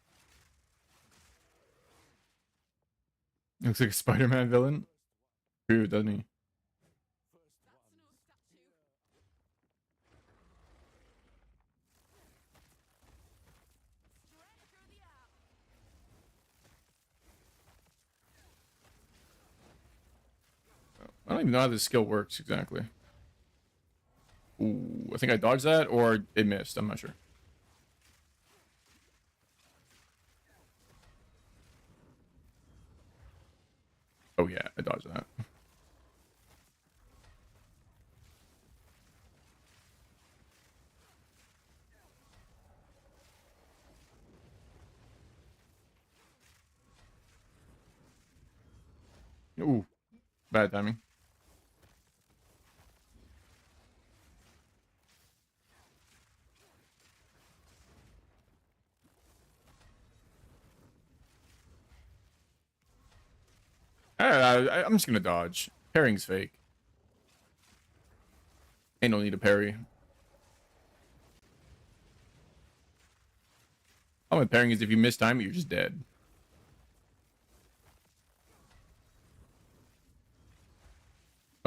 It looks like a Spider-Man villain. True, doesn't he? I don't even know how this skill works exactly. Ooh, I think I dodged that, or it missed. I'm not sure. Oh yeah, I dodged that. Ooh, bad timing. I'm just gonna dodge. Parrying's fake. Ain't no need to parry. All with parrying is if you miss time, you're just dead.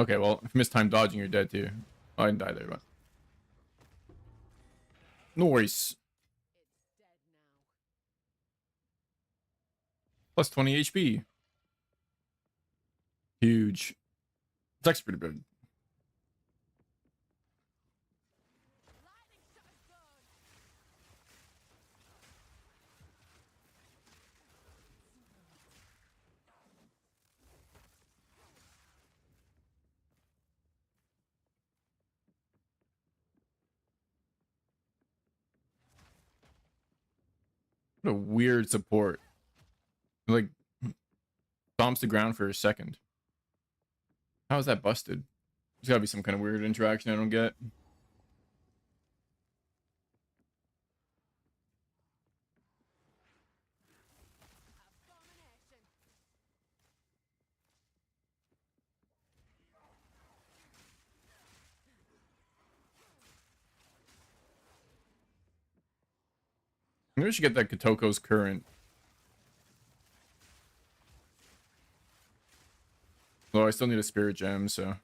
Okay, well, if you miss time dodging, you're dead too. Oh, I didn't die there, but no worries. Plus 20 HP. Huge. It's actually pretty big. What a weird support. Like, stomps the ground for a second. How is that busted? There's gotta be some kind of weird interaction I don't get. Maybe we should get that Kotoko's current. Well, I still need a spirit gem, so.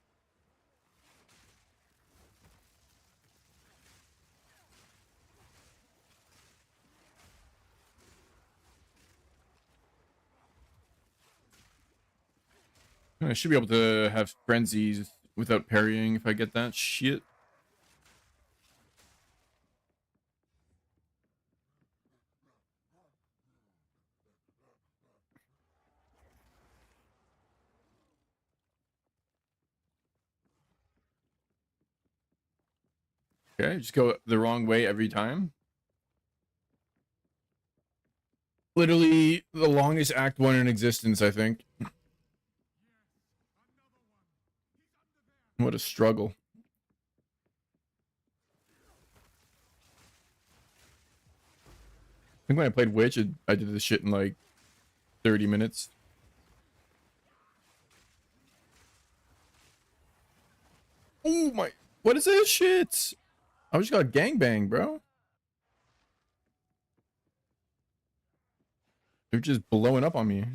I should be able to have frenzies without parrying if I get that shit. Okay, just go the wrong way every time. Literally the longest Act 1 in existence, I think. What a struggle. I think when I played Witch, I did this shit in like 30 minutes. Oh my, what is this shit? I just got gangbang, bro. They're just blowing up on me.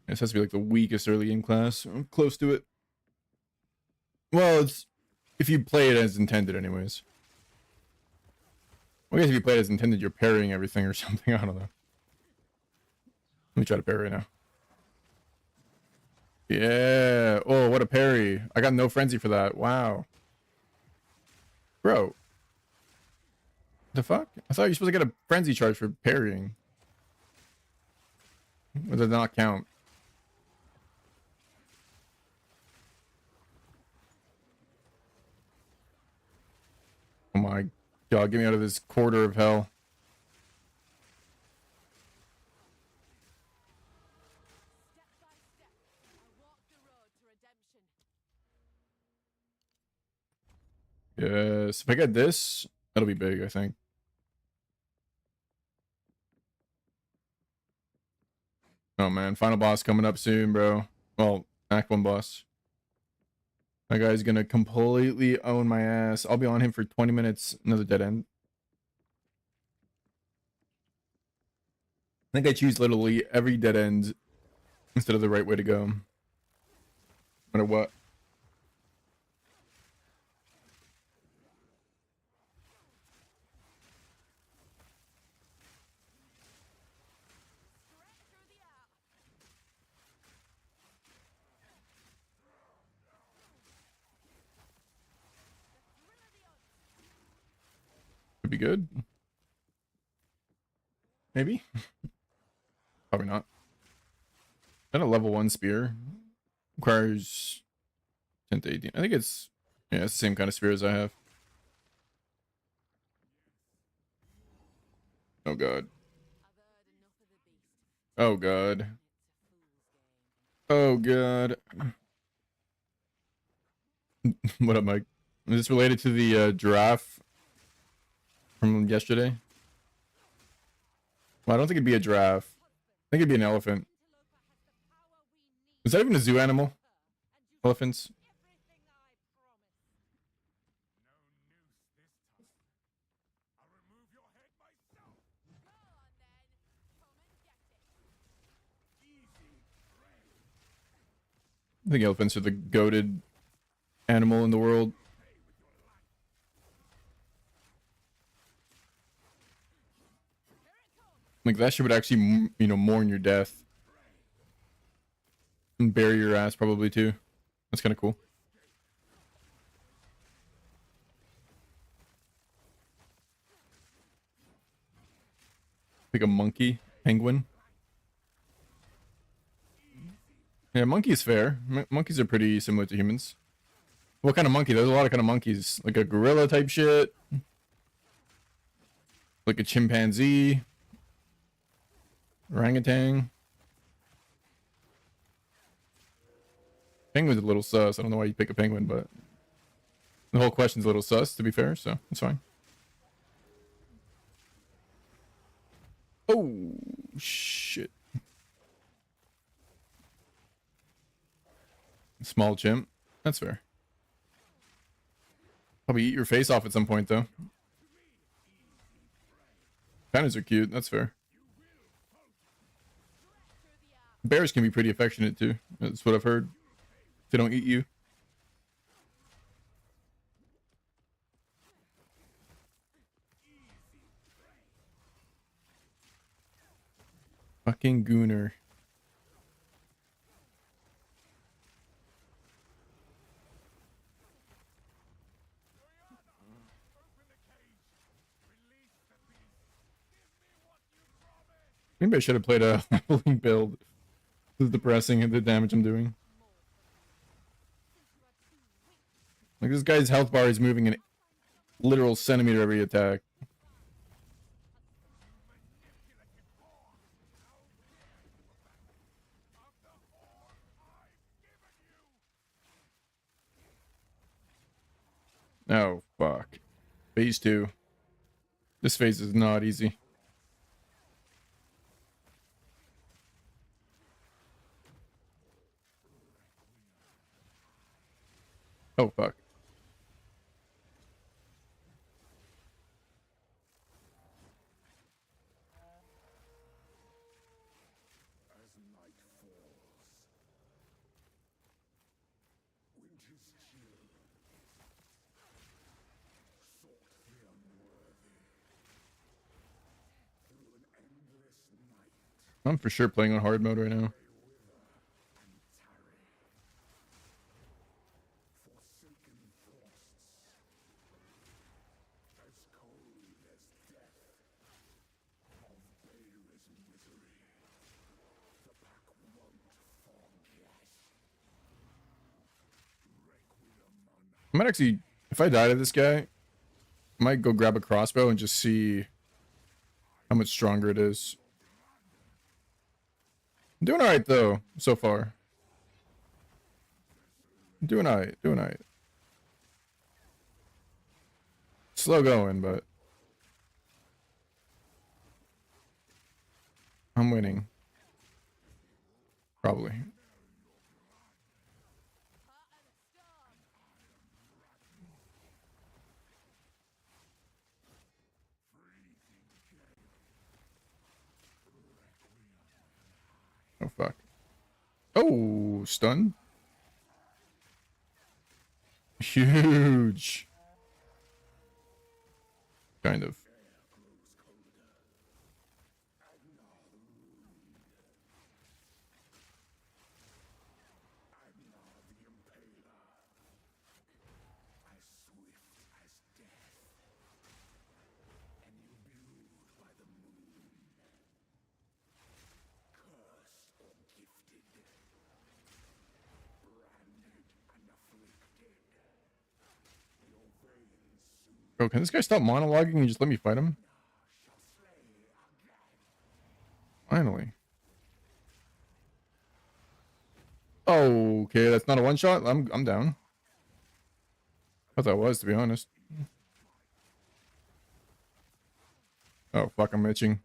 This has to be like the weakest early in class. I'm close to it. Well, it's if you play it as intended, anyways. Well, I guess if you play it as intended, you're parrying everything or something. I don't know. Let me try to parry right now. Yeah. Oh, what a parry. I got no frenzy for that. Wow. Bro. The fuck? I thought you were supposed to get a frenzy charge for parrying. Or does it not count? Oh my god, get me out of this quarter of hell. Yes, if I get this, that'll be big, I think. Oh man, final boss coming up soon, bro. Well, Act 1 boss. That guy's gonna completely own my ass. I'll be on him for 20 minutes, another dead end. I think I choose literally every dead end instead of the right way to go. No matter what. Could be good. Maybe. Probably not. Then a level 1 spear requires 10 to 18. I think it's, yeah, it's the same kind of spear as I have. Oh god. Oh god. Oh god. What up, Mike? Is this related to the giraffe from yesterday? Well, I don't think it'd be a giraffe. I think it'd be an elephant. Is that even a zoo animal? Elephants? I think elephants are the goated animal in the world. Like that shit would actually, you know, mourn your death. And bury your ass probably too. That's kind of cool. Like a monkey, penguin. Yeah, monkey is fair. Monkeys are pretty similar to humans. What kind of monkey? There's a lot of kind of monkeys. Like a gorilla type shit. Like a chimpanzee. Orangutan. Penguin's a little sus. I don't know why you pick a penguin, but the whole question's a little sus, to be fair, so it's fine. Oh, shit. Small chimp. That's fair. Probably eat your face off at some point, though. Pandas are cute. That's fair. Bears can be pretty affectionate, too. That's what I've heard. They don't eat you. Fucking gooner. Maybe I should have played a leveling build. This is depressing, the damage I'm doing. Like, this guy's health bar is moving an literal centimeter every attack. Oh, fuck. Phase 2. This phase is not easy. Oh, fuck. As night falls, winter's chill sought the unworthy through an endless night. I'm for sure playing on hard mode right now. Forsaken forests, as cold as death, of Bayra's misery, the pack won't forget. Requiem on I might actually, if I die to this guy, I might go grab a crossbow and just see how much stronger it is. I'm doing alright though, so far. Doing alright, doing alright. Slow going, but I'm winning. Probably. Oh fuck. Oh, stun. Huge. Kind of. as swift as death, and imbued by the moon. Cursed or gifted, branded and afflicted. Your veins soon Bro, can this guy stop monologuing and just let me fight him? shall slay again. Finally. Okay, that's not a one shot. I'm down. I thought it was, to be honest. Oh fuck, I'm itching.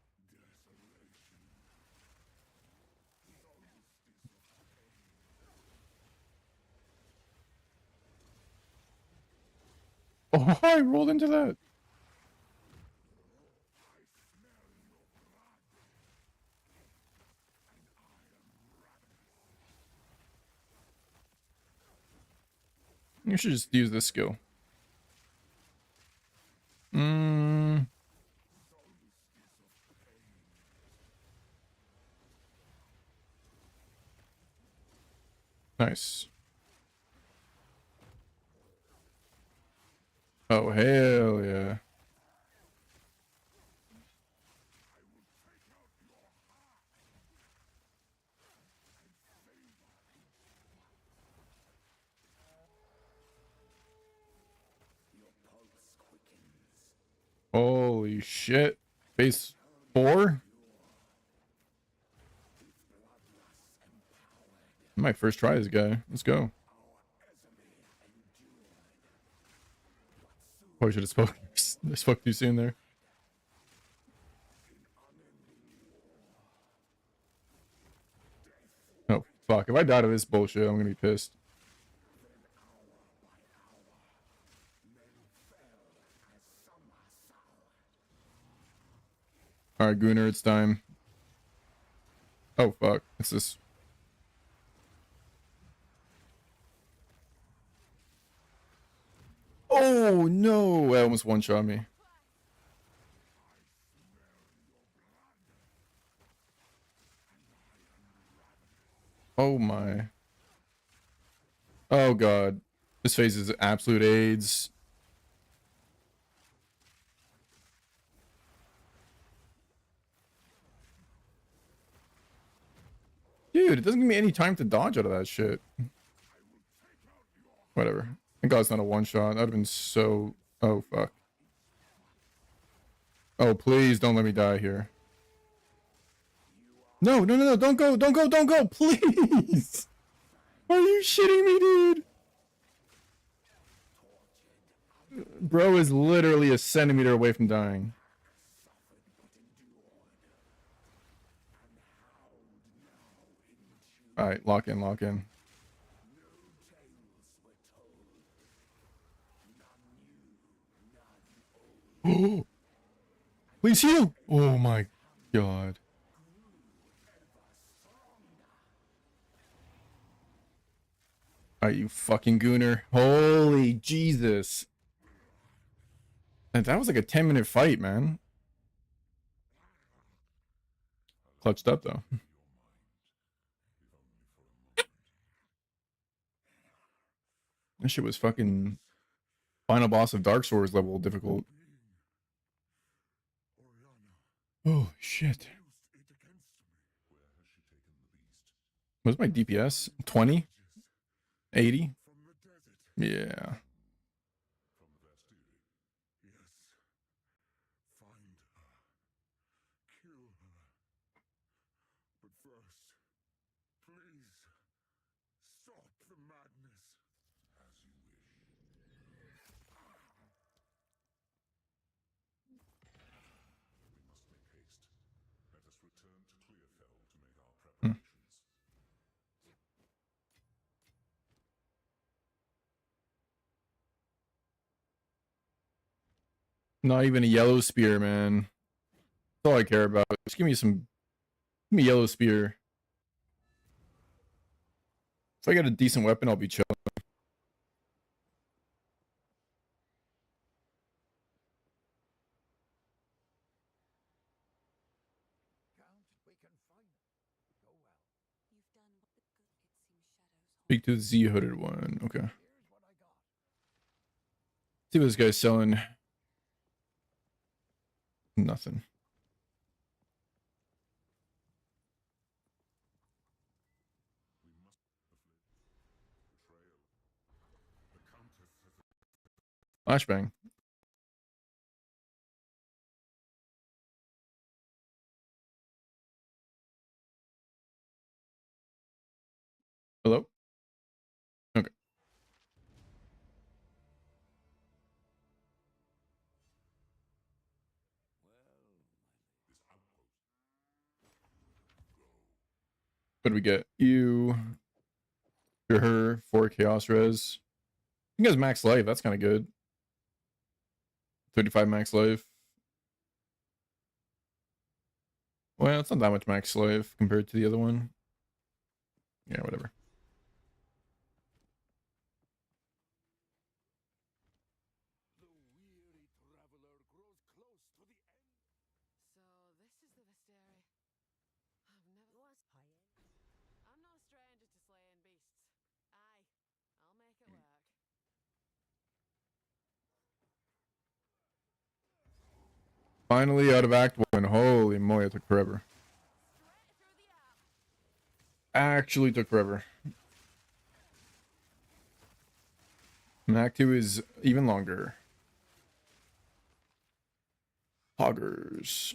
Oh, I rolled into that. You should just use this skill. Nice. Oh, hell yeah. Your pulse quickens. Holy shit. Base 4? My first try this guy. Let's go. Probably should have spoke. I spoke too soon there. Oh, fuck. If I die to this bullshit, I'm gonna be pissed. Alright, Gunnar, it's time. Oh, fuck. It's this. Oh, no! That almost one-shot me. Oh, my. Oh, God. This phase is absolute AIDS. Dude, it doesn't give me any time to dodge out of that shit. Whatever. Thank God it's not a one-shot. That would have been so... Oh, fuck. Oh, please don't let me die here. No, no, no, no. Don't go. Don't go. Don't go. Please. Are you shitting me, dude? Bro is literally a centimeter away from dying. Alright, lock in, lock in. Oh, please heal. Oh my God. Alright, you fucking gooner. Holy Jesus. And that was like a 10-minute fight, man. Clutched up though. That shit was fucking final boss of Dark Souls level difficult. Oh shit. What's my DPS? 20? 80? Yeah. Hmm. Not even a yellow spear, man. That's all I care about. Just give me some. Give me a yellow spear. If I get a decent weapon, I'll be chill. You've done what the good it seems shadows Speak to the Z hooded one. Okay. See what this guy's selling. Nothing. Flashbang. Hello? Okay. What do we get? You. You're her. 4 chaos res. You guys max life. That's kind of good. 35 max life. Well, it's not that much max life compared to the other one. Yeah, whatever. So this is the Visteri. I've never was I'm no stranger to slaying beasts. Aye, I'll make it work. Finally out of Act 1. Holy moly, it took forever. Straight through the app. Actually took forever. And Act 2 is even longer. Hoggers.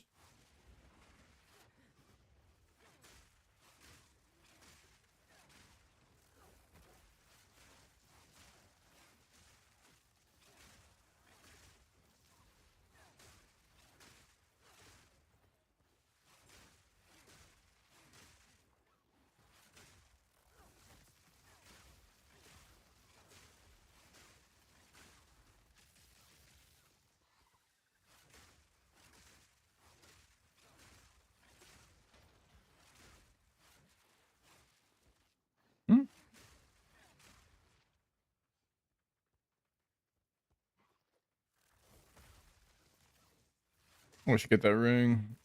We should get that ring.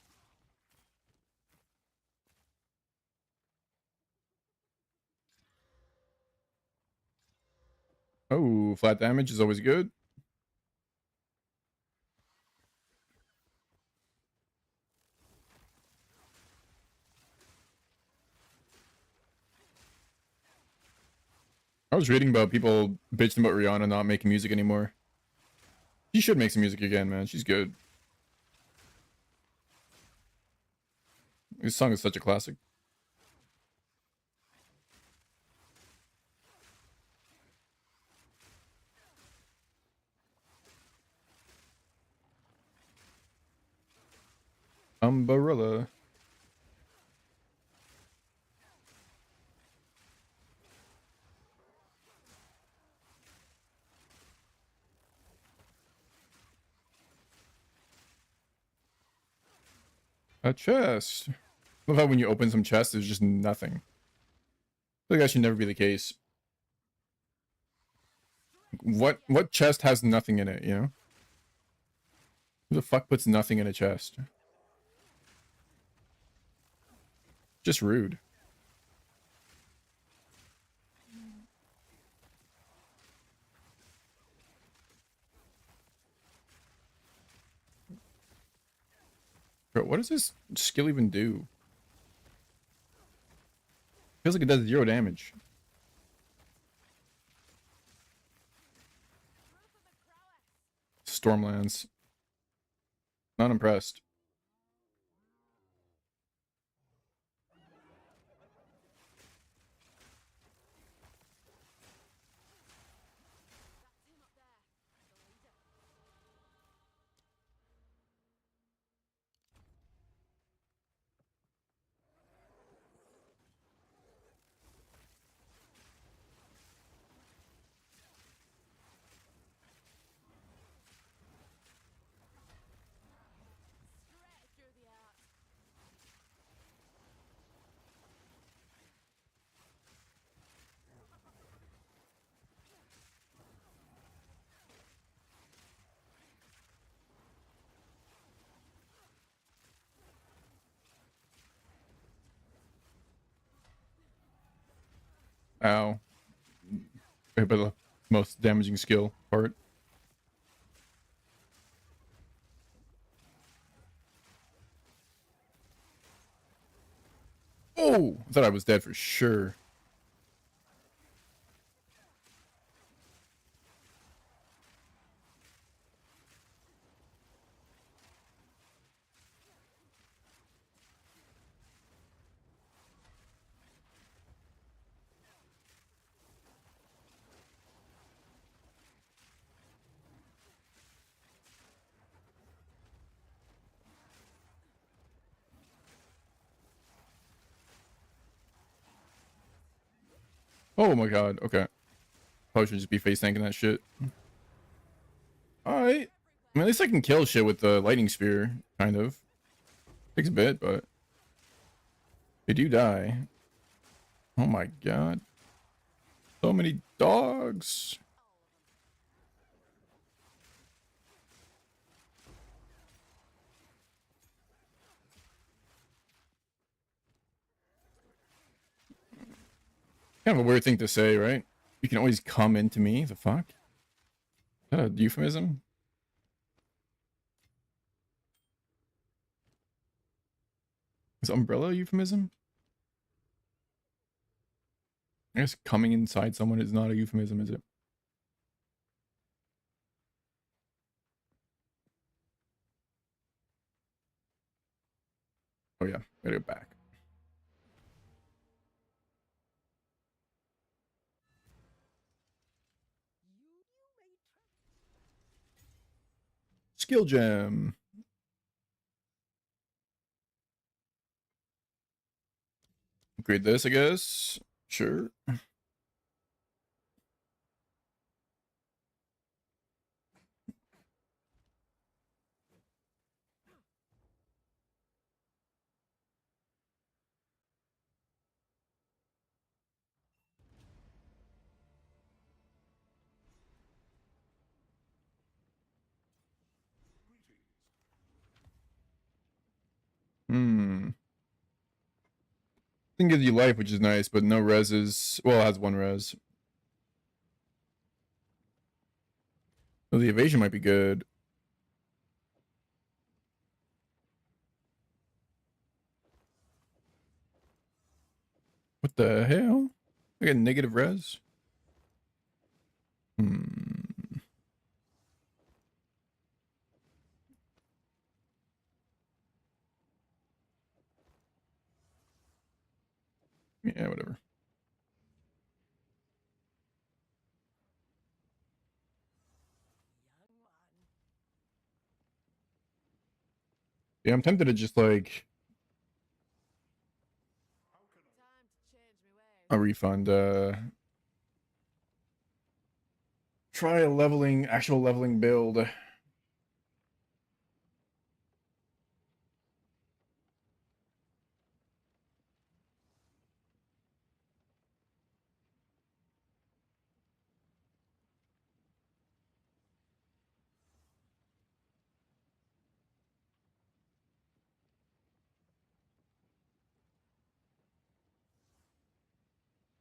Oh, flat damage is always good. I was reading about people bitching about Rihanna not making music anymore. She should make some music again, man. She's good. This song is such a classic. Umbrella. A chest. Love how when you open some chests, there's just nothing. I feel like that should never be the case. What chest has nothing in it, you know? Who the fuck puts nothing in a chest? Just rude. Bro, what does this skill even do? Feels like it does 0 damage. Stormlands. Not impressed. Straight through the art. Ow. But the most damaging skill part. Oh! I thought I was dead for sure. Oh my god, okay. Probably should just be face tanking that shit. Alright. I mean, at least I can kill shit with the lightning spear, kind of. Takes a bit, but they do die. Oh my god. So many dogs. Kind of a weird thing to say, right? You can always come into me. The fuck? Is that a euphemism? Is umbrella a euphemism? I guess coming inside someone is not a euphemism, is it? Oh yeah, gotta go back. Skill gem. Upgrade this, I guess. Sure. Thing gives you life, which is nice, but no reses. Well, it has one res. Oh, the evasion might be good. What the hell? I got negative res. Yeah, whatever. Yeah, I'm tempted to just like Time to change my ways. a refund. Try a leveling, actual leveling build.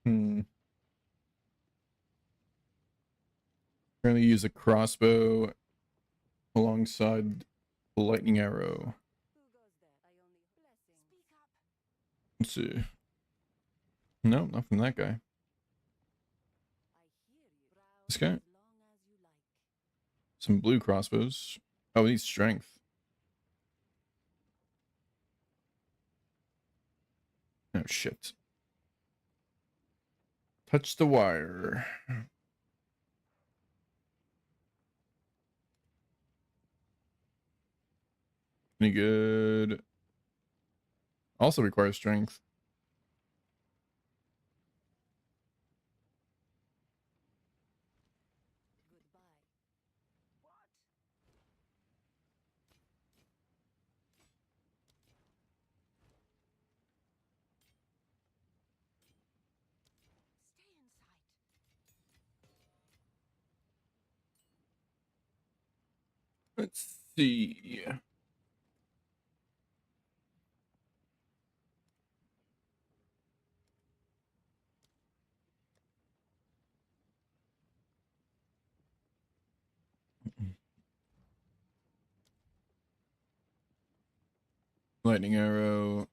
Hmm. Currently use a crossbow alongside the lightning arrow. Who goes there? I only blessings. Speak up. Let's see. No, not from that guy. I hear you. Browse This guy? as long as you like. Some blue crossbows. Oh, it needs strength. Oh shit. Touch the wire. Any good? Also requires strength. Goodbye. What? Stay in sight. Let's see. Lightning arrow.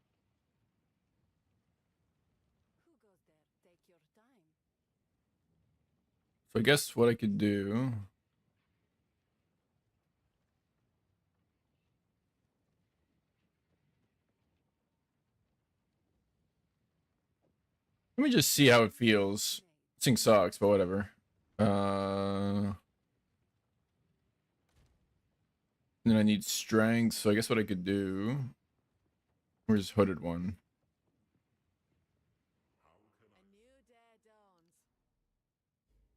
Who goes there? Take your time. So I guess what I could do. Let me just see how it feels. This thing sucks, but whatever. Then I need strength, so I guess what I could do. Where's hooded one? A new day dawns.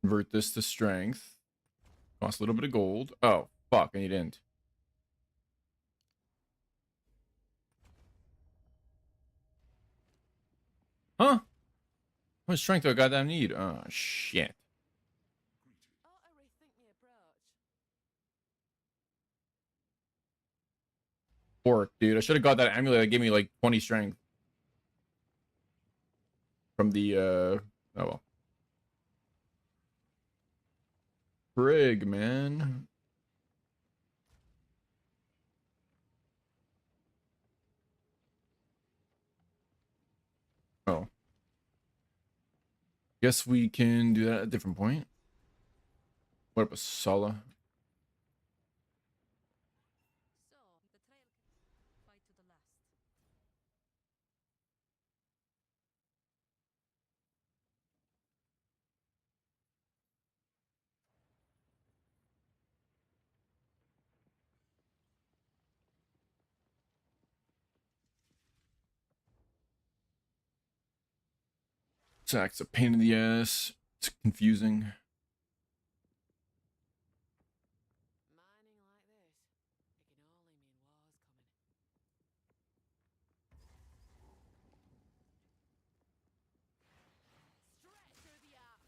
Convert this to strength. Cost a little bit of gold. Oh, fuck, I need int. Huh? How much strength do I goddamn need? Oh, shit. Ought to rethink my approach. Pork, dude. I should have got that amulet that gave me like 20 strength. From the, oh well. Frig, man. Oh. Guess we can do that at a different point. What up, a Sala? So, the trail fight to the last. Attack's a pain in the ass. It's confusing. Mining like this, it can only mean war's coming. Straight through the arc.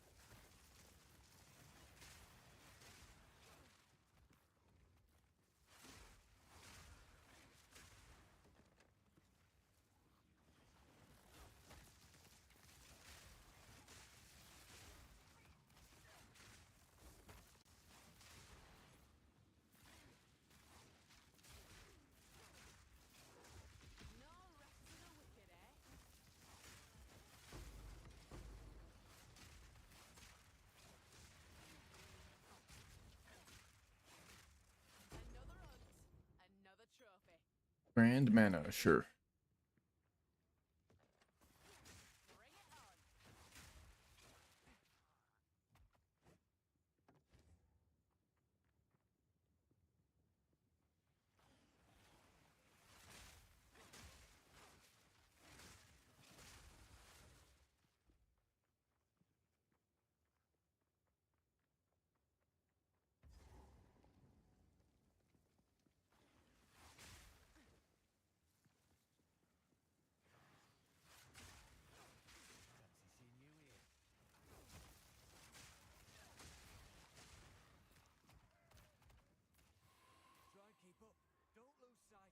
Grand mana, sure.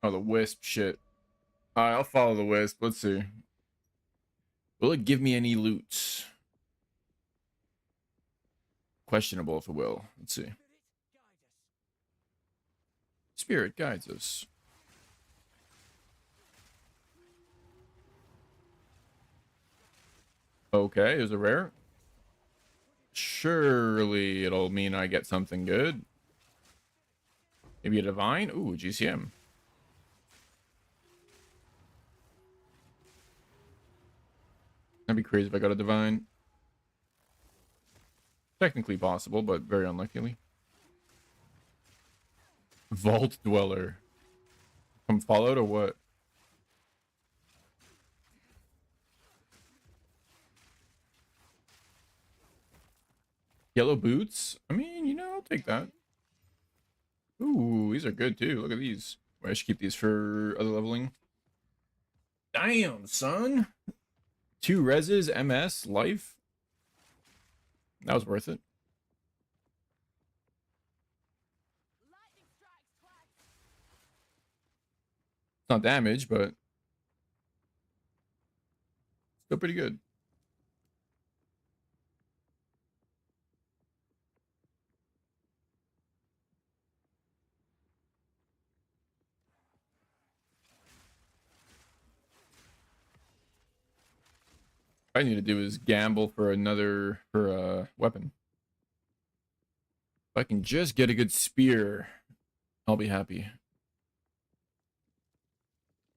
Oh, the wisp shit. Alright, I'll follow the wisp. Let's see. Will it give me any loot? Questionable if it will. Let's see. Spirit guides us. Okay, there's a rare. Surely it'll mean I get something good. Maybe a divine? Ooh, GCM. That'd be crazy if I got a divine. Technically possible, but very unlikely. Vault Dweller. From Fallout or what? Yellow boots? I mean, you know, I'll take that. Ooh, these are good too. Look at these. Wait, I should keep these for other leveling. Damn, son. 2 reses, MS, life. That was worth it. It's not damage, but still pretty good. All I need to do is gamble for another weapon. If I can just get a good spear, I'll be happy.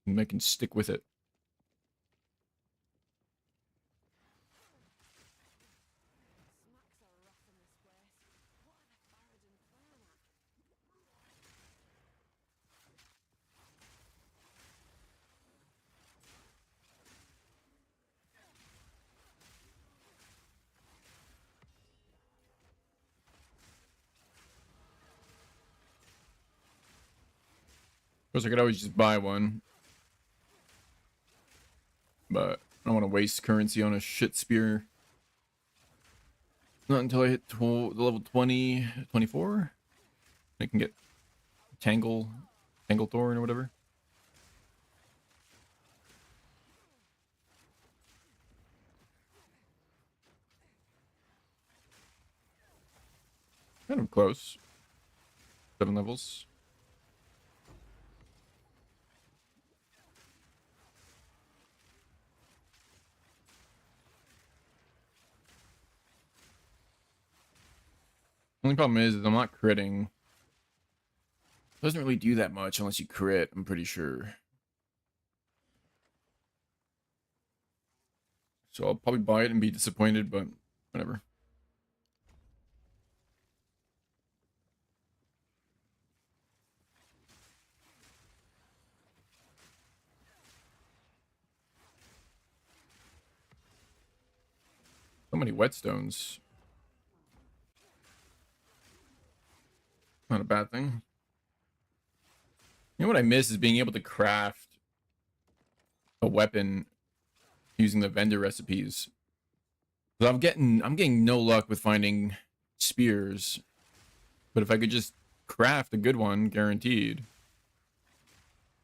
And I can stick with it. Of course, I could always just buy one. But I don't want to waste currency on a shit spear. Not until I hit the level 20, 24. I can get Tangle Thorn or whatever. Kind of close. 7 levels. Only problem is I'm not critting. Doesn't really do that much unless you crit, I'm pretty sure. So I'll probably buy it and be disappointed, but whatever. So many whetstones. Not a bad thing. You know what I miss is being able to craft a weapon using the vendor recipes. So I'm getting no luck with finding spears. But if I could just craft a good one, guaranteed,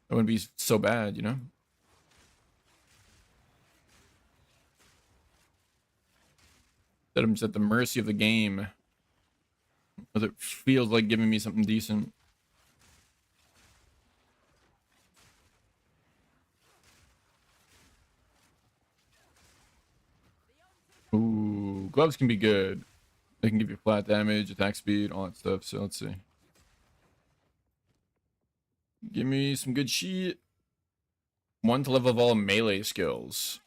that wouldn't be so bad, you know? That I'm just at the mercy of the game. Because it feels like giving me something decent. Ooh, gloves can be good. They can give you flat damage, attack speed, all that stuff. So let's see. Give me some good shit. 1 to level of all melee skills.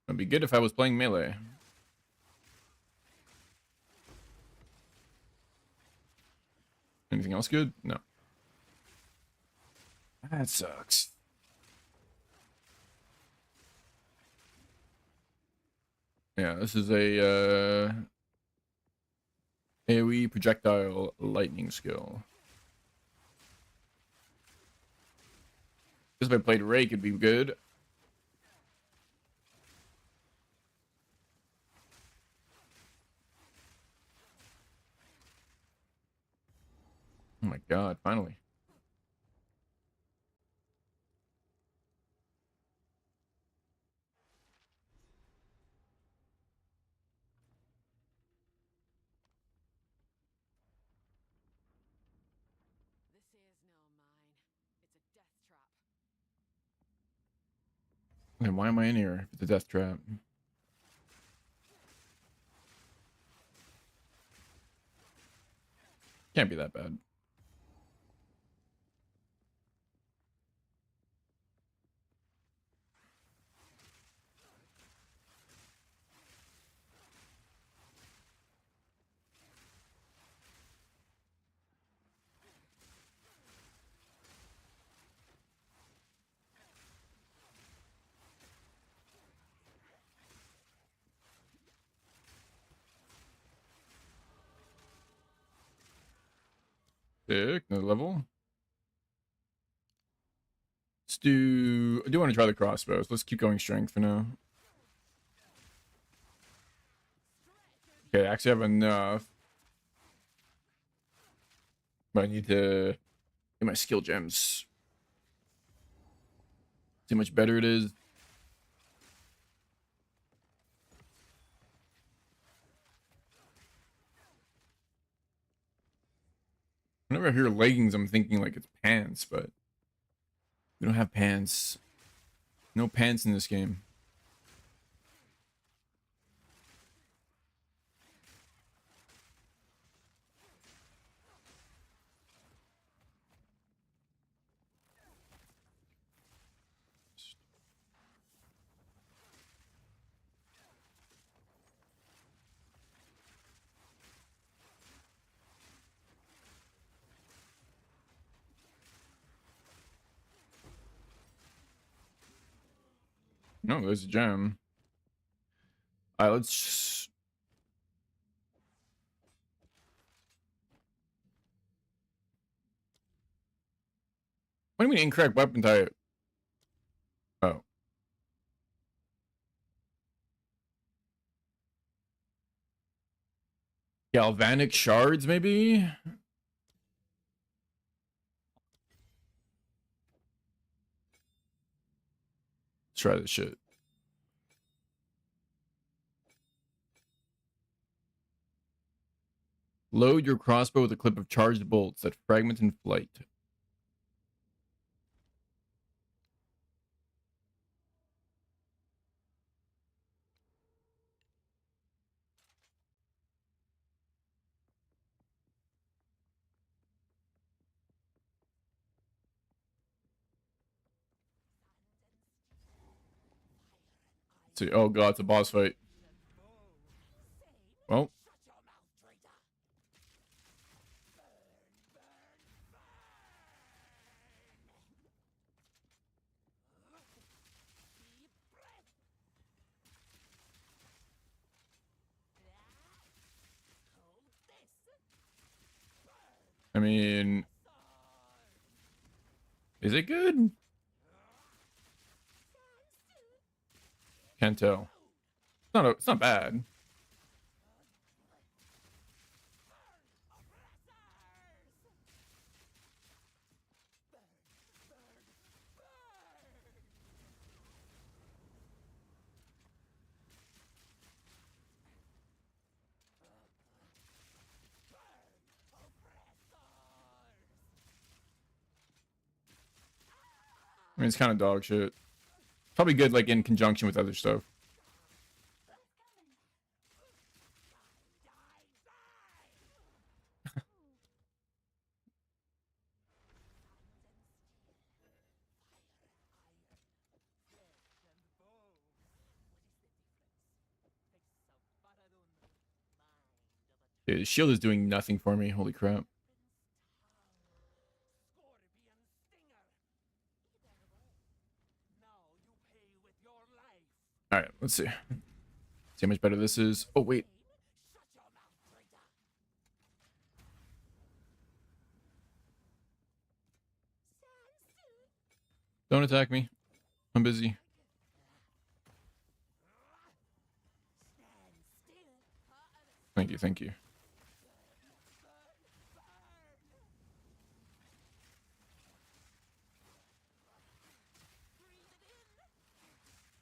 It'd be good if I was playing melee. Anything else good? No. That sucks. Yeah, this is a AoE projectile lightning skill. If I played Rake, it'd be good. Oh my god, finally. This here's no mine. It's a death trap. Then why am I in here? It's a death trap. Can't be that bad. Sick, another level. Let's do... I do want to try the crossbows. Let's keep going strength for now. Okay, I actually have enough. But I need to get my skill gems. See how much better it is. Whenever I hear leggings, I'm thinking like it's pants, but we don't have pants. No pants in this game. No, there's a gem. Alright, let's... What do you mean incorrect weapon type? Oh. Galvanic shards, maybe? Let's try this shit. Load your crossbow with a clip of charged bolts that fragment in flight. Let's see. Oh god, it's a boss fight. Well. I mean... Is it good? Can't tell. It's not bad. I mean, it's kind of dog shit. Probably good, like, in conjunction with other stuff. Dude, his shield is doing nothing for me. Holy crap. All right, let's see. See how much better this is. Oh, wait. Don't attack me. I'm busy. Thank you, thank you.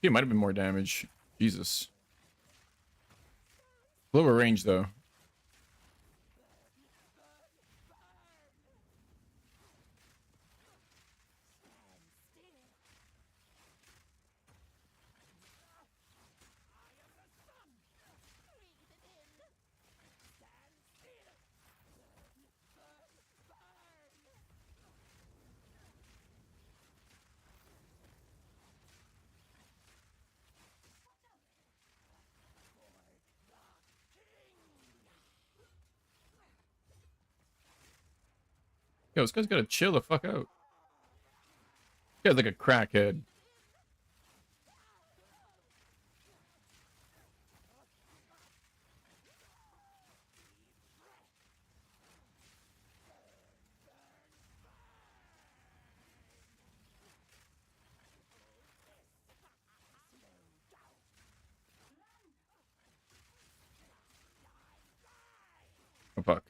It might have been more damage. Jesus. Lower range, though. Yo, this guy's gotta chill the fuck out. This guy's like a crackhead. Oh, fuck.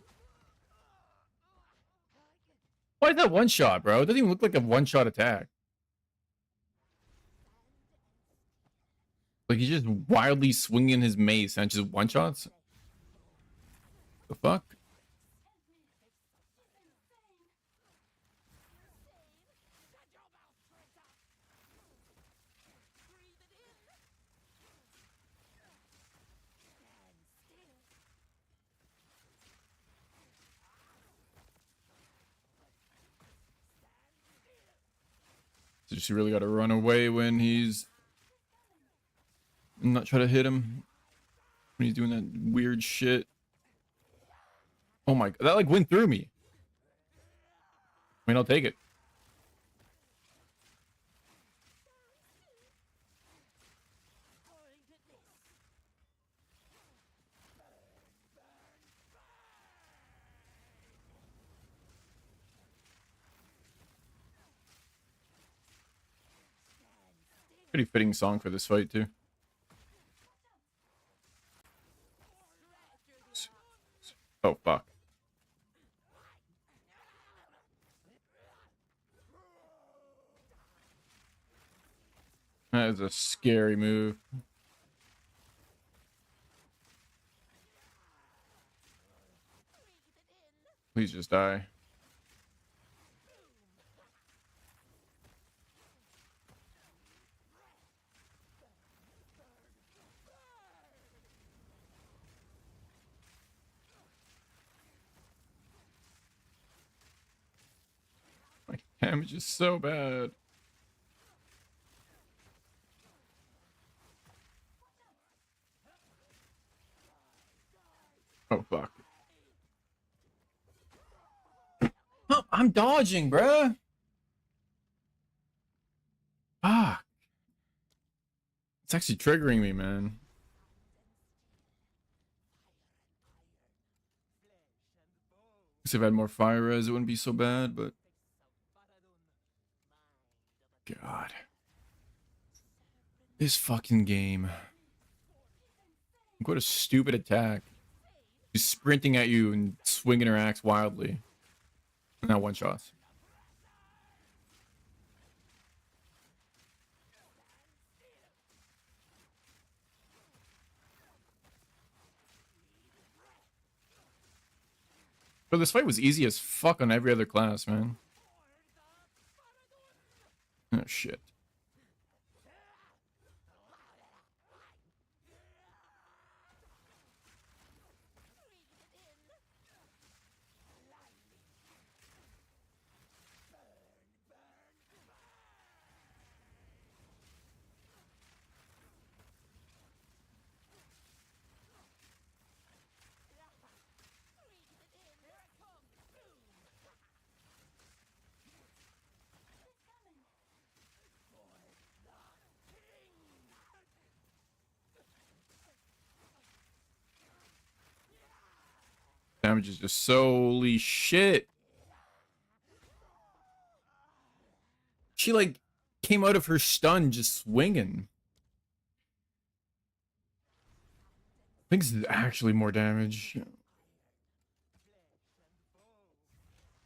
Why is that one shot, bro? It doesn't even look like a one-shot attack. Like, he's just wildly swinging his mace and just one-shots? The fuck? So she really gotta run away when he's... not try to hit him. When he's doing that weird shit. Oh my... that like went through me. I mean, I'll take it. Pretty fitting song for this fight, too. Oh, fuck. That is a scary move. Please just die. My damage is so bad. Oh, fuck. Oh, I'm dodging, bruh. Fuck. It's actually triggering me, man. If I had more fire res, it wouldn't be so bad, but... God. This fucking game. What a stupid attack. She's sprinting at you and swinging her axe wildly. Not one shots. But this fight was easy as fuck on every other class, man. Oh, shit. damage is just holy shit. She like came out of her stun just swinging. I think this is actually more damage.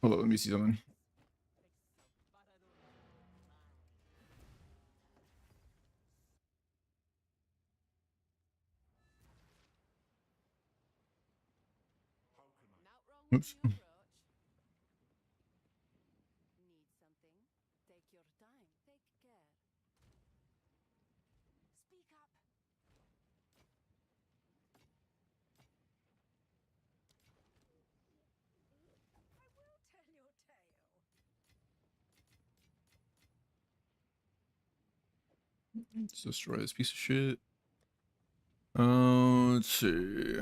Hold on, let me see something. Not wrong with Oops. the approach. Need something? Take your time. Take care. Speak up. I will tell your tale. Let's destroy this piece of shit. Let's see.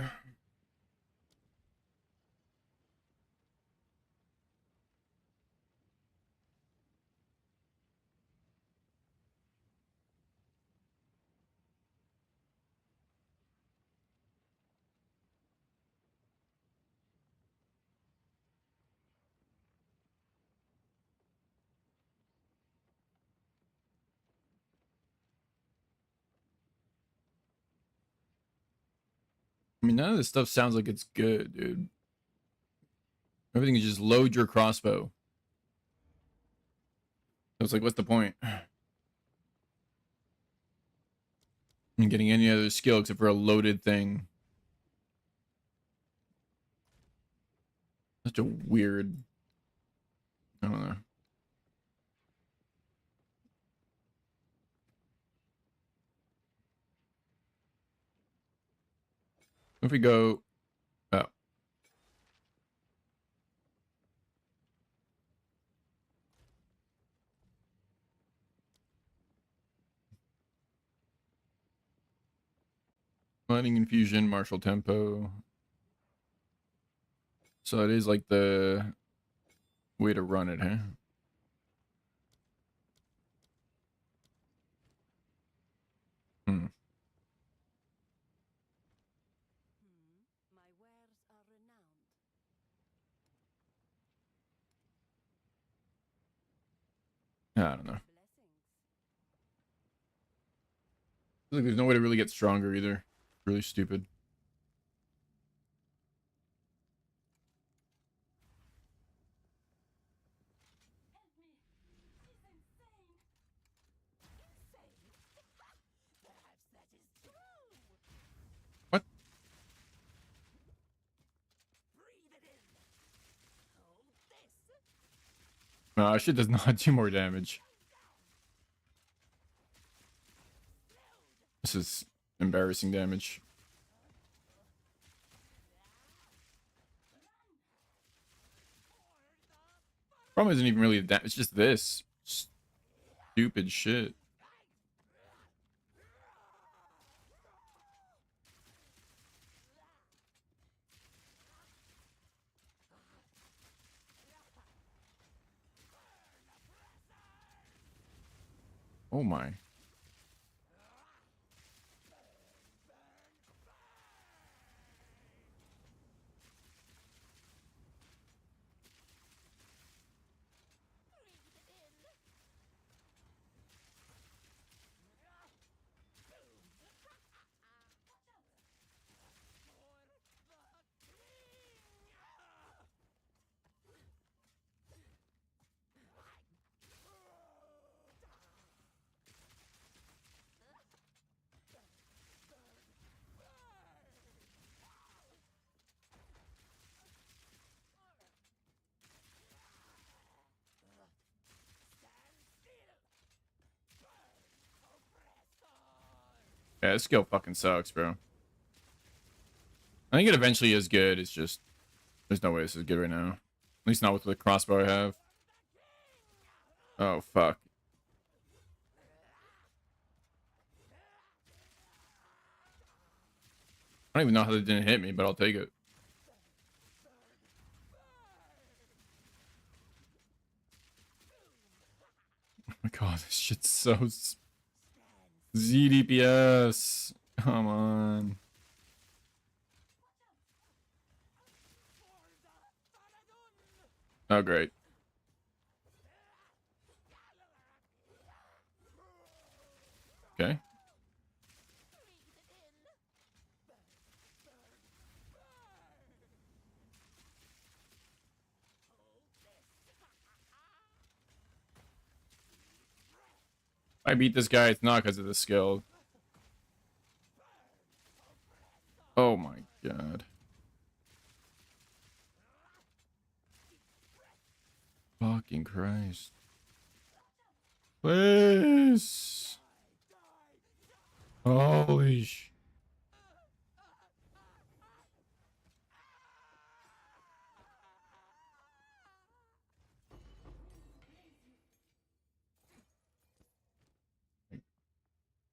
I mean, none of this stuff sounds like it's good, dude. Everything is just load your crossbow. It's like, what's the point? I'm getting any other skill except for a loaded thing. Such a weird. I don't know. If we go. Oh. Lightning infusion, martial tempo. So it is like the way to run it, huh? Hmm. My wares are renowned. I don't know. Blessings. Like there's no way to really get stronger either. Really stupid. Help me. She's insane. Insane? Perhaps that is true. What? Breathe it in. Hold this. No, shit does not do more damage. This is embarrassing damage. Problem isn't even really that. It's just this stupid shit. Oh my. Yeah, this skill fucking sucks, bro. I think it eventually is good. It's just there's no way this is good right now. At least not with the crossbow I have. Oh fuck. I don't even know how that didn't hit me, but I'll take it. Oh my god, this shit's so ZDPS. Come on. Oh, great. Okay. I beat this guy, it's not because of the skill. Oh my god. Fucking Christ. Please. Holy sh...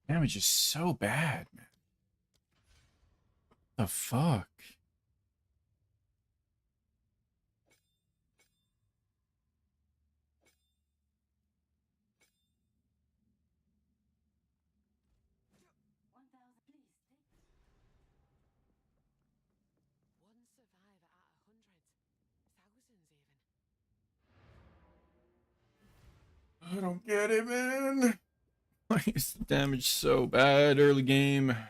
Damage is so bad, man. The fuck? One survivor out of hundreds, thousands even. I don't get it, man. Why is the damage so bad early game? Adapt.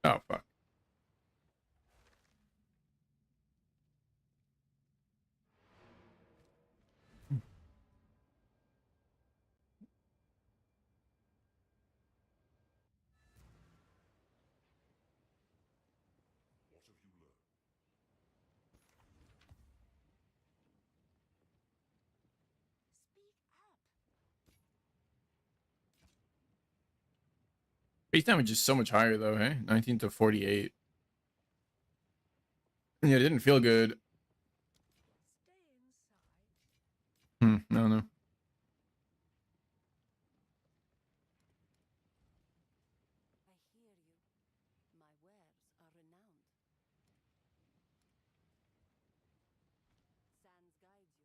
Oh, fuck. What have you learned? Speak up. Base damage is so much higher, though, hey? 19 to 48. Yeah, it didn't feel good. Stay inside. No, no. I hear you. My wares are renowned. Sands guides you.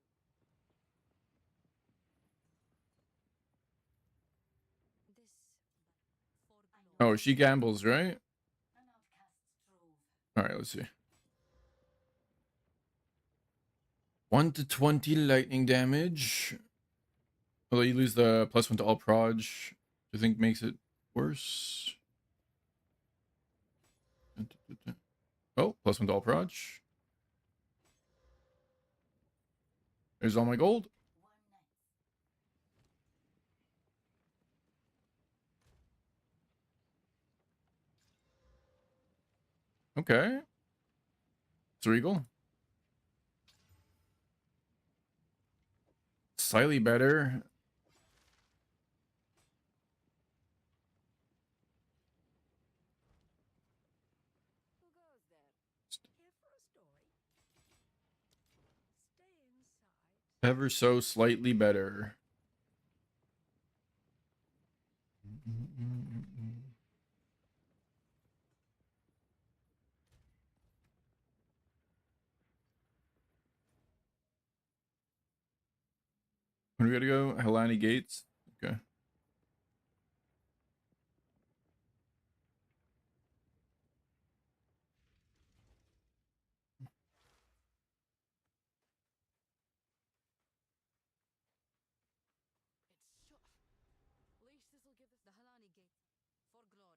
This for Oh, she gambles, right? an outcast's trove. Alright, let's see. 1 to 20 lightning damage. Although you lose the +1 to all proj. Do you think makes it worse? Oh, +1 to all proj. There's all my gold. One night. Okay. It's regal. Slightly better. Who goes there? Here for a story. Stay inside. Ever so slightly better. When we gotta go? Helani Gates. Okay. It's shut. Least this'll give us The Halani Gate for glory.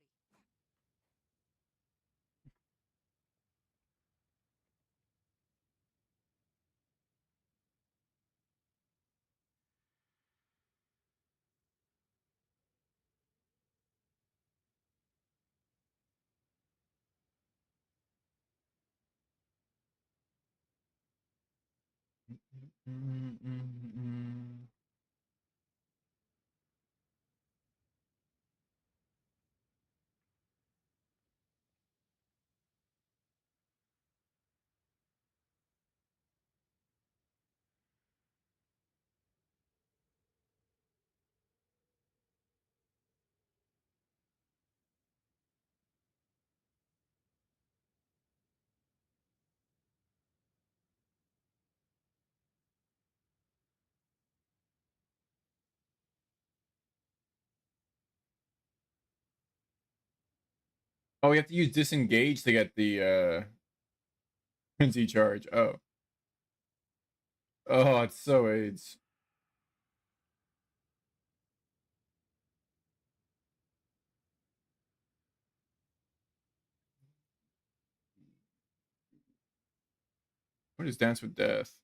Oh, we have to use disengage to get the frenzy charge. Oh. Oh, it's so AIDS. What is Dance with Death?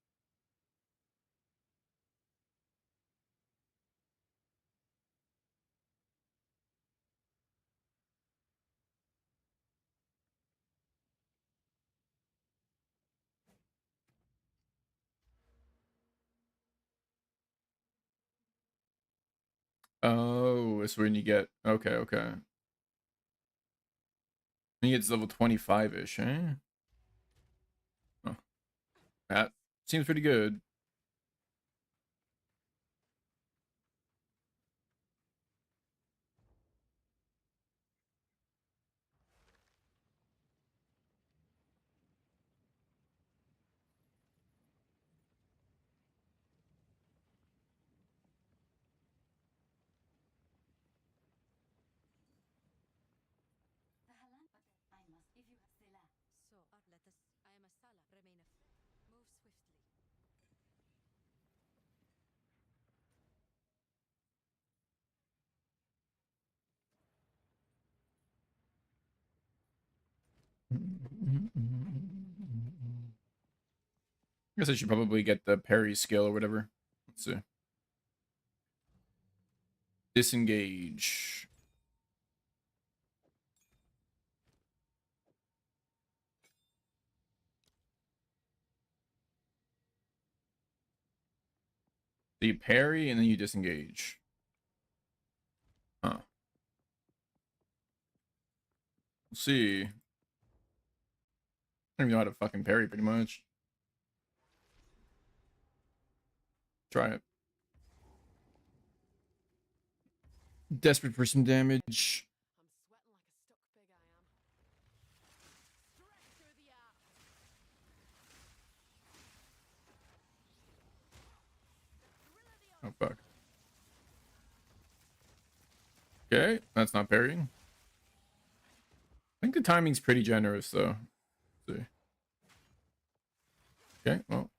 Oh, it's when you get okay, okay. When you get to level 25-ish, eh? Oh, that seems pretty good. I guess I should probably get the parry skill or whatever. Let's see. Disengage. So you parry and then you disengage. Huh. We'll see. I don't even know how to fucking parry pretty much. Try it. Desperate for some damage. I'm sweating like a stuck pig, I am. Oh, fuck. Okay, that's not parrying. I think the timing's pretty generous, though. Let's see. Okay, well.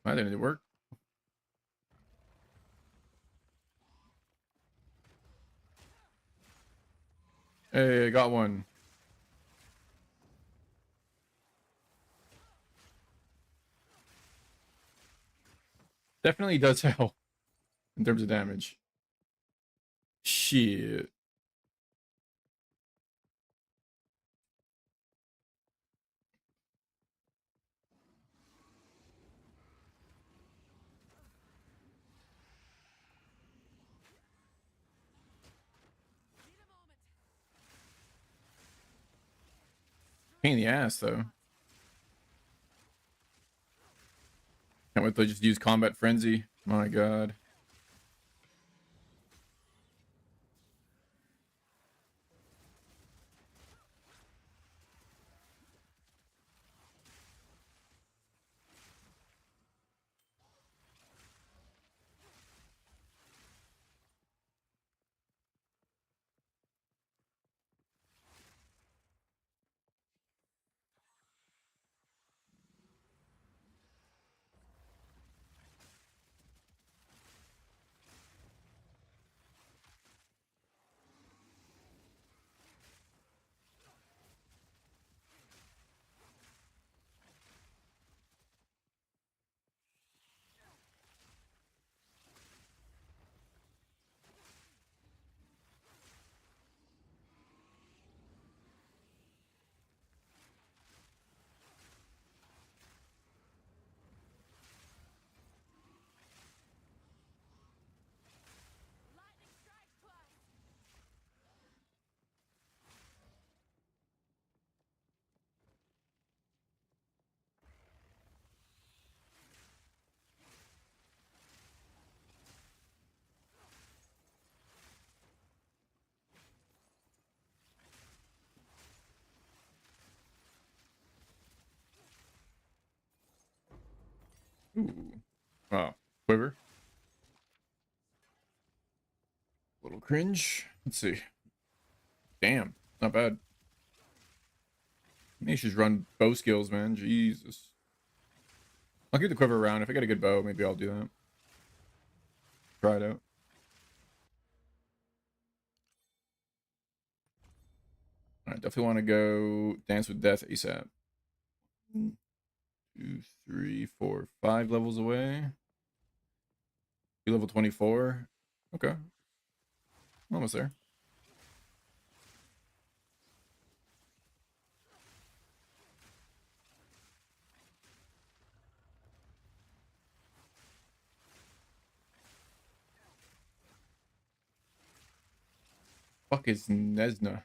That didn't work. Hey, I got one. Definitely does help in terms of damage. Shit. Pain in the ass, though. Can't wait to just use Combat Frenzy. My god. Lightning strikes twice. Ooh. Wow. Quiver. little cringe. Let's see. Damn, not bad. Maybe she's run bow skills, man. Jesus. I'll keep the quiver around. If I get a good bow, maybe I'll do that. Try it out. I definitely want to go Dance with Death ASAP. 2, 3, 4, 5 levels away. You level 24. Okay. Almost there. Fuck is Nesna?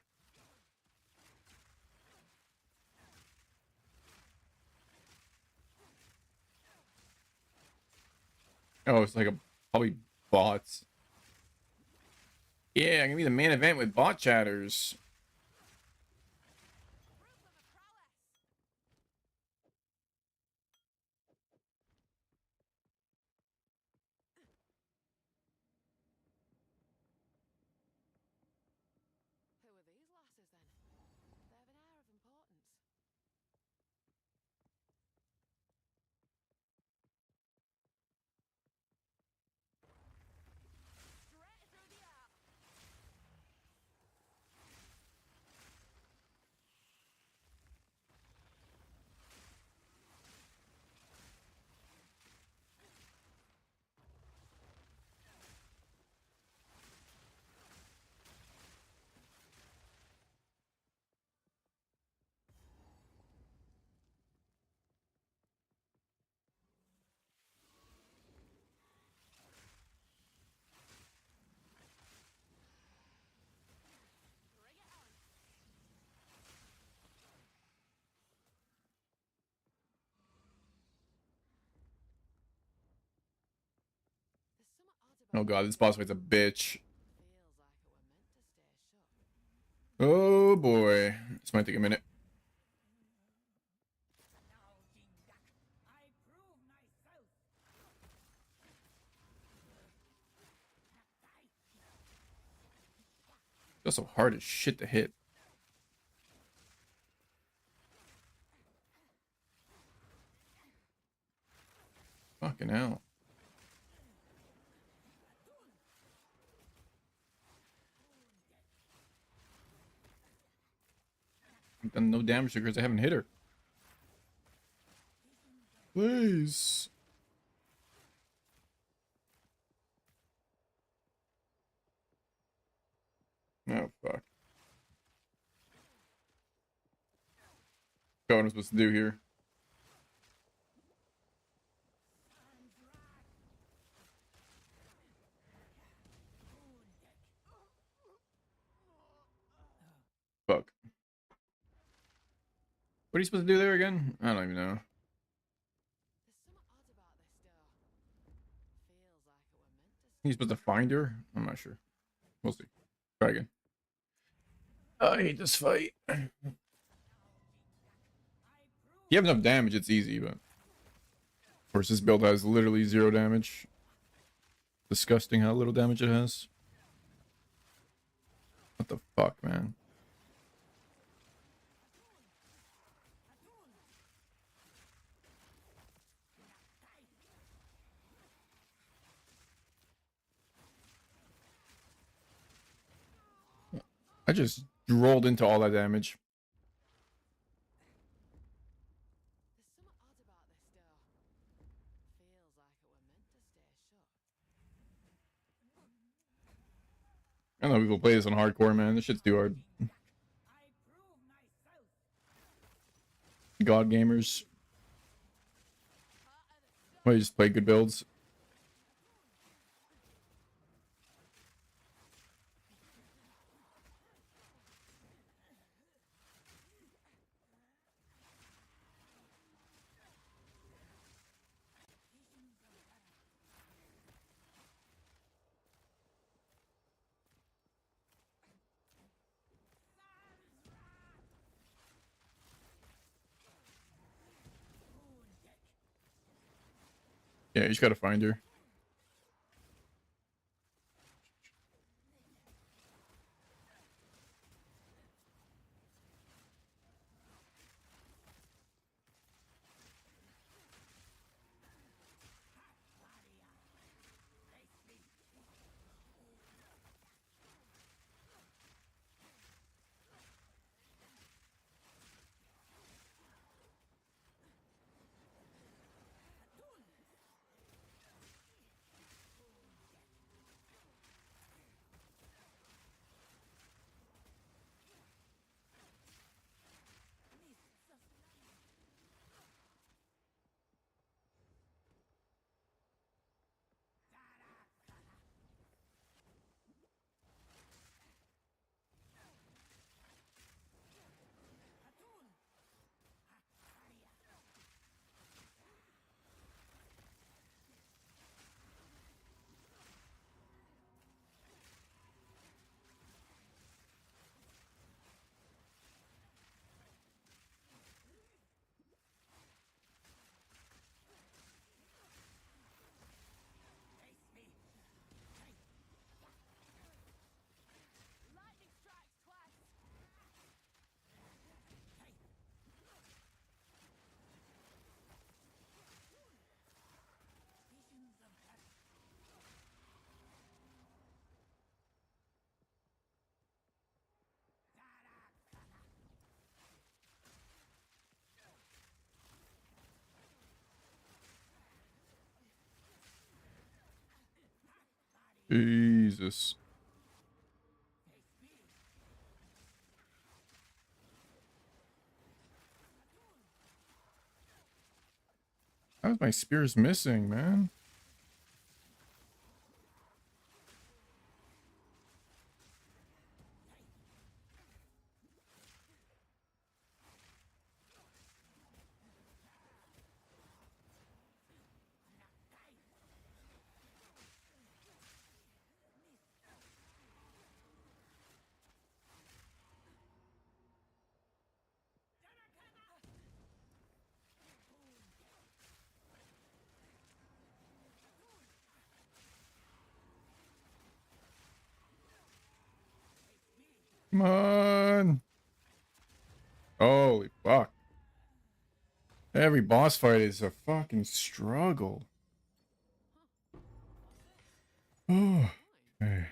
Oh, it's like a probably bots. Yeah, I'm gonna be the main event with bot chatters. Who are these lasses then? They have an air of importance. Straight through the air. Bring it on. There's something odd about Oh god, this boss fight's a bitch. feels like it were meant to stay shut. Oh boy. This might take a minute. That's so hard as shit to hit. Fucking hell. I've done no damage to her because I haven't hit her. Please. Oh fuck. What am I supposed to do here? Fuck. What are you supposed to do there again? I don't even know. There's something odd about this door. Feels like it were meant to You're supposed to find her? I'm not sure. We'll see. Try again. I hate this fight. If you have enough damage, it's easy, but... Of course, this build has literally 0 damage. Disgusting how little damage it has. What the fuck, man? I just rolled into all that damage. There's something odd about this door. Feels like it were meant to stay shut. I know people play this on hardcore, man. This shit's too hard. God gamers. Why you just play good builds? Yeah, you just gotta find her. Jesus. How is my spears missing, man? Come on. Holy fuck. Every boss fight is a fucking struggle. Oh. Okay.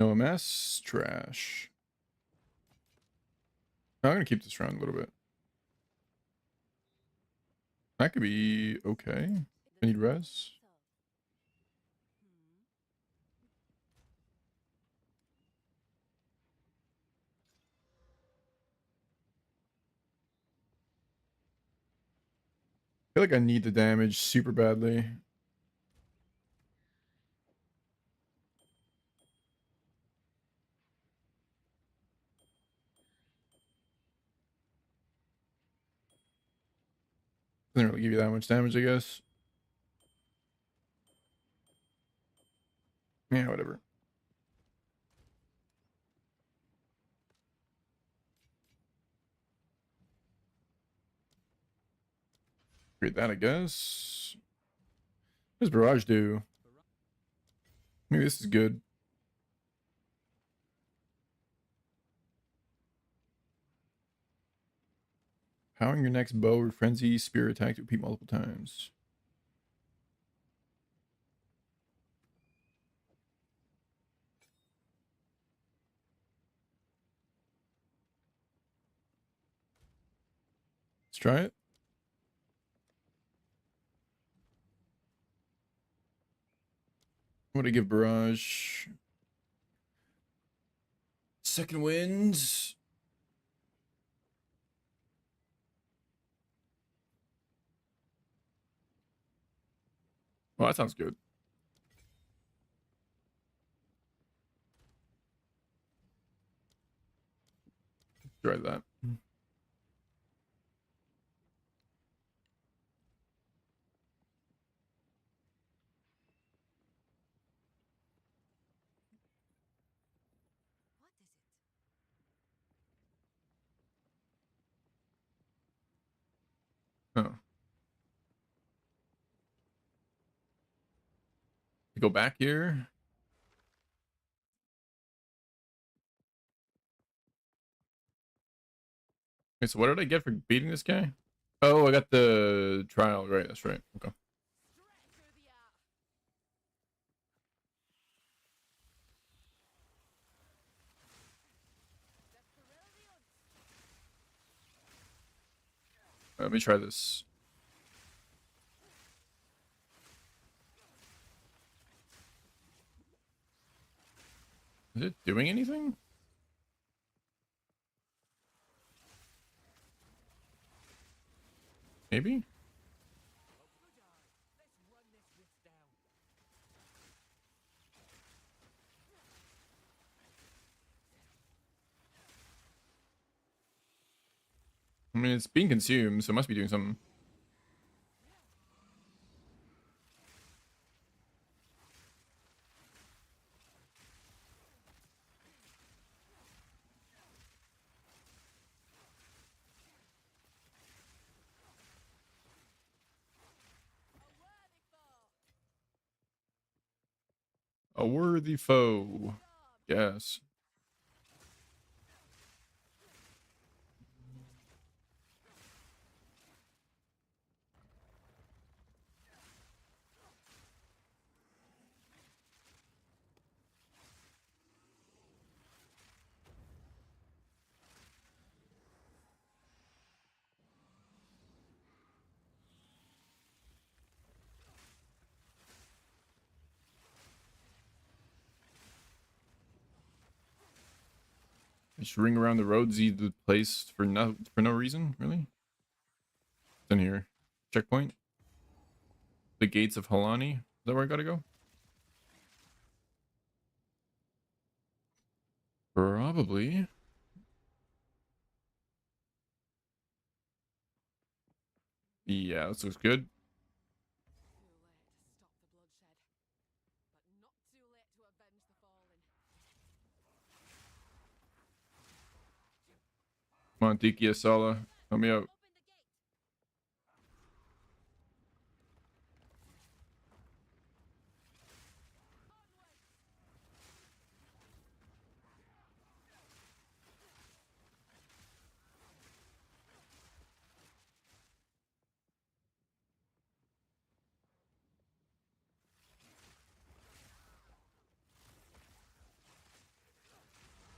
No MS. Trash. I'm gonna keep this round a little bit. That could be okay. I need res. I feel like I need the damage super badly. Doesn't really give you that much damage, I guess. Yeah, whatever. Create that, I guess. What does Barrage do? Maybe this is good. Powering your next bow or frenzy spear attack to repeat multiple times. Let's try it. What do I give Barrage? Second winds. Well, that sounds good. Try that. Oh. Go back here. Okay, so what did I get for beating this guy? Oh, I got the trial. Right, that's right. Okay. Let me try this. Is it doing anything? Maybe? I mean, it's being consumed, so it must be doing something. A worthy foe. Yes. Just ring around the roads, the place for no reason, really. It's in here. Checkpoint. The gates of Halani. Is that where I gotta go? Probably. Yeah, this looks good. Too late to stop the bloodshed, but not too late to avenge the fallen. Come on, Tiki Asala. Help me out. Open the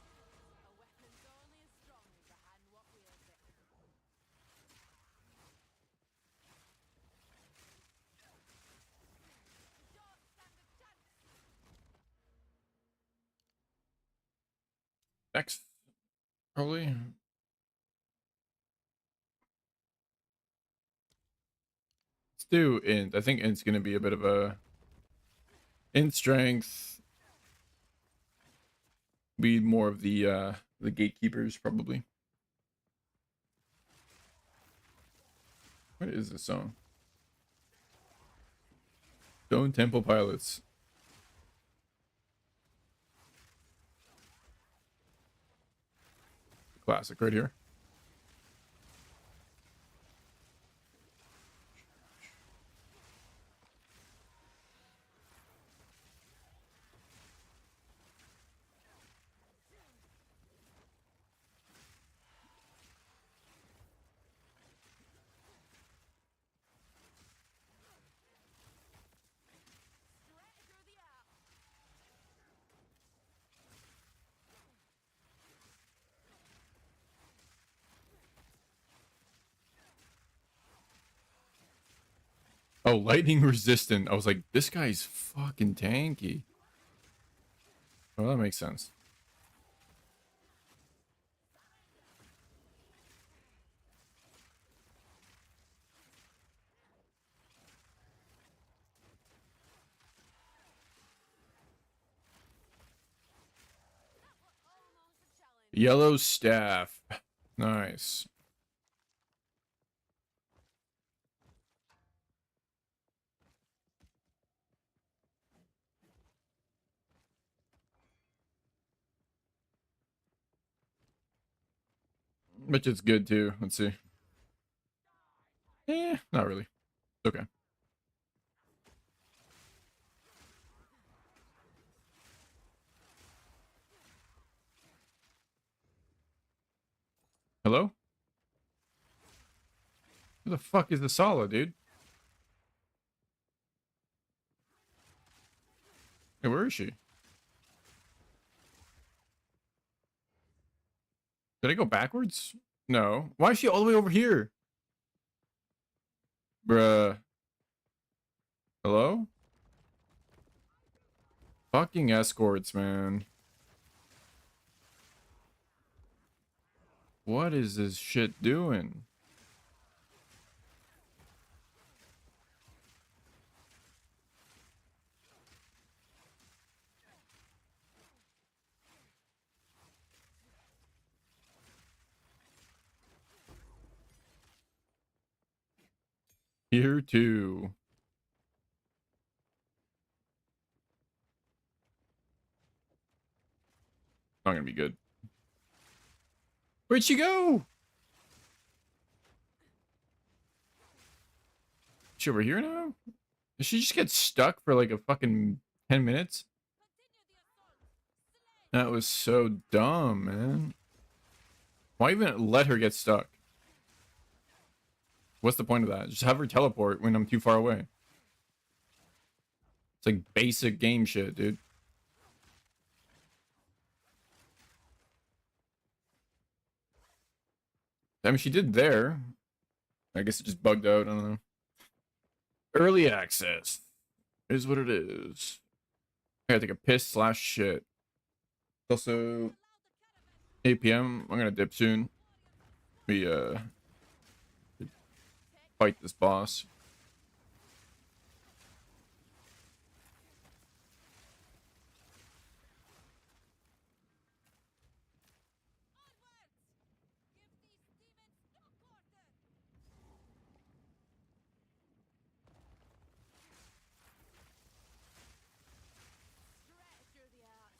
gate. A weapon's only as strong as the hand what wields it. Don't stand a chance. Next. Probably. Let's do int. I think int's gonna be a bit of a int strength. Be more of the gatekeepers probably. What is this song? Stone Temple Pilots. Classic right here. Straight through the arm. Oh, lightning resistant. I was like, this guy's fucking tanky. Oh, that makes sense. Almost a challenge. Yellow staff. Nice. Which is good too. Let's see. Not really. It's okay. Hello? Who the fuck is the Sala, dude? Hey, where is she? Did I go backwards? No. Why is she all the way over here? Bruh. Hello? Fucking escorts, man. What is this shit doing? Here too. Not gonna be good. Where'd she go? Is she over here now? Did she just get stuck for like a fucking 10 minutes? That was so dumb, man. Why even let her get stuck? What's the point of that? Just have her teleport when I'm too far away. It's like basic game shit, dude. I mean, she did there. I guess it just bugged out. I don't know. Early access is what it is. I gotta take a piss / shit. Also, 8 p.m. I'm gonna dip soon. We fight this boss. Straight through the heart.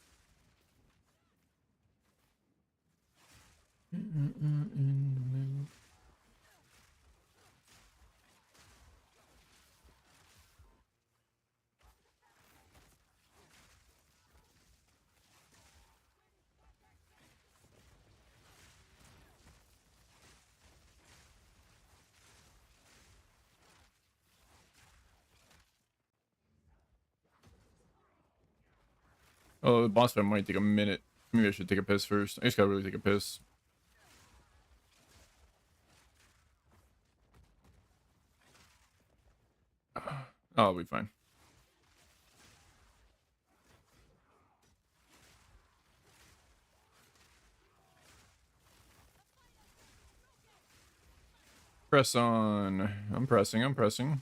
Oh, the boss fight might take a minute. Maybe I should take a piss first. I just gotta really take a piss. Oh, I'll be fine. Press on. I'm pressing. I'm pressing.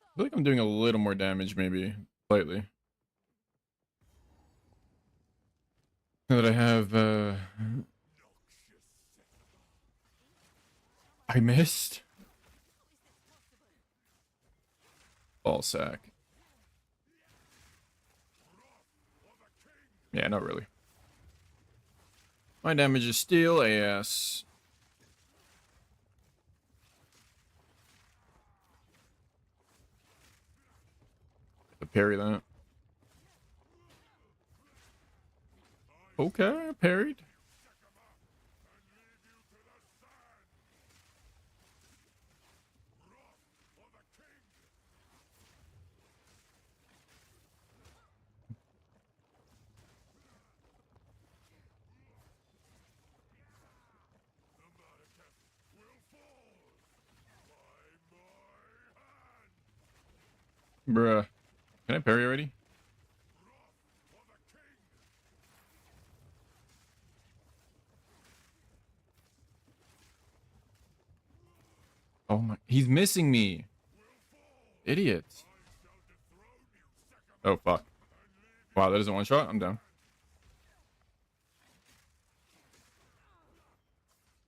I feel like I'm doing a little more damage, maybe. Slightly. Now that I have, I missed? Ball sack. Yeah, not really. My damage is still ass. To parry that. Okay, parried. Bruh. Can I parry already? Oh my, he's missing me. Idiot. Oh, fuck. Wow, that isn't one shot? I'm down.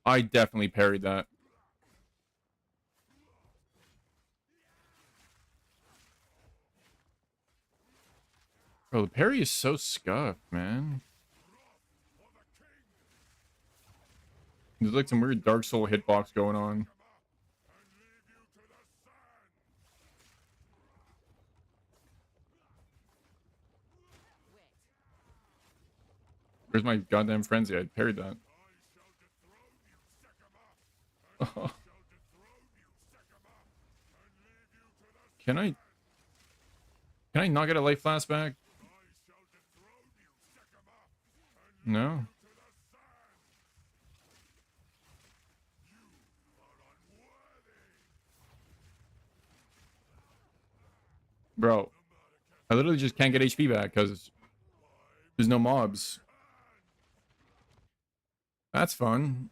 I definitely parried that. Bro, the parry is so scuffed, man. There's like some weird Dark Soul hitbox going on. Where's my goddamn frenzy? I parried that. Can I? Can I not get a life flash back? No. Bro, I literally just can't get HP back because there's no mobs. That's fun.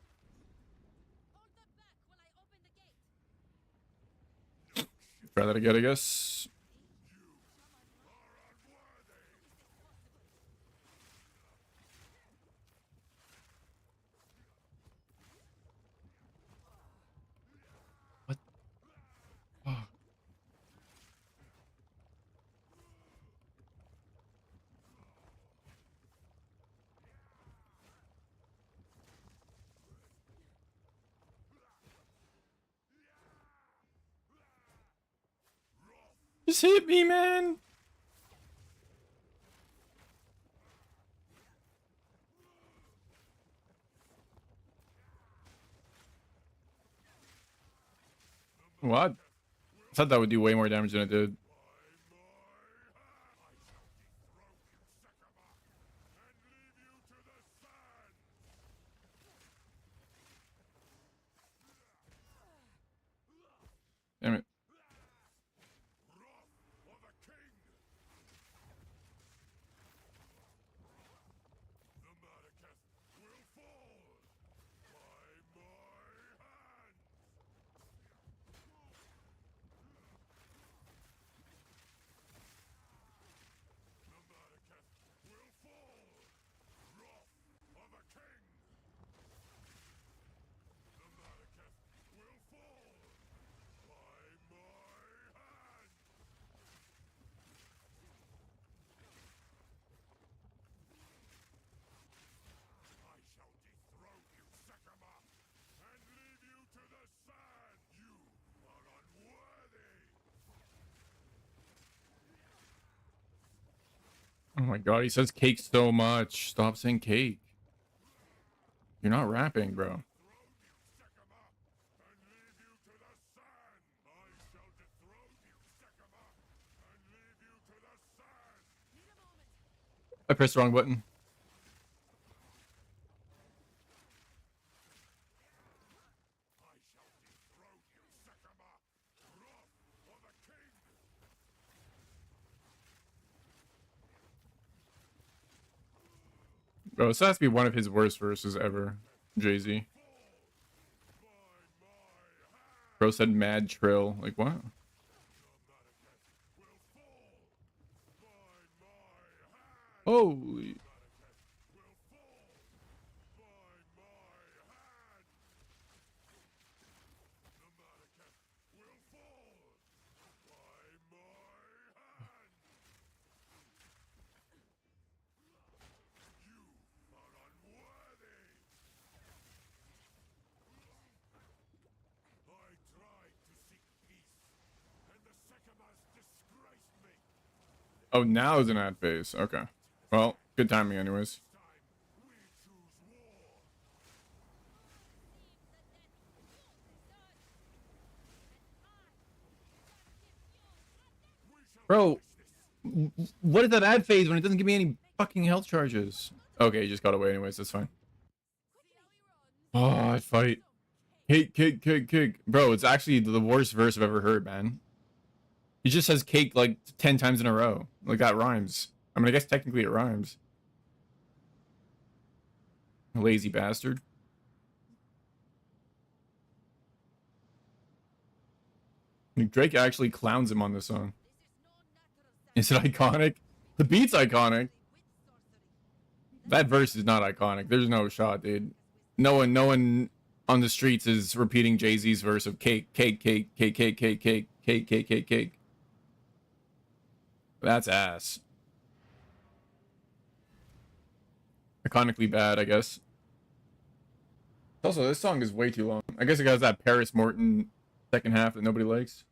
Try that again, I guess. What? Oh. Just hit me, man. What? I thought that would do way more damage than it did. Damn it. my god, he says cake so much. Stop saying cake. You're not rapping, bro. I pressed the wrong button. Bro, this has to be one of his worst verses ever. Jay-Z. Bro said mad trill. Like, what? Holy. Oh, now is an ad phase. Okay. Well, good timing anyways. Bro, what is that ad phase when it doesn't give me any fucking health charges? Okay, he just got away anyways. That's fine. Oh, I fight. Cake. Bro, it's actually the worst verse I've ever heard, man. He just says cake like 10 times in a row. Like, that rhymes. I mean, I guess technically it rhymes. Lazy bastard. Drake actually clowns him on this song. Is it iconic? The beat's iconic. That verse is not iconic. There's no shot, dude. No one on the streets is repeating Jay-Z's verse of cake. That's ass. Iconically bad, I guess. Also, this song is way too long. I guess it has that Paris Morton second half that nobody likes.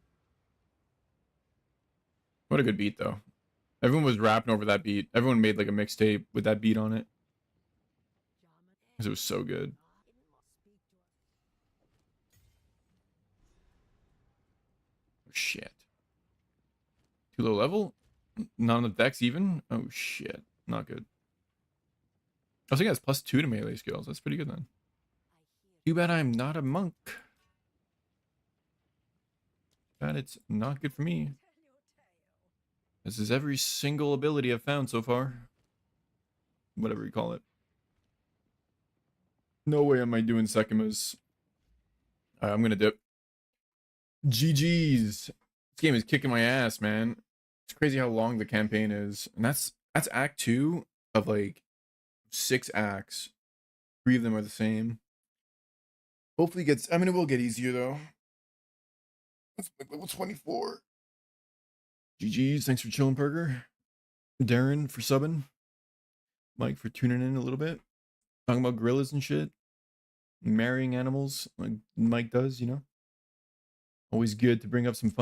What a good beat, though. Everyone was rapping over that beat. Everyone made like a mixtape with that beat on it. Because it was so good. Oh, shit. Too low level? Not on the decks even? Oh, shit. Not good. I was thinking that's +2 to melee skills. That's pretty good then. Too bad I'm not a monk. Bad it's not good for me. This is every single ability I've found so far. Whatever you call it. No way am I doing Sekimas. I'm gonna dip. GG's. This game is kicking my ass, man. It's crazy how long the campaign is. And that's act 2 of like 6 acts. 3 of them are the same. Hopefully it gets, I mean, it will get easier though. It's like level 24. GG's, thanks for chilling, Burger. Darren for subbing. Mike for tuning in a little bit. Talking about gorillas and shit. Marrying animals like Mike does, you know. Always good to bring up some fun.